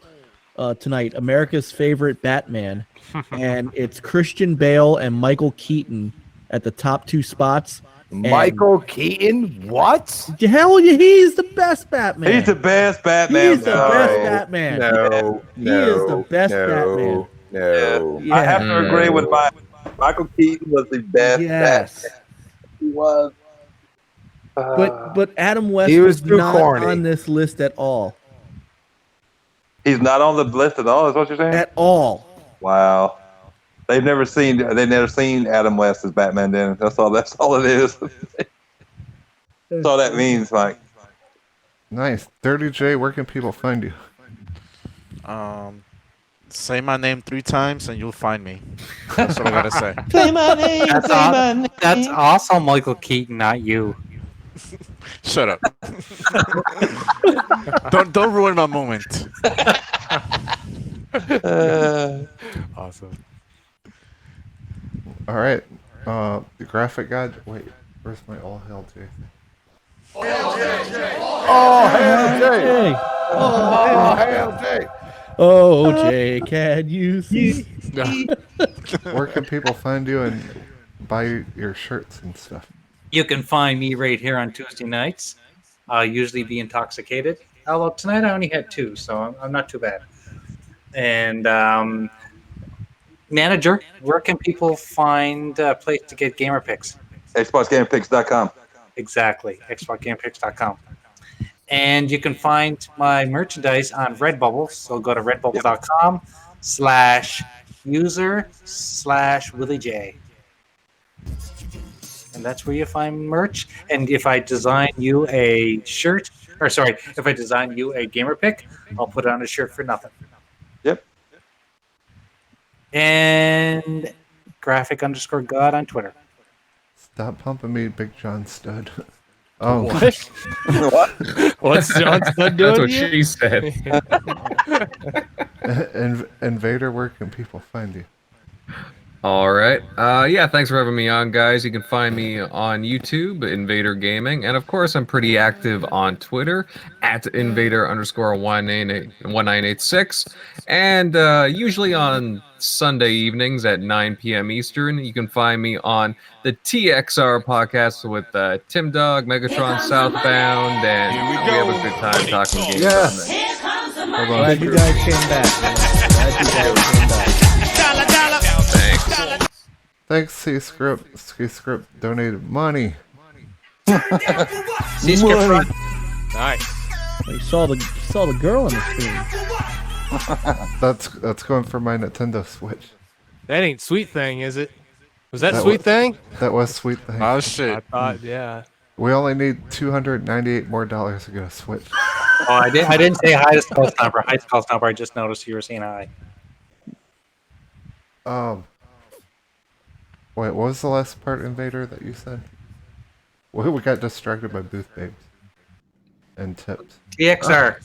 tonight, America's favorite Batman, and it's Christian Bale and Michael Keaton at the top 2 spots. Michael Keaton? What? Hell yeah, he's the best Batman. He's the best Batman. He's the best Batman. No, he is the best Batman. No. Yeah. I have to agree with Michael Keaton was the best. Yes. Batman. He was. But Adam West He was too not corny. on this list at all. He's not on the list at all. Is what you're saying? At all. Wow. They've never seen Adam West as Batman. Then that's all it is. That's all that means, Mike. Nice. Dirty J, where can people find you? Say my name 3 times and you'll find me. That's what I gotta say. Say my name. That's also Michael Keaton, not you. Shut up. don't ruin my moment. Awesome. All right. The graphic guide. Wait, where's my all hail J? Oh, hail J! Oh, hail J! Oh, Jay, can you see? Where can people find you and buy your shirts and stuff? You can find me right here on Tuesday nights. I'll usually be intoxicated. Although tonight I only had 2, so I'm not too bad. And manager, where can people find a place to get gamer picks? XboxGamerPicks.com. Exactly, XboxGamerPicks.com. And you can find my merchandise on Redbubble. So go to redbubble.com/user/WillieJ. And that's where you find merch. And if I design you a shirt, if I design you a gamer pick, I'll put it on a shirt for nothing. Yep. And graphic_god on Twitter. Stop pumping me, Big John Stud. Oh. What? What? What's John Stud doing? That's what here? she said. Invader, where can people find you? All right. Yeah, thanks for having me on, guys. You can find me on YouTube, Invader Gaming. And of course, I'm pretty active on Twitter at Invader_1986. And usually on Sunday evenings at 9 p.m. Eastern, you can find me on the TXR podcast with Tim Dog, Megatron Southbound, and we have a good time talking games. Yes. Glad you guys came back. Thanks, C-Script. C-Script donated money. C-Script. Nice. You saw the girl on the screen. That's going for my Nintendo Switch. That ain't Sweet Thing, is it? Was that That Sweet was- Thing? That was Sweet Thing. Oh shit. I thought, yeah. We only need $298 more to get a Switch. Oh, I didn't say hi to Skull Stomper. Hi, Skull Stomper. I just noticed you were saying hi. Wait, what was the last part, Invader, that you said? We got distracted by Booth Babes and tips. TXR.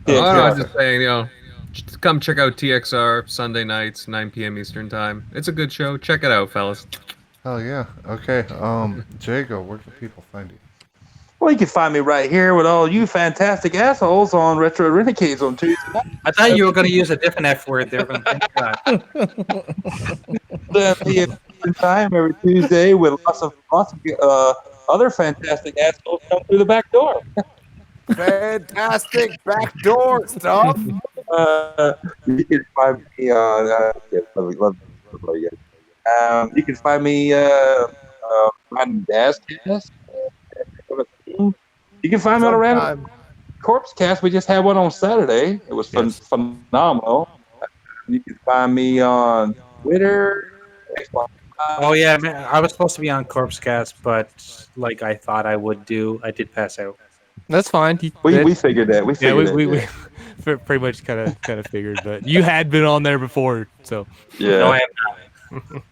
Oh, no, I was just saying, Come check out TXR Sunday nights, 9 p.m. Eastern Time. It's a good show. Check it out, fellas. Hell yeah. Okay. Jago, where can people find you? Well, you can find me right here with all you fantastic assholes on Retro Renegades on Tuesday night. I thought you were going to use a different F word there, but thank God. Time every Tuesday with lots of other fantastic assholes come through the back door. Fantastic backdoor stuff. You can find me on. You can find me on Dazcast. You can find me on a random Corpse Cast. We just had one on Saturday. It was phenomenal. You can find me on Twitter. Xbox. Oh yeah, man, I was supposed to be on Corpse Cast, but like I thought I would do, I did pass out. That's fine. We figured that. We pretty much kind of figured, but you had been on there before, so yeah. No, I have not.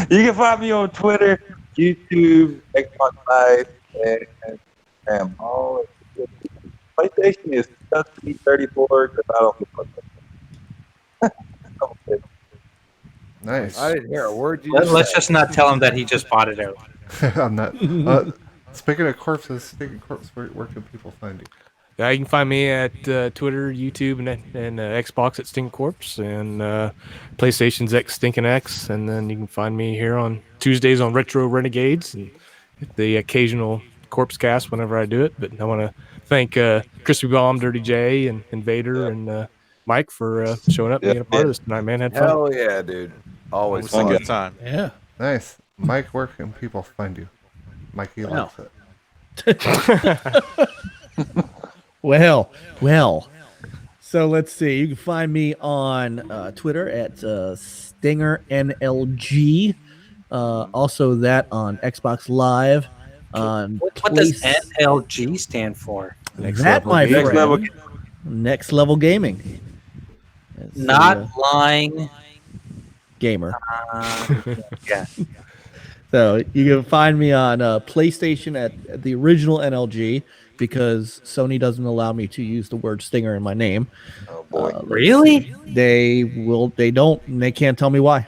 You can find me on Twitter, YouTube, Xbox Live, and all. PlayStation is custody 34 because I don't get Nice. I didn't hear a word you Let's said. just not tell him that he just bought it out. I'm not. Speaking of corpses, where can people find you? Yeah, you can find me at Twitter, YouTube, and Xbox at Stink Corpse, and PlayStation's X Stinkin' X, and then you can find me here on Tuesdays on Retro Renegades, and the occasional Corpse Cast whenever I do it. But I want to thank Crispy Bomb, Dirty J, and Invader, and Mike for showing up and being a part of this tonight, man. Had fun. Hell yeah, dude. Always a fun. good time. Yeah. Nice. Mike, where can people find you? Mikey likes it. Well. So let's see. You can find me on Twitter at StingerNLG. Also that on Xbox Live. On What does NLG stand for? Next level gaming. It's, Not lying. Gamer. Yeah. So you can find me on PlayStation at the original NLG because Sony doesn't allow me to use the word Stinger in my name. Oh boy! Really? They don't, and they can't tell me why.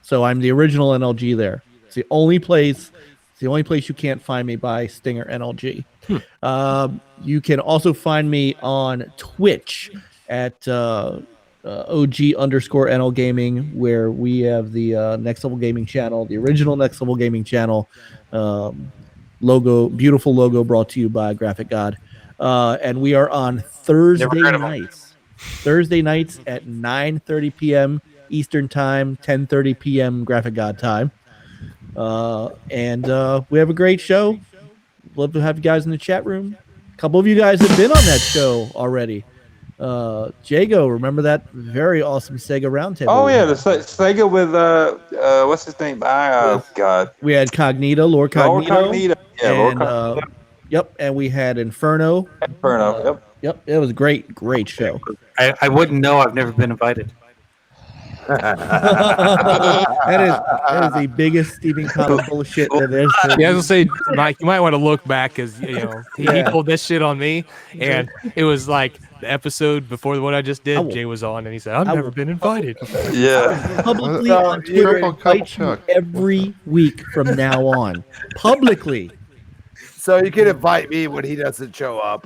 So I'm the original NLG there. It's the only place. It's the only place you can't find me by Stinger NLG. You can also find me on Twitch at OG_NL Gaming, where we have the Next Level Gaming channel, the original Next Level Gaming channel. Beautiful logo brought to you by Graphic God. And we are on Thursday nights. Thursday nights at 9:30 p.m. Eastern Time, 10:30 p.m. Graphic God time. And we have a great show. Love to have you guys in the chat room. A couple of you guys have been on that show already. Jago, remember that very awesome Sega roundtable? Oh yeah, the Sega with what's his name? God. We had Cognito, Lord Cognito. Yeah, and, Lord Cognito. Yep, and we had Inferno. Yep, it was great show. I wouldn't know. I've never been invited. that is the biggest Stephen Common bullshit that there's. Yeah, I was gonna say, Mike, you might want to look back because he pulled this shit on me, and it was like the episode before the one I just did. Jay was on, and he said, "I've never been invited." Yeah, publicly on Twitter, invite you every week from now on, publicly. So you can invite me when he doesn't show up.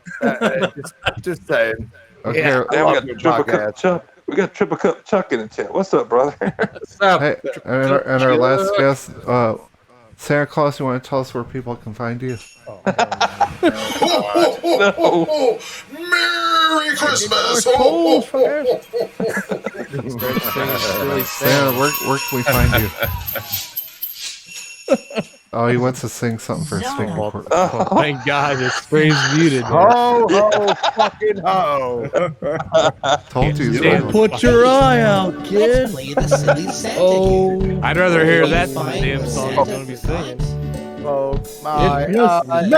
Just saying. Okay. Yeah, I love your podcast. We got Triple Cup Chuck in the chat. What's up, brother? What's up? Hey, and our last guest, Santa Claus, you want to tell us where people can find you? No. Merry Christmas! Santa, where can we find you? Oh, he wants to sing something for Stinking Corpse. Oh, thank God, his screen's muted. Ho, ho, fucking ho. Told you. Put your eye out, kid. Play the silly Santa Oh, here. I'd rather hear that than the damn song he's gonna be singing. Oh, my. No, what's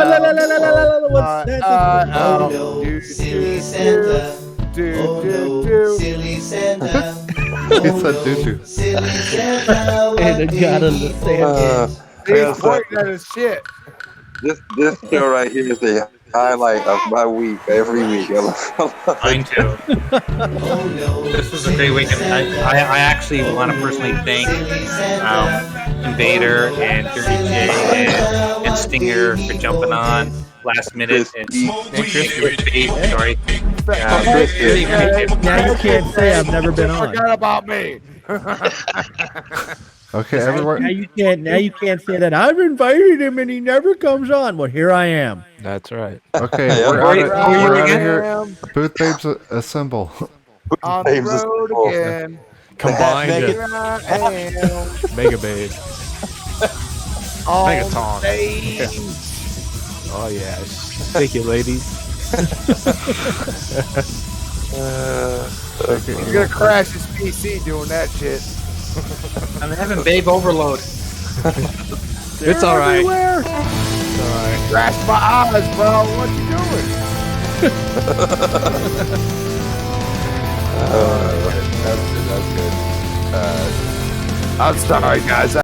that? Oh no, silly Santa. Oh no, silly Santa. It's a doo-doo. Silly Santa. And I got Santa. He's pointing at his shit. This show right here is the highlight of my week every week. Mine too. This was a great weekend. I actually want to personally thank Invader and Dirty J and Stinger for jumping on last minute and Crispy. Sorry. Now you can't say I've never been on. Forgot about me. Okay, everyone. Now you can't say that I've invited him and he never comes on. Well, here I am. That's right. Okay, we're out of here. Booth babes assemble. On the road again. Combined Here I am. Mega Babe. Megaton. Oh yeah. Thank you, ladies. You're gonna crash his PC doing that shit. I'm having babe overload. It's all right. Everywhere. It's all right. Crash my eyes, bro. What you doing? That's good. I'm sorry, guys.